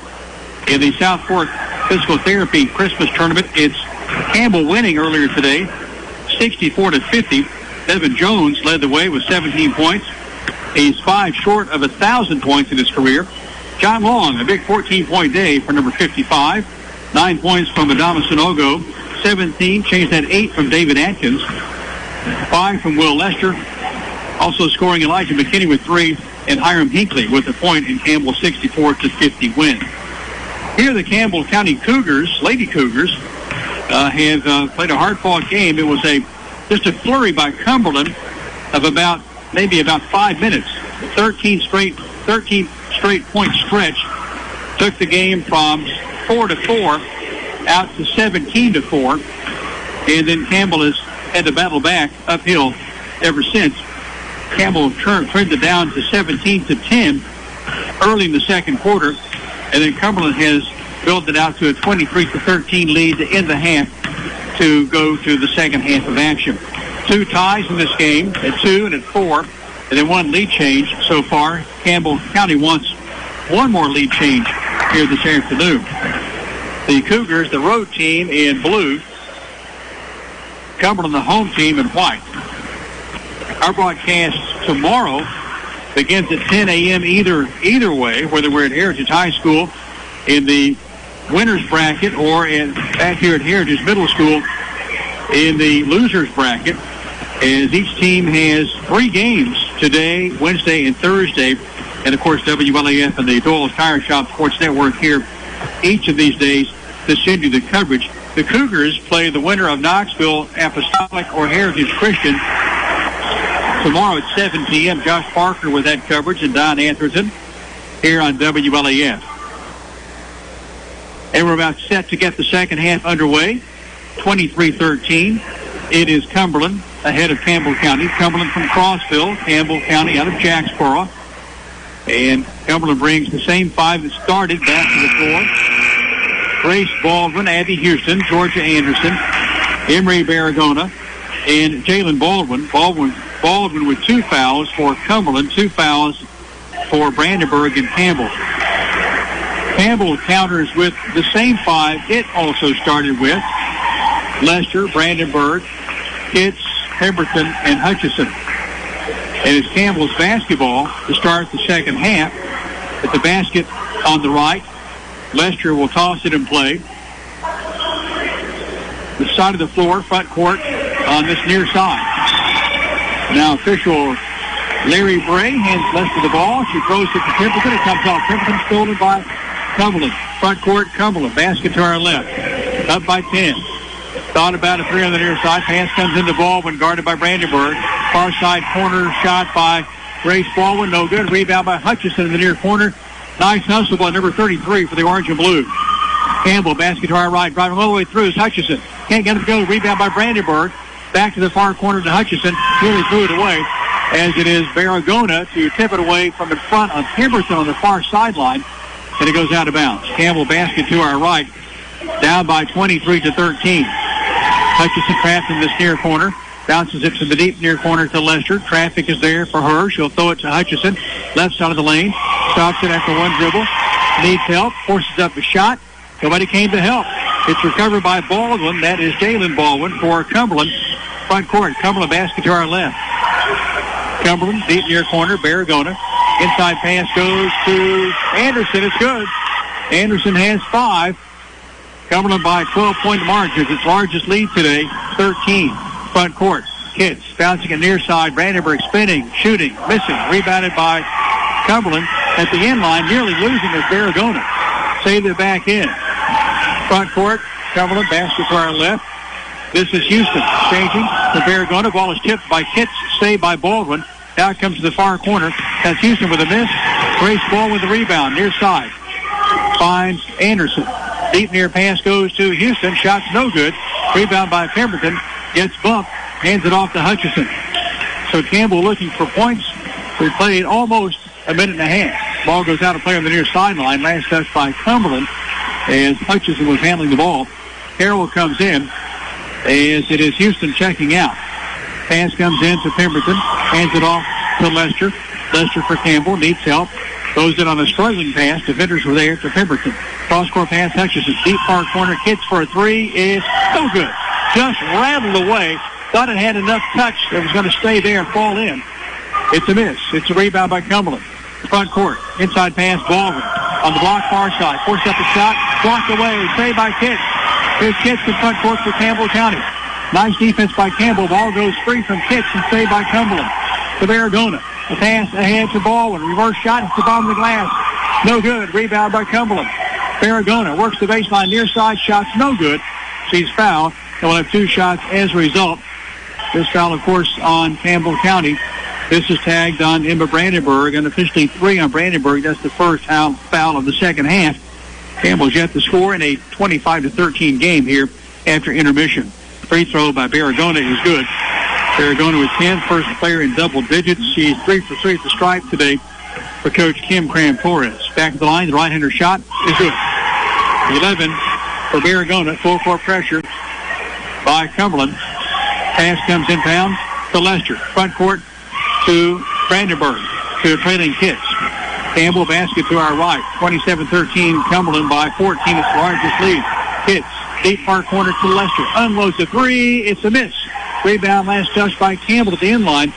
S1: in the South Fork Physical Therapy Christmas Tournament, it's Campbell winning earlier today, 64-50. Devin Jones led the way with 17 points. He's 5 short of 1,000 points in his career. John Long, a big 14-point day for number 55. 9 points from Adama Sanogo. 17, changed that 8 from David Atkins. 5 from Will Lester. Also scoring Elijah McKinney with 3, and Hiram Hinckley with a point in Campbell's 64-50 win. Here the Campbell County Cougars, Lady Cougars, have played a hard-fought game. It was just a flurry by Cumberland of maybe about 5 minutes. 13 straight point stretch took the game from 4-4 out to 17-4, and then Campbell has had to battle back uphill ever since. Campbell turned it down to 17-10 early in the second quarter, and then Cumberland has built it out to a 23-13 lead to end the half to go to the second half of action. 2 ties in this game at 2 and at 4, and then 1 lead change so far. Campbell County wants 1 more lead change here this afternoon. The Cougars, the road team, in blue. Cumberland, the home team, in white. Our broadcast tomorrow begins at 10 a.m. either way, whether we're at Heritage High School in the winners bracket or back here at Heritage Middle School in the losers bracket, as each team has 3 games today, Wednesday, and Thursday. And, of course, WLAF and the Doyle Tire Shop Sports Network here each of these days to send you the coverage. The Cougars play the winner of Knoxville Apostolic or Heritage Christian tomorrow at 7 p.m. Josh Parker with that coverage and Don Atherton here on WLAF. And we're about set to get the second half underway. 23-13. It is Cumberland ahead of Campbell County. Cumberland from Crossville. Campbell County out of Jacksboro. And Cumberland brings the same 5 that started back to the floor. Grace Baldwin, Abby Houston, Georgia Anderson, Emery Barragona, and Jalen Baldwin. Baldwin with 2 fouls for Cumberland, 2 fouls for Brandenburg and Campbell. Campbell counters with the same 5 it also started with. Lester, Brandenburg, Pitts, Pemberton, and Hutchison. And it's Campbell's basketball to start the second half. At the basket on the right, Lester will toss it and play. The side of the floor, front court, on this near side. Now official Larry Bray hands Lester the ball. She throws it to Pemberton. It comes off Pemberton, stolen by Cumberland. Front court, Cumberland. Basket to our left. up by 10. Thought about a 3 on the near side. Pass comes into Baldwin, guarded by Brandenburg. Far side corner shot by Grace Baldwin. No good. Rebound by Hutchison in the near corner. Nice hustle by number 33 for the orange and blue. Campbell, basket to our right, driving all the way through is Hutchison. Can't get it to go. Rebound by Brandenburg. Back to the far corner to Hutchison. Nearly threw it away, as it is Baragona to tip it away from in front of Pemberton on the far sideline, and it goes out of bounds. Campbell, basket to our right, down by 23-13. Hutchison trapped in this near corner. Bounces it to the deep near corner to Lester. Traffic is there for her. She'll throw it to Hutchison. Left side of the lane. Stops it after one dribble. Needs help. Forces up a shot. Nobody came to help. It's recovered by Baldwin. That is Jalen Baldwin for Cumberland. Front court. Cumberland basket to our left. Cumberland deep near corner. Baragona. Inside pass goes to Anderson. It's good. Anderson has 5. Cumberland by 12-point margin. Its largest lead today, 13. Front court. Kitts bouncing it near side. Brandenburg spinning, shooting, missing. Rebounded by Cumberland at the end line, nearly losing as Baragona. Saved it back in. Front court. Cumberland basket to our left. This is Houston changing to Baragona. Ball is tipped by Kitts, saved by Baldwin. Now it comes to the far corner. That's Houston with a miss. Grace Ball with the rebound near side. Finds Anderson. Deep near pass goes to Houston. Shot's no good. Rebound by Pemberton. Gets bumped. Hands it off to Hutchison. So Campbell looking for points. We played almost a minute and a half. Ball goes out of play on the near sideline. Last touch by Cumberland as Hutchison was handling the ball. Carroll comes in as it is Houston checking out. Pass comes in to Pemberton. Hands it off to Lester. Lester for Campbell. Needs help. Throws it on a struggling pass. Defenders were there to Pemberton. Cross-court pass, Hutchison. Deep far corner. Kitts for a 3 is no good. Just rattled away. Thought it had enough touch that was going to stay there and fall in. It's a miss. It's a rebound by Cumberland. Front court. Inside pass, Baldwin. On the block far side. Forced up a shot. Blocked away. Saved by Kitts. Here's Kitts in front court for Campbell County. Nice defense by Campbell. Ball goes free from Kitts and saved by Cumberland. To Baragona. The pass ahead to Baldwin. Reverse shot. It's the bottom of the glass. No good. Rebound by Cumberland. Baragona works the baseline near side. Shots no good. She's fouled. And we'll have 2 shots as a result. This foul, of course, on Campbell County. This is tagged on Emma Brandenburg, and officially 3 on Brandenburg. That's the first foul of the second half. Campbell's yet to score in a 25-13 game here after intermission. Free throw by Baragona is good. Baragona with 10, first player in double digits. She's 3 for 3 at the stripe today for Coach Kim Cram-Torres. Back of the line, the right-hander shot is good. 11 for Baragona, full court pressure by Cumberland. Pass comes inbounds to Lester. Front court to Brandenburg, to a trailing Kitts. Campbell basket to our right. 27-13, Cumberland by 14, its largest lead. Kitts, deep far corner to Lester. Unloads a 3. It's a miss. Rebound last touch by Campbell at the end line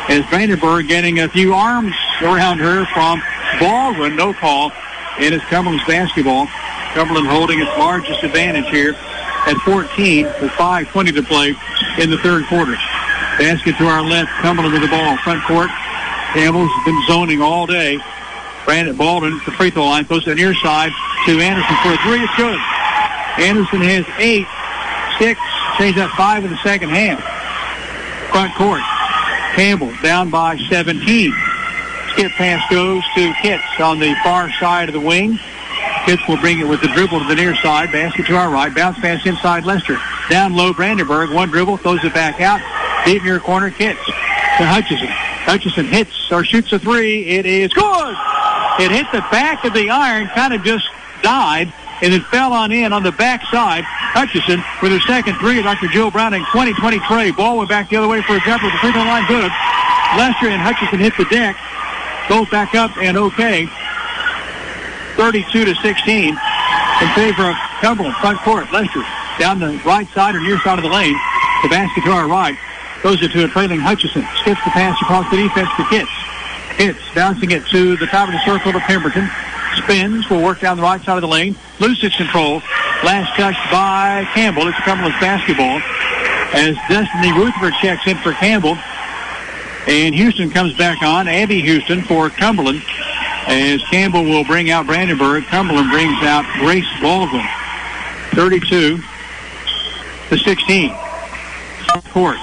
S1: as Brandenburg getting a few arms around her from Baldwin. No call. And it's Cumberland's basketball. Cumberland holding its largest advantage here at 14 with 5:20 to play in the third quarter. Basket to our left. Cumberland with the ball. Front court. Campbell's been zoning all day. Brandon Baldwin at the free throw line. Goes to the near side to Anderson for a 3. It's good. Anderson has 8, 6, changed up 5 in the second half. Front court. Campbell down by 17. Skip pass goes to Kitts on the far side of the wing. Kitts will bring it with the dribble to the near side. Basket to our right. Bounce pass inside Lester. Down low Brandenburg. One dribble. Throws it back out. Deep near corner. Kitts to Hutchison. Hutchison hits or shoots a 3. It is good. It hit the back of the iron. Kind of just died. And it fell on in on the backside. Hutchison with her second 3. Dr. Jill Browning, 20-20 Trey. Ball went back the other way for a jumper. The free throw line good. Lester and Hutchison hit the deck. Both back up and okay. 32-16 in favor of Cumberland. Front court. Lester down the right side or near side of the lane. The basket to our right. Throws it to a trailing Hutchison. Skips the pass across the defense to Kitts. Kitts bouncing it to the top of the circle to Pemberton. Spins, will work down the right side of the lane. Loses control. Last touch by Campbell. It's Cumberland's basketball. As Destiny Rutherford checks in for Campbell. And Houston comes back on. Abby Houston for Cumberland. As Campbell will bring out Brandenburg. Cumberland brings out Grace Baldwin. 32 to 16. Court.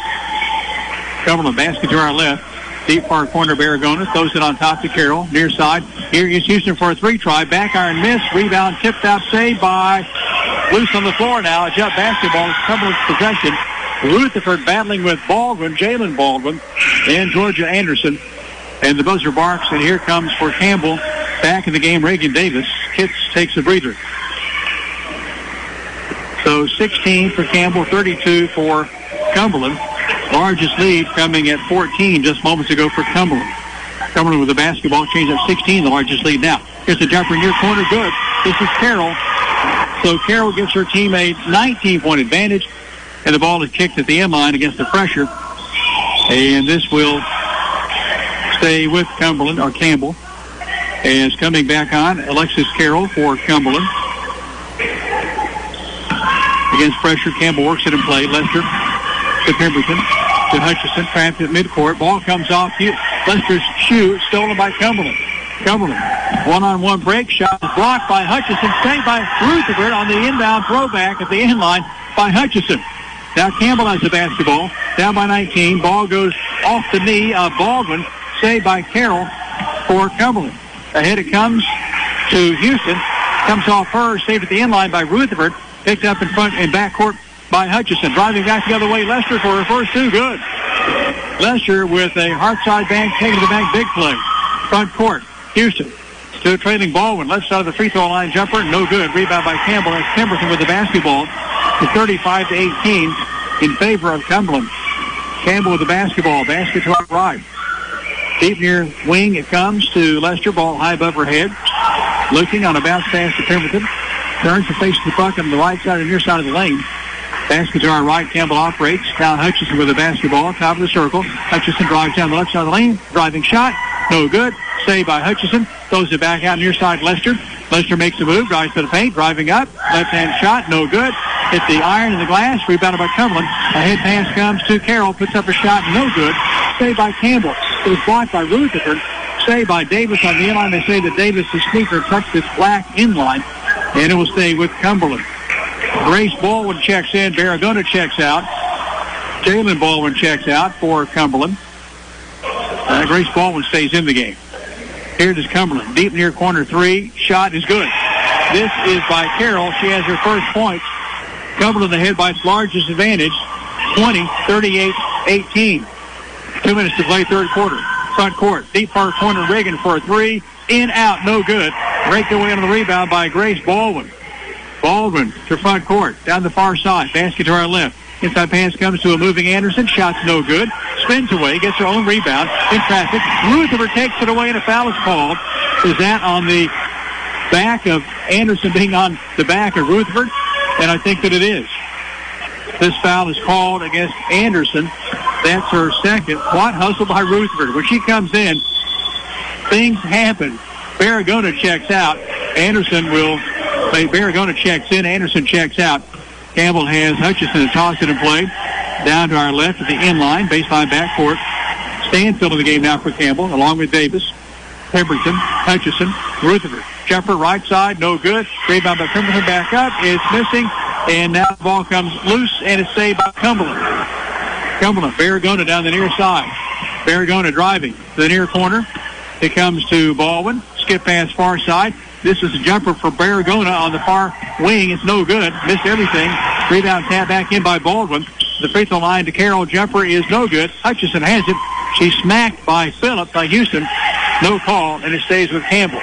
S1: Cumberland basket to our left. Deep far corner, Barragona throws it on top to Carroll. Near side. Here is Houston for a three try. Back iron miss. Rebound tipped out. Saved by Loose on the floor now. A jump basketball is Cumberland's possession. Rutherford battling with Baldwin, Jalen Baldwin, and Georgia Anderson. And the buzzer barks, and here comes for Campbell. Back in the game, Reagan Davis. Kitts takes a breather. So 16 for Campbell, 32 for Cumberland. Largest lead coming at 14 just moments ago for Cumberland. Cumberland with the basketball, change at 16, the largest lead now. Here's the jumper near corner, good. This is Carroll. So Carroll gives her team a 19-point advantage, and the ball is kicked at the end line against the pressure. And this will stay with Cumberland, or Campbell. As coming back on, Alexis Carroll for Cumberland. Against pressure, Campbell works it in play. Lester to Pemberton, to Hutchison, trapped at midcourt. Ball comes off Lester's shoe, stolen by Cumberland. Cumberland, one-on-one break shot is blocked by Hutchison, saved by Rutherford on the inbound throwback at the end line by Hutchison. Now Campbell has the basketball, down by 19. Ball goes off the knee of Baldwin, saved by Carroll for Cumberland. Ahead it comes to Houston, comes off her, saved at the end line by Rutherford, picked up in front and backcourt by Hutchison. Driving back the other way, Lester for her first two, good. Lester with a hard side bank, taking the bank, big play. Front court, Houston to trailing Baldwin. Left side of the free throw line jumper, no good. Rebound by Campbell as Pemberton with the basketball to 35-18 in favor of Cumberland. Campbell with the basketball, basket to our right. Deep near wing it comes to Lester, ball high above her head. Looking on a bounce pass to Pemberton. Turns to face the bucket on the right side and near side of the lane. Basket to our right, Campbell operates. Now Hutchison with the basketball, top of the circle. Hutchison drives down the left side of the lane. Driving shot, no good. Saved by Hutchison. Throws it back out near side Lester. Lester makes a move, drives to the paint, driving up. Left-hand shot, no good. Hit the iron in the glass, rebounded by Cumberland. A head pass comes to Carroll, puts up a shot, no good. Saved by Campbell. It was blocked by Rutherford. Saved by Davis on the inline. They say that Davis' sneaker touched this black inline, and it will stay with Cumberland. Grace Baldwin checks in. Barragona checks out. Jalen Baldwin checks out for Cumberland. Grace Baldwin stays in the game. Here is Cumberland. Deep near corner three. Shot is good. This is by Carroll. She has her first points. Cumberland ahead by its largest advantage. 20-38-18. 2 minutes to play third quarter. Front court. Deep far corner. Reagan for a three. In, out. No good. Raked away on the rebound by Grace Baldwin. Baldwin to front court. Down the far side. Basket to our left. Inside pass comes to a moving Anderson. Shot's no good. Spins away. Gets her own rebound. In traffic. Rutherford takes it away and a foul is called. Is that on the back of Anderson being on the back of Rutherford? And I think that it is. This foul is called against Anderson. That's her second. What hustle by Rutherford. When she comes in, things happen. Barragona checks out. Barragona checks in. Anderson checks out. Campbell has Hutchison to toss it in play. Down to our left at the end line. Baseline backcourt. Stanfield in the game now for Campbell, along with Davis. Pemberton, Hutchison, Rutherford. Jumper right side, no good. Rebound by Pemberton, back up. It's missing. And now the ball comes loose, and it's saved by Cumberland. Barragona down the near side. Barragona driving to the near corner. It comes to Baldwin. Skip pass far side. This is a jumper for Barragona on the far wing. It's no good. Missed everything. Rebound tap back in by Baldwin. The free throw line to Carroll. Jumper is no good. Hutchison has it. She's smacked by Phillips, by Houston. No call, and it stays with Campbell.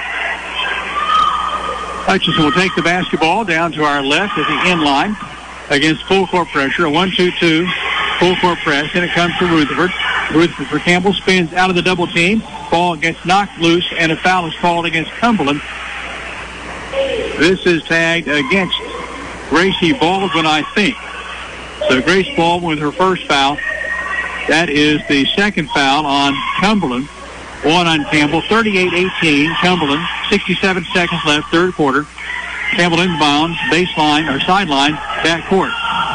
S1: Hutchison will take the basketball down to our left at the end line against full court pressure. A 1-2-2 full court press. And it comes to Rutherford. Rutherford for Campbell spins out of the double team. Ball gets knocked loose, and a foul is called against Cumberland. This is tagged against Gracie Baldwin, I think. So Grace Baldwin with her first foul. That is the second foul on Cumberland. One on Campbell. 38-18. Cumberland. 67 seconds left, third quarter. Campbell inbound, baseline or sideline, back court.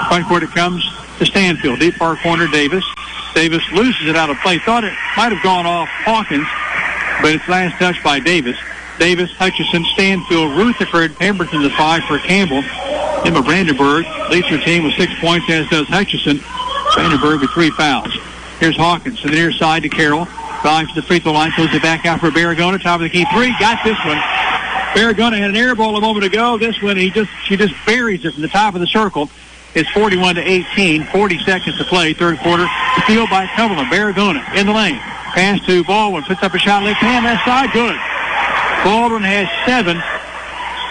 S1: Front court it comes to Stanfield. Deep far corner, Davis. Davis loses it out of play. Thought it might have gone off Hawkins, but it's last touched by Davis. Davis, Hutchison, Stanfield, Rutherford, Pemberton the 5 for Campbell. Emma Brandenburg leads her team with 6 points, as does Hutchison. Brandenburg with 3 fouls. Here's Hawkins to the near side to Carroll. Drives to the free throw line, throws it back out for Barragona. Top of the key three. Got this one. Barragona had an air ball a moment ago. This one, she just buries it from the top of the circle. It's 41-18. 40 seconds to play. Third quarter. Steal by Cumberland. Barragona in the lane. Pass to Baldwin. Puts up a shot left hand. Left side. Good. Baldwin has 7.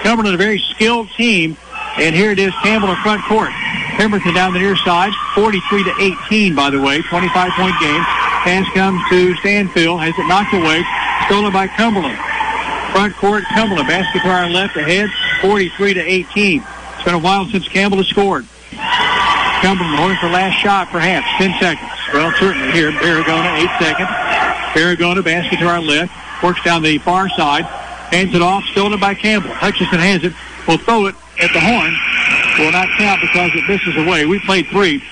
S1: Cumberland, a very skilled team. And here it is, Campbell in front court. Pemberton down the near side. 43-18, by the way. 25-point game. Pass comes to Stanfield. Has it knocked away. Stolen by Cumberland. Front court, Cumberland. Basket to our left ahead. 43-18. It's been a while since Campbell has scored. Cumberland holding for last shot, perhaps. 10 seconds. Well, certainly here. Barragona, 8 seconds. Barragona, basket to our left. Works down the far side. Hands it off. Stolen by Campbell. Hutchison has it. Will throw it at the horn. Will not count because it misses away. We played 3.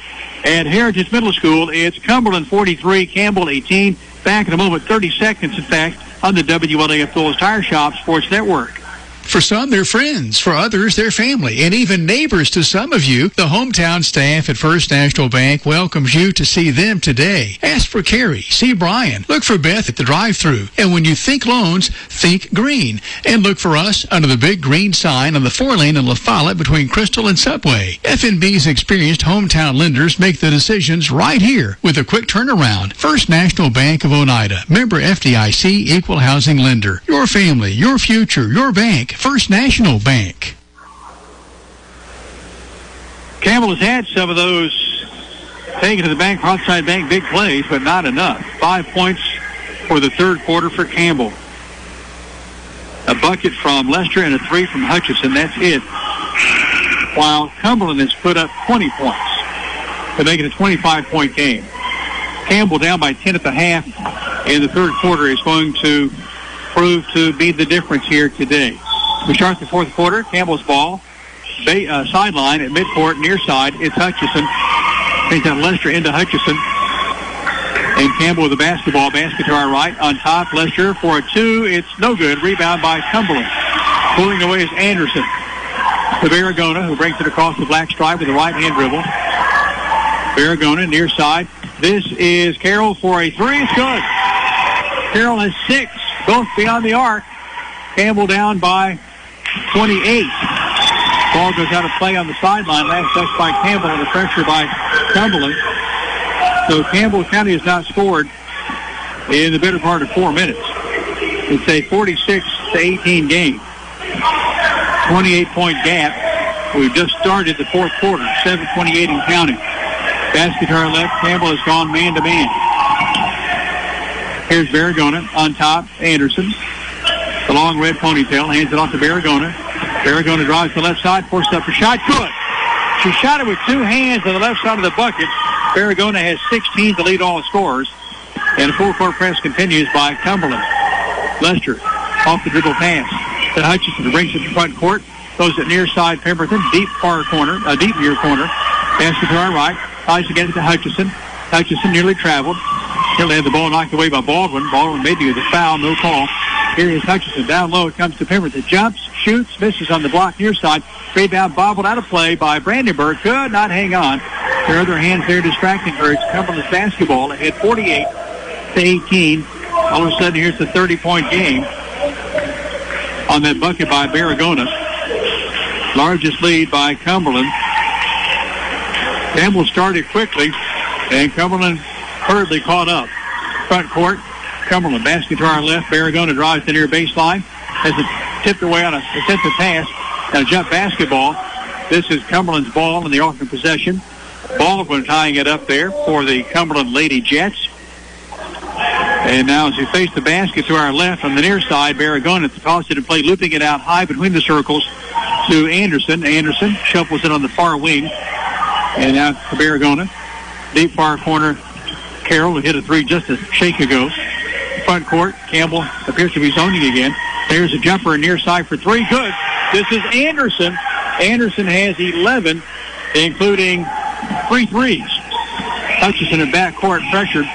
S1: At Heritage Middle School, it's Cumberland 43, Campbell 18. Back in a moment, 30 seconds, in fact, on the WLAF Phillips Tire Shop Sports Network.
S9: For some, they're friends. For others, they're family. And even neighbors to some of you. The hometown staff at First National Bank welcomes you to see them today. Ask for Carrie. See Brian. Look for Beth at the drive-thru. And when you think loans, think green. And look for us under the big green sign on the 4-lane in La Follette between Crystal and Subway. FNB's experienced hometown lenders make the decisions right here with a quick turnaround. First National Bank of Oneida. Member FDIC, equal housing lender. Your family, your future, your bank. First National Bank.
S1: Campbell has had some of those taken to the bank, outside bank, big plays, but not enough. 5 points for the third quarter for Campbell. A bucket from Lester and a 3 from Hutchison. That's it. While Cumberland has put up 20 points to make it a 25-point game. Campbell down by 10 at the half in the third quarter is going to prove to be the difference here today. We start the fourth quarter. Campbell's ball. Sideline at midcourt, near side. It's Hutchison. Takes out Lester into Hutchison. And Campbell with the basketball. Basket to our right. On top, Lester for a 2. It's no good. Rebound by Cumberland. Pulling away is Anderson. To Barragona, who brings it across the black stripe with a right-hand dribble. Barragona, near side. This is Carroll for a 3. It's good. Carroll has 6. Both beyond the arc. Campbell down by 28. Ball goes out of play on the sideline. Last touch by Campbell and the pressure by Cumberland. So Campbell County has not scored in the better part of 4 minutes. It's a 46-18 game. 28-point gap. We've just started the fourth quarter. 7:28 and counting. Basket to our left. Campbell has gone man-to-man. Here's Barragona on top. Anderson. The long red ponytail, hands it off to Barragona. Barragona drives to the left side, forces up a shot. Good. She shot it with 2 hands on the left side of the bucket. Barragona has 16 to lead all scorers. And a full-court press continues by Cumberland. Lester off the dribble pass to Hutchison, who brings it to front court. Throws it near side Pemberton, deep near corner. Basket to our right. Tries to get it to Hutchison. Hutchison nearly traveled. Nearly had the ball knocked away by Baldwin. Baldwin maybe with a foul, no call. Here is Hutchison. Down low, it comes to Pemberton. Jumps, shoots, misses on the block near side. Rebound bobbled out of play by Brandenburg. Could not hang on. Their other hands there distracting her. It's Cumberland's basketball. It hit 48-18. All of a sudden, here's the 30-point game on that bucket by Barragona. Largest lead by Cumberland. Campbell started quickly, and Cumberland hurriedly caught up. Front court, Cumberland. Basket to our left. Barragona drives the near baseline. Has it tipped away on a attempted pass and a jump basketball. This is Cumberland's ball in the alternate possession. Baldwin tying it up there for the Cumberland Lady Jets. And now as we face the basket to our left on the near side, Barragona tosses it and play, looping it out high between the circles to Anderson. Anderson shuffles it on the far wing. And now to Barragona. Deep far corner, Carroll, who hit a 3 just a shake ago. Front court, Campbell appears to be zoning again. There's a jumper near side for 3. Good. This is Anderson. Anderson has 11, including 3 threes. Hutchison in backcourt pressured.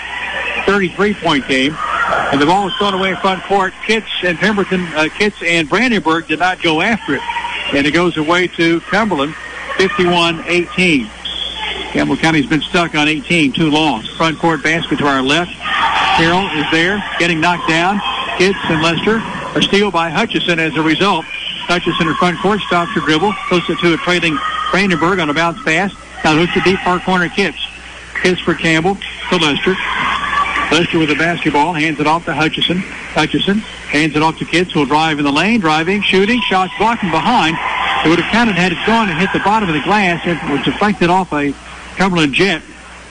S1: 33-point game. And the ball was thrown away in front court. Kitts and Brandenburg did not go after it. And it goes away to Cumberland. 51-18. Campbell County's been stuck on 18 too long. Front court basket to our left. Carroll is there, getting knocked down. Kitts and Lester are steal by Hutchison as a result. Hutchison in front court stops her dribble, goes it to a trailing Brandenburg on a bounce pass. Now hooks a deep far corner Kitts. Kitts for Campbell to Lester. Lester with the basketball, hands it off to Hutchison. Hutchison hands it off to Kitts, who will drive in the lane, driving, shooting, shots blocked from behind. It would have counted had it gone and hit the bottom of the glass. It was deflected off a Cumberland Jet.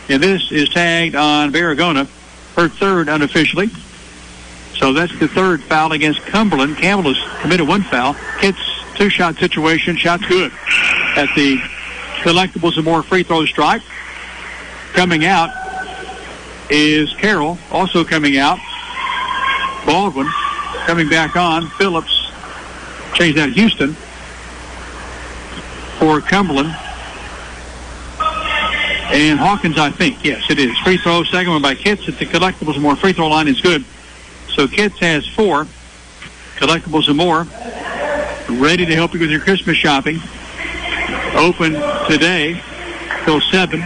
S1: And this is tagged on Barragona, her third unofficially. So that's the third foul against Cumberland. Campbell has committed one foul. Kitts, two-shot situation, shot's good. At the Collectibles and More free throw stripe. Coming out is Carroll, also coming out. Baldwin coming back on. Phillips, change that, Houston for Cumberland. And Hawkins, I think. Yes, it is. Free throw, second one by Kitts at the Collectibles and More free throw line is good. So Kitts has 4. Collectibles and More ready to help you with your Christmas shopping. Open today till 7.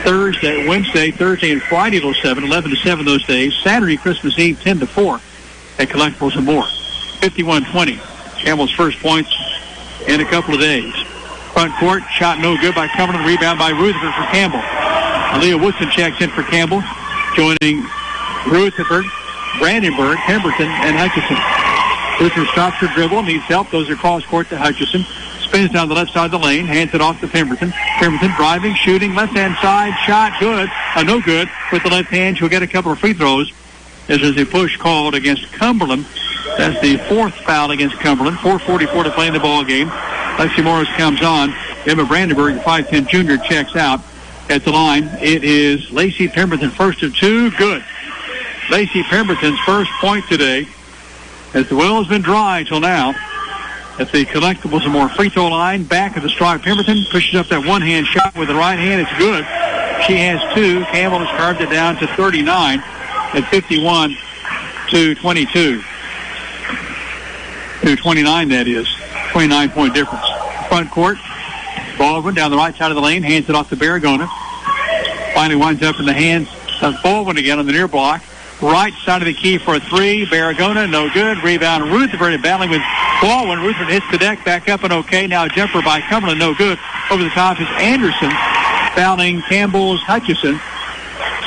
S1: Thursday, Wednesday, Thursday, and Friday till 7, 11 to 7 those days. Saturday, Christmas Eve, 10 to 4 at Collectibles and More. 51-20. Campbell's first points in a couple of days. Front court, shot no good by Cumberland. Rebound by Rutherford for Campbell. Aaliyah Woodson checks in for Campbell. Joining Rutherford, Brandenburg, Pemberton, and Hutchison. Rutherford stops her dribble, needs help, goes across court to Hutchison. Spins down the left side of the lane, hands it off to Pemberton. Pemberton driving, shooting, left-hand side, shot, good. No good with the left hand. She'll get a couple of free throws. This is a push called against Cumberland. That's the 4th foul against Cumberland. 4:44 to play in the ball game. Lexi Morris comes on. Emma Brandenburg, the 5'10 junior, checks out at the line. It is Lacey Pemberton, first of 2. Good. Lacey Pemberton's first point today, as the well has been dry till now. At the Collectibles and More free throw line, back of the stripe. Pemberton pushes up that one-hand shot with the right hand. It's good. She has 2. Campbell has carved it down to 39 at 51-22. To 29, that is. 29-point difference. Front court. Baldwin down the right side of the lane. Hands it off to Barragona. Finally winds up in the hands of Baldwin again on the near block. Right side of the key for a 3. Barragona, no good. Rebound. Rutherford battling with Baldwin. Rutherford hits the deck. Back up and okay. Now a jumper by Cumberland, no good. Over the top is Anderson, fouling Campbell's Hutchison.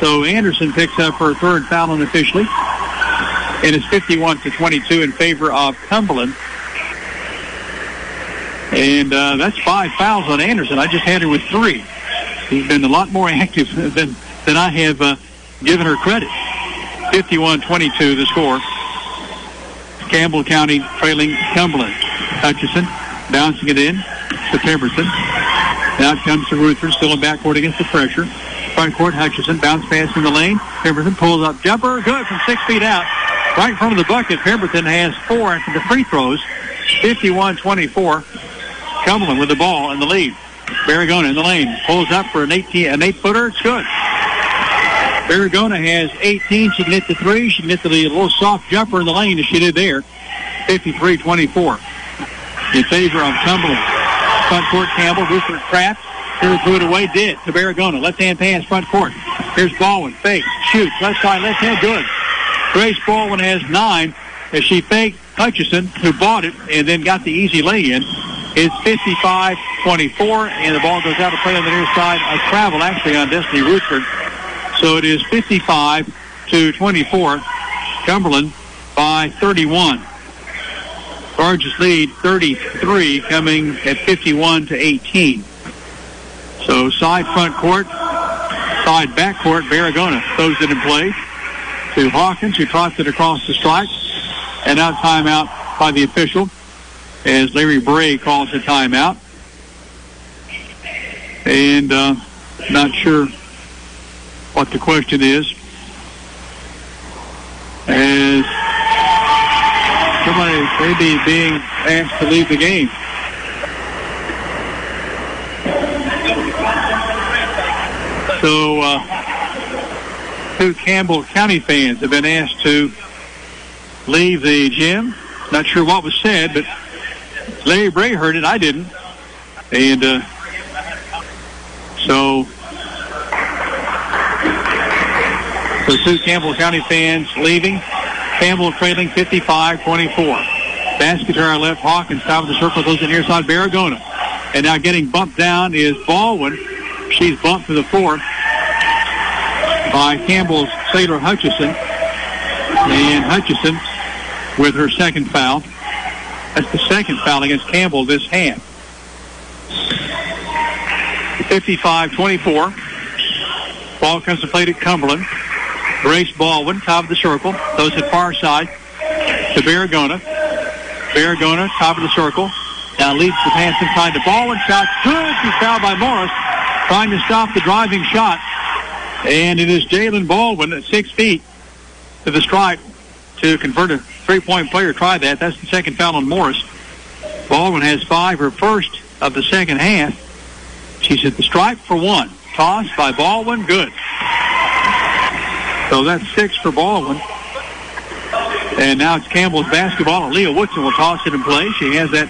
S1: So Anderson picks up her third foul unofficially. And it's 51-22 in favor of Cumberland. And that's 5 fouls on Anderson. I just had her with 3. He's been a lot more active than I have given her credit. 51-22 the score. Campbell County trailing Cumberland. Hutchison bouncing it in to Pemberton. Now it comes to Rutherford, still in backcourt against the pressure. Front court, Hutchison, bounce pass in the lane. Pemberton pulls up jumper, good from 6 feet out. Right in front of the bucket, Pemberton has 4 after the free throws. 51-24. Cumberland with the ball in the lead. Barragona in the lane, pulls up for an 8-footer. It's good. Barragona has 18. She can hit the 3. She can hit the little soft jumper in the lane as she did there. 53-24 in favor of Cumberland. Front court, Campbell, Rutherford Kraft. Here threw it away, did to Barragona. Left-hand pass, front court. Here's Baldwin, fakes, shoots, left side, left hand, good. Grace Baldwin has 9 as she faked Hutchison, who bought it and then got the easy lay-in. It's 55-24, and the ball goes out to play on the near side. A travel, actually, on Destiny Rutherford. So it is 55-24. Cumberland by 31. Largest lead, 33, coming at 51-18. So side front court, side back court, Barragona throws it in play to Hawkins, who trots it across the stripe. And now timeout by the official as Larry Bray calls a timeout. And not sure what the question is. As somebody may be being asked to leave the game. So, 2 Campbell County fans have been asked to leave the gym. Not sure what was said, but Larry Bray heard it. I didn't. And so the two Campbell County fans leaving. Campbell trailing 55-24. Basket to our left. Hawkins top of the circle goes to near side Barragona. And now getting bumped down is Baldwin. She's bumped to the floor by Campbell's Sailor Hutchison. And Hutchison with her second foul. That's the second foul against Campbell this half. 55-24. Ball comes to play at Cumberland. Grace Baldwin, top of the circle. Those at far side to Barragona. Barragona, top of the circle. Now leads the pass inside the Baldwin. Shot good. She's fouled by Morris, trying to stop the driving shot. And it is Jalen Baldwin at 6 feet to the stripe to convert a three-point player. Try that. That's the second foul on Morris. Baldwin has 5, her first of the second half. She's at the stripe for 1. Toss by Baldwin. Good. So that's 6 for Baldwin. And now it's Campbell's basketball. And Leah Woodson will toss it in play. She has that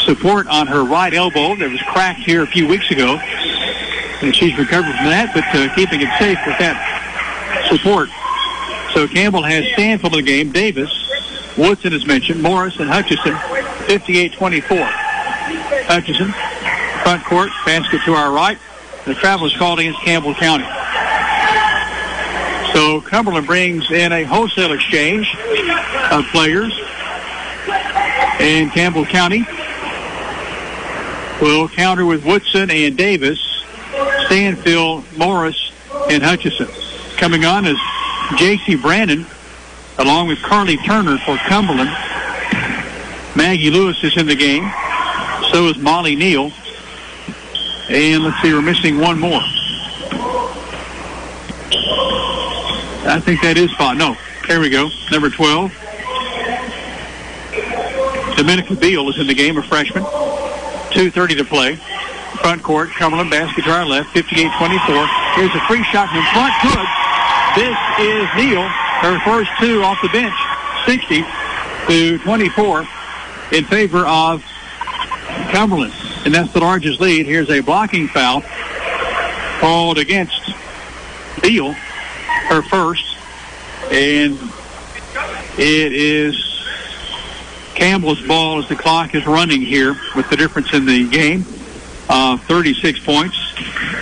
S1: support on her right elbow that was cracked here a few weeks ago. And she's recovered from that, but keeping it safe with that support. So Campbell has Stanfield in the game. Davis, Woodson is mentioned, Morris, and Hutchison, 58-24. Hutchison, front court, basket to our right. The travel is called against Campbell County. So Cumberland brings in a wholesale exchange of players. And Campbell County will counter with Woodson and Davis, Stanfield, Morris, and Hutchison. Coming on is J.C. Brandon, along with Carly Turner for Cumberland. Maggie Lewis is in the game. So is Molly Neal. And let's see, we're missing one more. I think that is fine. No, there we go. Number 12. Dominica Beal is in the game, a freshman. 2:30 to play. Front court, Cumberland, basket to our left, 58-24. Here's a free shot from front. Good. This is Neal, her first 2 off the bench, 60-24 in favor of Cumberland. And that's the largest lead. Here's a blocking foul called against Beal, her first. And it is Campbell's ball as the clock is running here with the difference in the game. 36 points.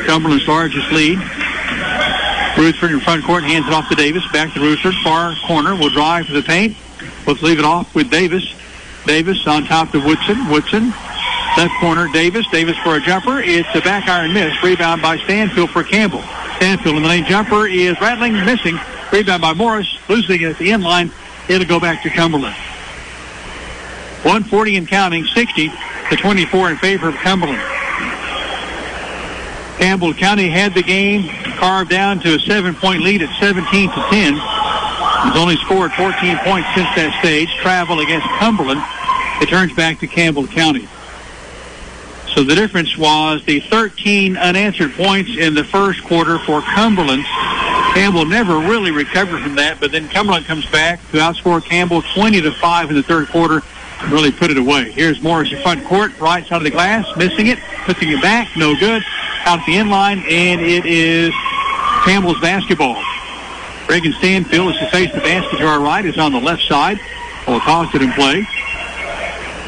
S1: Cumberland's largest lead. Rutherford in front court, hands it off to Davis. Back to Rutherford. Far corner will drive to the paint. Let's leave it off with Davis. Davis on top to Woodson. Woodson, left corner, Davis. Davis for a jumper. It's a back iron miss. Rebound by Stanfield for Campbell. Stanfield in the lane. Jumper is rattling, missing. Rebound by Morris. Losing it at the end line. It'll go back to Cumberland. 140 and counting, 60-24 in favor of Cumberland. Campbell County had the game carved down to a 7-point lead at 17-10. Has only scored 14 points since that stage. Travel against Cumberland. It turns back to Campbell County. So the difference was the 13 unanswered points in the first quarter for Cumberland. Campbell never really recovered from that, but then Cumberland comes back to outscore Campbell 20-5 in the third quarter. Really put it away. Here's Morris in front court, right side of the glass, missing it, putting it back, no good. Out at the end line, and it is Campbell's basketball. Reagan Stanfield, as he faces the basket to our right, is on the left side. We'll toss it in play.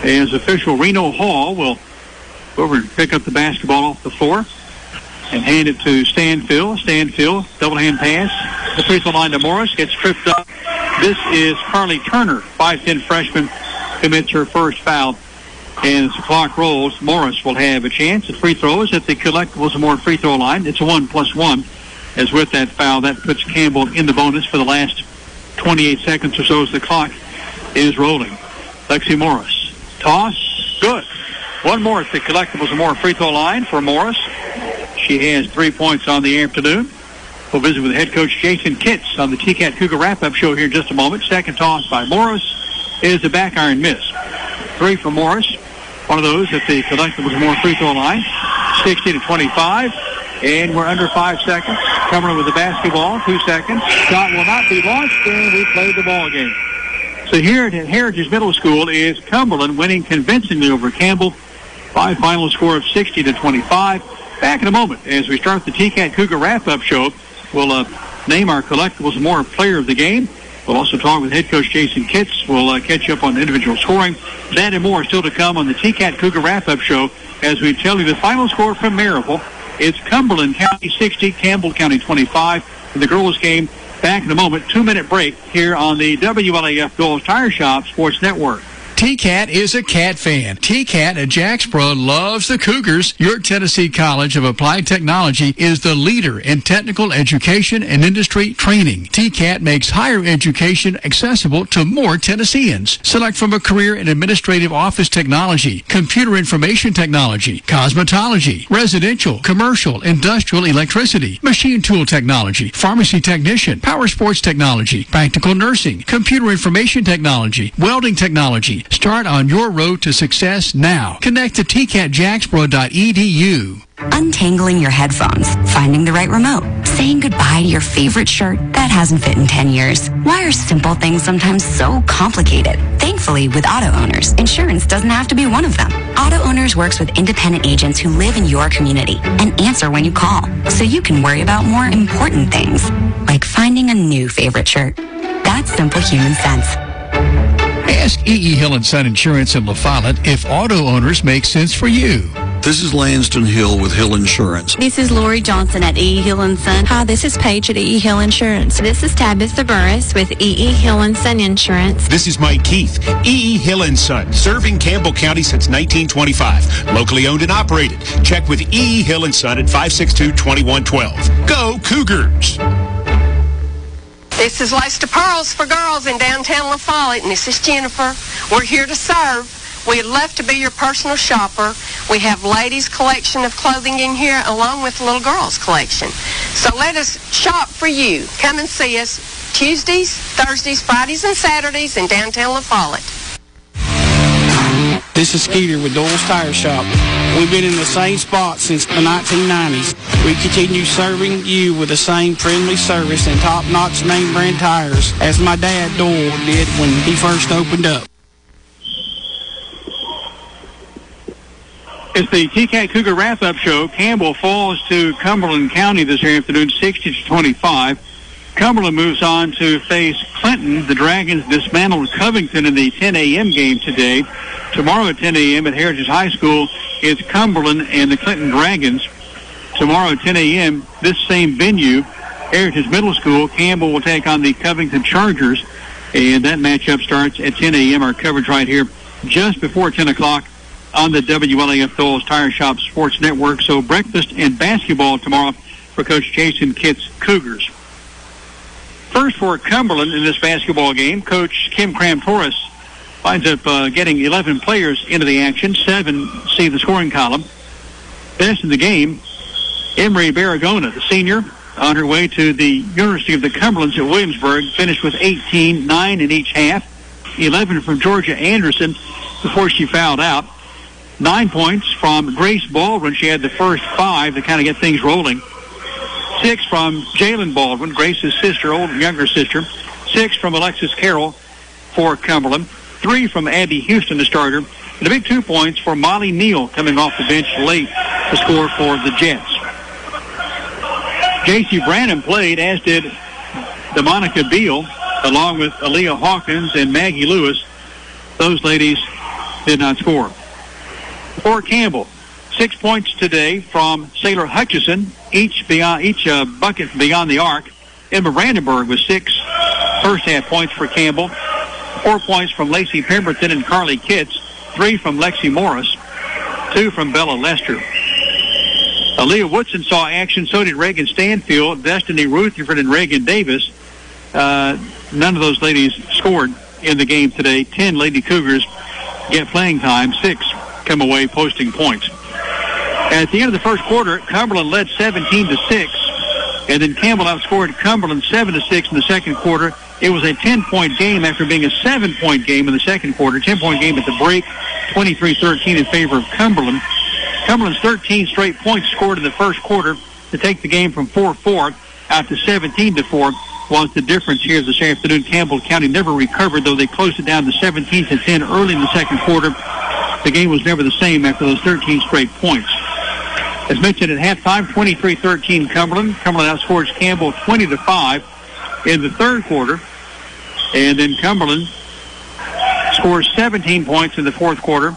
S1: As official Reno Hall will go over and pick up the basketball off the floor and hand it to Stanfield. Stanfield, double hand pass. The free throw line to Morris, gets tripped up. This is Carly Turner, 5'10" freshman, commits her first foul. And as the clock rolls, Morris will have a chance at free throws at the Collectibles More free throw line. It's a 1+1. As with that foul, that puts Campbell in the bonus for the last 28 seconds or so as the clock is rolling. Lexi Morris. Toss. Good. One more at the Collectibles More free throw line for Morris. She has 3 points on the afternoon. We'll visit with head coach Jason Kitts on the TCAT Cougar wrap-up show here in just a moment. Second toss by Morris is a back iron miss. 3 for Morris. One of those at the Collectibles More free throw line. 60-25. And we're under 5 seconds. Cumberland with the basketball. 2 seconds. Shot will not be launched, and we played the ball game. So here at Heritage Middle School is Cumberland winning convincingly over Campbell, Final score of 60-25. Back in a moment as we start the TCAT Cougar wrap-up show. We'll name our collectibles and more player of the game. We'll also talk with head coach Jason Kitts. We'll catch you up on individual scoring. That and more still to come on the TCAT Cougar wrap-up show as we tell you the final score from Maryville. It's Cumberland County 60, Campbell County 25. In the girls' game, back in a moment. 2-minute break here on the WLAF Gold's Tire Shop Sports Network.
S9: TCAT is a Cat fan. TCAT at Jacksboro loves the Cougars. Your Tennessee College of Applied Technology is the leader in technical education and industry training. TCAT makes higher education accessible to more Tennesseans. Select from a career in administrative office technology, computer information technology, cosmetology, residential, commercial, industrial electricity, machine tool technology, pharmacy technician, power sports technology, practical nursing, computer information technology, welding technology. Start on your road to success now. Connect to tcatjacksboro.edu.
S6: Untangling your headphones, finding the right remote, saying goodbye to your favorite shirt that hasn't fit in 10 years. Why are simple things sometimes so complicated? Thankfully, with Auto Owners, insurance doesn't have to be one of them. Auto Owners works with independent agents who live in your community and answer when you call, so you can worry about more important things, like finding a new favorite shirt. That's simple human sense.
S9: Ask E.E. Hill & Son Insurance in La Follette if Auto Owners make sense for you.
S29: This is Lanston Hill with Hill Insurance.
S8: This is Lori Johnson at E.E. Hill & Son.
S10: Hi, this is Paige at E.E. Hill Insurance.
S8: This is Tabitha Burris with E.E. Hill & Son Insurance.
S12: This is Mike Keith, E.E. Hill & Son, serving Campbell County since 1925. Locally owned and operated. Check with E.E. Hill & Son at 562-2112. Go Cougars!
S13: This is Lace to Pearls for Girls in downtown La Follette, and this is Jennifer. We're here to serve. We'd love to be your personal shopper. We have ladies' collection of clothing in here along with little girls' collection. So let us shop for you. Come and see us Tuesdays, Thursdays, Fridays, and Saturdays in downtown La Follette.
S16: This is Skeeter with Doyle's Tire Shop. We've been in the same spot since the 1990s. We continue serving you with the same friendly service and top-notch name brand tires as my dad Doyle did when he first opened up.
S1: It's the TCAT Cougar wrap-up show. Campbell falls to Cumberland County this afternoon, 60-25. Cumberland moves on to face Clinton. The Dragons dismantled Covington in the 10 a.m. game today. Tomorrow at 10 a.m. at Heritage High School is Cumberland and the Clinton Dragons. Tomorrow at 10 a.m., this same venue, Heritage Middle School, Campbell will take on the Covington Chargers, and that matchup starts at 10 a.m. Our coverage right here just before 10 o'clock on the WLAF Doyle's Tire Shop Sports Network. So breakfast and basketball tomorrow for Coach Jason Kitts' Cougars. First for Cumberland in this basketball game, Coach Kim Cram-Torres winds up getting 11 players into the action. 7 see the scoring column. Best in the game, Emery Barragona, the senior, on her way to the University of the Cumberlands at Williamsburg, finished with 18, 9 in each half. 11 from Georgia Anderson before she fouled out. 9 points from Grace Baldwin. She had the first 5 to kind of get things rolling. 6 from Jalen Baldwin, Grace's sister, younger sister. 6 from Alexis Carroll for Cumberland. 3 from Abby Houston, the starter. And a big 2 points for Molly Neal coming off the bench late to score for the Jets. J.C. Branham played, as did DeMonica Beal, along with Aaliyah Hawkins and Maggie Lewis. Those ladies did not score. For Campbell, 6 points today from Sailor Hutchison, each bucket beyond the arc. Emma Brandenburg with 6 first-half points for Campbell. 4 points from Lacey Pemberton and Carly Kitts. 3 from Lexi Morris. 2 from Bella Lester. Aaliyah Woodson saw action. So did Reagan Stanfield, Destiny Rutherford, and Reagan Davis. None of those ladies scored in the game today. 10 Lady Cougars get playing time. 6 come away posting points. At the end of the first quarter, Cumberland led 17-6, and then Campbell outscored Cumberland 7-6 in the second quarter. It was a 10-point game after being a 7-point game in the second quarter. 10-point game at the break, 23-13 in favor of Cumberland. Cumberland's 13 straight points scored in the first quarter to take the game from 4-4 out to 17-4 was the difference here this afternoon. Campbell County never recovered, though they closed it down to 17-10 early in the second quarter. the game was never the same after those 13 straight points. As mentioned at halftime, 23-13 Cumberland. Cumberland outscores Campbell 20-5 in the third quarter. And then Cumberland scores 17 points in the fourth quarter.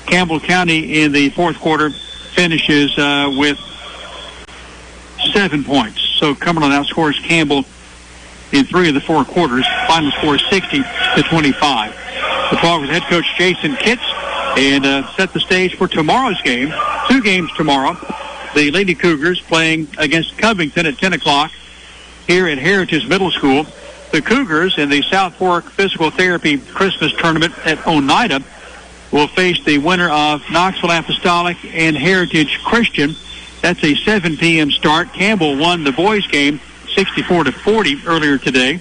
S1: Campbell County in the fourth quarter finishes with 7 points. So Cumberland outscores Campbell in 3 of the 4 quarters. Final score 60-25. The Cougars head coach Jason Kitts and set the stage for tomorrow's game. 2 games tomorrow. The Lady Cougars playing against Covington at 10 o'clock here at Heritage Middle School. The Cougars in the South Fork Physical Therapy Christmas Tournament at Oneida will face the winner of Knoxville Apostolic and Heritage Christian. That's a 7 p.m. start. Campbell won the boys' game 64-40 earlier today.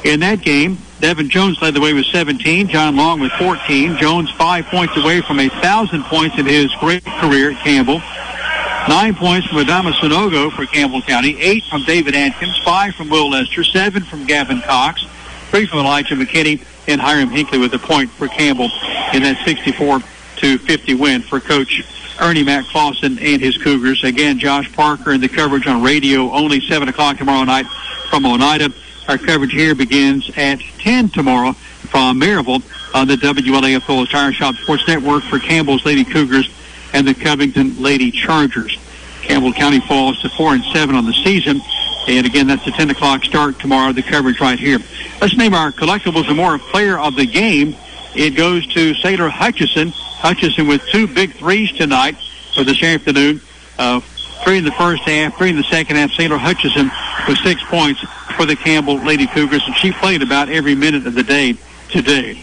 S1: In that game, Devin Jones led the way with 17, John Long with 14. Jones 5 points away from 1,000 points in his great career at Campbell. 9 points from Adama Sonogo for Campbell County, 8 from David Atkins, 5 from Will Lester, 7 from Gavin Cox, 3 from Elijah McKinney, and Hiram Hinckley with a point for Campbell in that 64-50 win for Coach Ernie Mac Clausen and his Cougars. Again, Josh Parker in the coverage on radio, only 7 o'clock tomorrow night from Oneida. Our coverage here begins at 10 tomorrow from Maryville on the WLAF Full Tire Shop Sports Network for Campbell's Lady Cougars and the Covington Lady Chargers. Campbell County falls to 4-7 on the season. And again, that's the 10 o'clock start tomorrow, the coverage right here. Let's name our collectibles and more player of the game. It goes to Sailor Hutchison. Hutchison with 2 big threes tonight for this afternoon. 3 in the first half, 3 in the second half. Sailor Hutchison with 6 points for the Campbell Lady Cougars, and she played about every minute of the day today.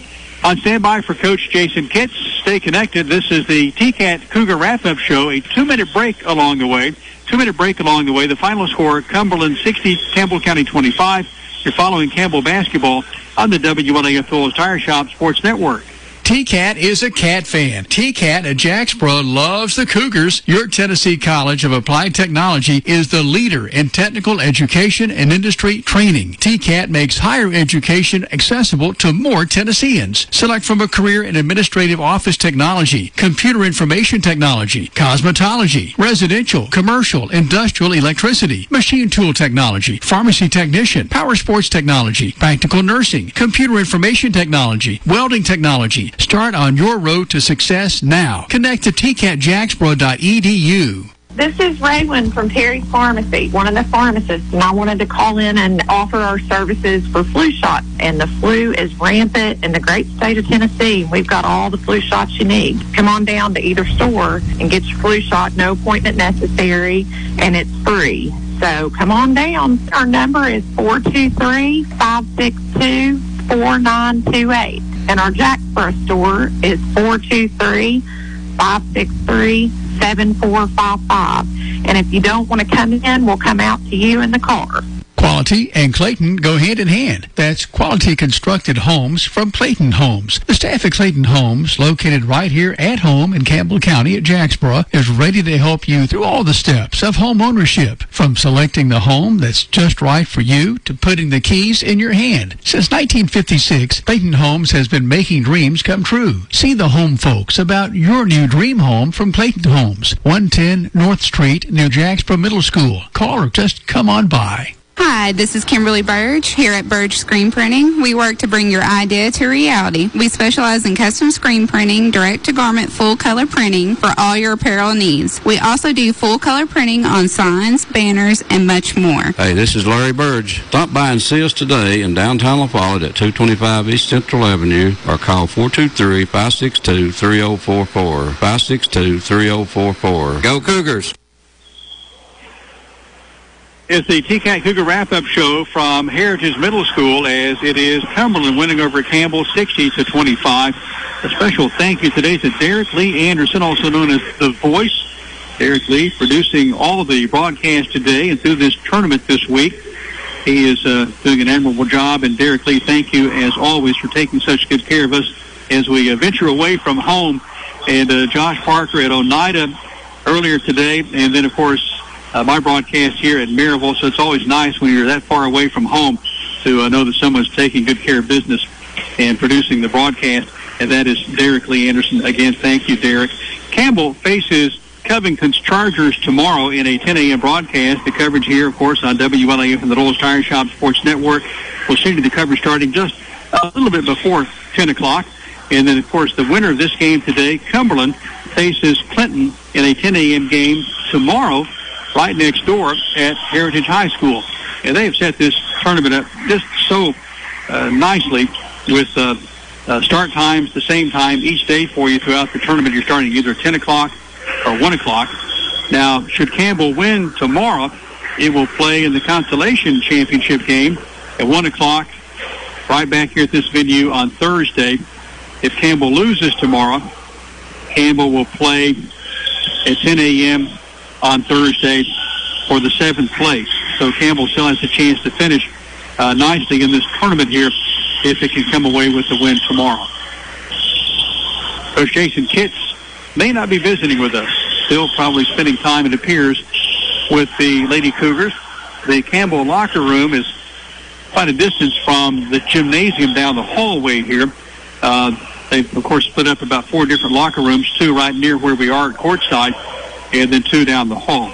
S1: On standby for Coach Jason Kitts. Stay connected. This is the TCAT Cougar Wrap-Up Show. A 2-minute break along the way. 2-minute break along the way. The final score, Cumberland 60, Campbell County 25. You're following Campbell basketball on the WLAF Full Tire Shop Sports Network.
S9: TCAT is a Cat fan. TCAT at Jacksboro loves the Cougars. York Tennessee College of Applied Technology is the leader in technical education and industry training. TCAT makes higher education accessible to more Tennesseans. Select from a career in administrative office technology, computer information technology, cosmetology, residential, commercial, industrial electricity, machine tool technology, pharmacy technician, power sports technology, practical nursing, computer information technology, welding technology. Start on your road to success now. Connect to tcatjacksboro.edu.
S11: This is Raywin from Terry's Pharmacy, one of the pharmacists, and I wanted to call in and offer our services for flu shots. And the flu is rampant in the great state of Tennessee. We've got all the flu shots you need. Come on down to either store and get your flu shot, no appointment necessary, and it's free. So come on down. Our number is 423-562-4928. And our Jacksboro store is 423-563-7455. And if you don't want to come in, we'll come out to you in the car.
S9: Quality and Clayton go hand in hand. That's quality constructed homes from Clayton Homes. The staff at Clayton Homes, located right here at home in Campbell County at Jacksboro, is ready to help you through all the steps of home ownership, from selecting the home that's just right for you to putting the keys in your hand. Since 1956, Clayton Homes has been making dreams come true. See the home folks about your new dream home from Clayton Homes, 110 North Street near Jacksboro Middle School. Call or just come on by.
S14: Hi, this is Kimberly Burge here at Burge Screen Printing. We work to bring your idea to reality. We specialize in custom screen printing, direct-to-garment full-color printing for all your apparel needs. We also do full-color printing on signs, banners, and much more.
S15: Hey, this is Larry Burge. Stop by and see us today in downtown La Follette at 225 East Central Avenue or call 423-562-3044. 562-3044. Go Cougars!
S1: It's the TCAT Cougar Wrap-Up Show from Heritage Middle School, as it is Cumberland winning over Campbell 60-25. A special thank you today to Derek Lee Anderson, also known as The Voice. Derek Lee producing all of the broadcasts today and through this tournament this week. He is doing an admirable job, and Derek Lee, thank you as always for taking such good care of us as we venture away from home. And Josh Parker at Oneida earlier today, and then, of course, my broadcast here at Maryville, so it's always nice when you're that far away from home to know that someone's taking good care of business and producing the broadcast. and that is Derek Lee Anderson. Again, thank you, Derek. Campbell faces Covington's Chargers tomorrow in a 10 a.m. broadcast. The coverage here, of course, on WLAF and the Rolls Tire Shop Sports Network. We'll see the coverage starting just a little bit before 10 o'clock. And then, of course, the winner of this game today, Cumberland, faces Clinton in a 10 a.m. game tomorrow right next door at Heritage High School. And they have set this tournament up just so nicely with start times the same time each day for you throughout the tournament. You're starting either 10 o'clock or 1 o'clock. Now, should Campbell win tomorrow, it will play in the Consolation Championship game at 1 o'clock right back here at this venue on Thursday. If Campbell loses tomorrow, Campbell will play at 10 a.m. on Thursday for the 7th place. So Campbell still has a chance to finish nicely in this tournament here if it can come away with the win tomorrow. Coach Jason Kitts may not be visiting with us. Still probably spending time, it appears, with the Lady Cougars. The Campbell locker room is quite a distance from the gymnasium down the hallway here. They've, of course, split up about 4 different locker rooms, 2 right near where we are at courtside, and then 2 down the hall.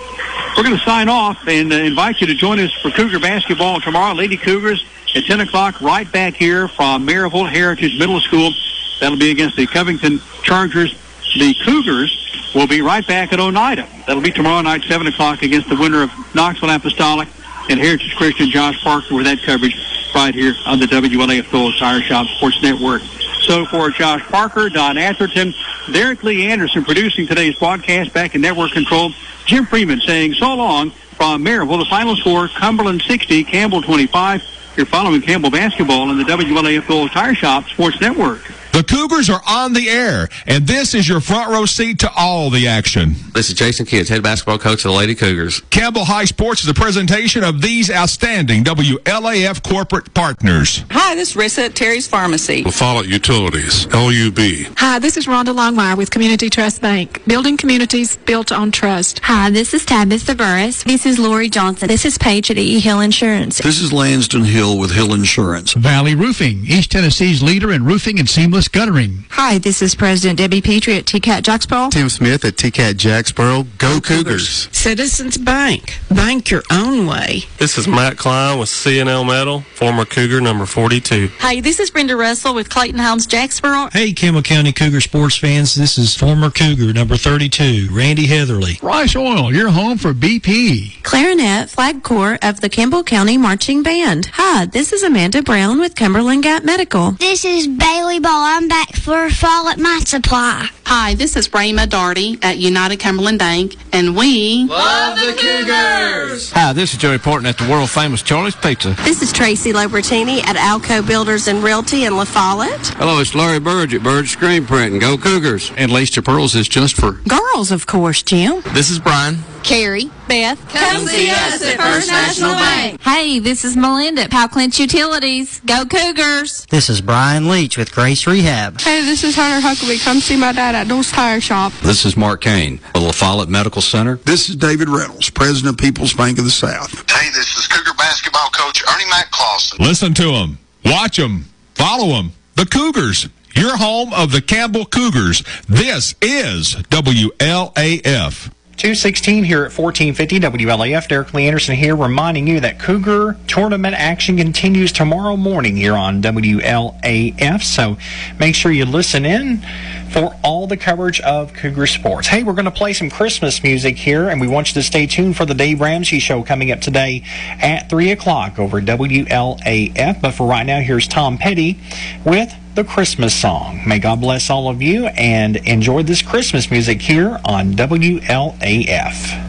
S1: We're going to sign off and invite you to join us for Cougar basketball tomorrow. Lady Cougars at 10 o'clock right back here from Maryville Heritage Middle School. That'll be against the Covington Chargers. The Cougars will be right back at Oneida. That'll be tomorrow night, 7 o'clock, against the winner of Knoxville Apostolic and Heritage Christian, Josh Parker, with that coverage right here on the WLAF Rolls Tire Shop Sports Network. So for Josh Parker, Don Atherton, Derek Lee Anderson producing today's broadcast, back in network control, Jim Freeman saying so long from Maryville. The final score, Cumberland 60, Campbell 25. You're following Campbell basketball in the WLAF Rolls Tire Shop Sports Network.
S2: The Cougars are on the air, and this is your front row seat to all the action.
S17: This is Jason Kitts, head basketball coach of the Lady Cougars.
S2: Campbell High Sports is a presentation of these outstanding WLAF corporate partners.
S18: Hi, this is Rissa at Terry's Pharmacy.
S19: Follett Utilities, LUB.
S20: Hi, this is Rhonda Longmire with Community Trust Bank. Building communities built on trust.
S8: Hi, this is Tabitha Burris.
S10: This is Lori Johnson. This is Paige at E. Hill Insurance.
S29: This is Lanston Hill with Hill Insurance.
S9: Valley Roofing, East Tennessee's leader in roofing and seamless guttering.
S10: Hi, this is President Debbie Petrie at TCAT Jacksboro.
S24: Tim Smith at TCAT Jacksboro. Go Cougars.
S25: Citizens Bank. Bank your own way.
S26: This is Matt Klein with C&L Metal, former Cougar number 42.
S27: Hi, this is Brenda Russell with Clayton Homes Jacksboro.
S28: Hey, Campbell County Cougar sports fans. This is former Cougar number 32, Randy Heatherly.
S9: Rice Oil, your home for BP.
S10: Clarinet, Flag Corps of the Campbell County Marching Band. Hi, this is Amanda Brown with Cumberland Gap Medical.
S30: This is Bailey Ball. I'm back for Fall at My Supply.
S22: Hi, this is Rayma Darty at United Cumberland Bank, and we
S31: love the Cougars!
S32: Hi, this is Joey Portman at the world-famous Charlie's Pizza.
S3: This is Tracy Lobertini at Alco Builders and Realty in La Follette.
S15: Hello, it's Larry Burge at Burge Screen Printing. Go Cougars!
S24: And Lace Your Pearls is just for
S10: girls, of course, Jim.
S25: This is Brian.
S27: Carrie. Beth.
S31: Come see us at First National Bank.
S8: Hey, this is Melinda at Powell Clinch Utilities. Go Cougars!
S33: This is Brian Leach with Grace Rehab.
S34: Hey, this is Hunter Huckabee. Come see my dad at Dole's Tire Shop.
S15: This is Mark Kane of La Follette Medical Center.
S29: This is David Reynolds, President of People's Bank of the South.
S35: Hey, this is Cougar basketball coach Ernie McClawson.
S2: Listen to them. Watch them. Follow them. The Cougars. Your home of the Campbell Cougars. This is WLAF.
S5: 2:16 here at 1450 WLAF. Derek Lee Anderson here, reminding you that Cougar tournament action continues tomorrow morning here on WLAF. So make sure you listen in for all the coverage of Cougar sports. Hey, we're going to play some Christmas music here, and we want you to stay tuned for the Dave Ramsey Show coming up today at 3 o'clock over WLAF. But for right now, here's Tom Petty with the Christmas song. May God bless all of you, and enjoy this Christmas music here on WLAF.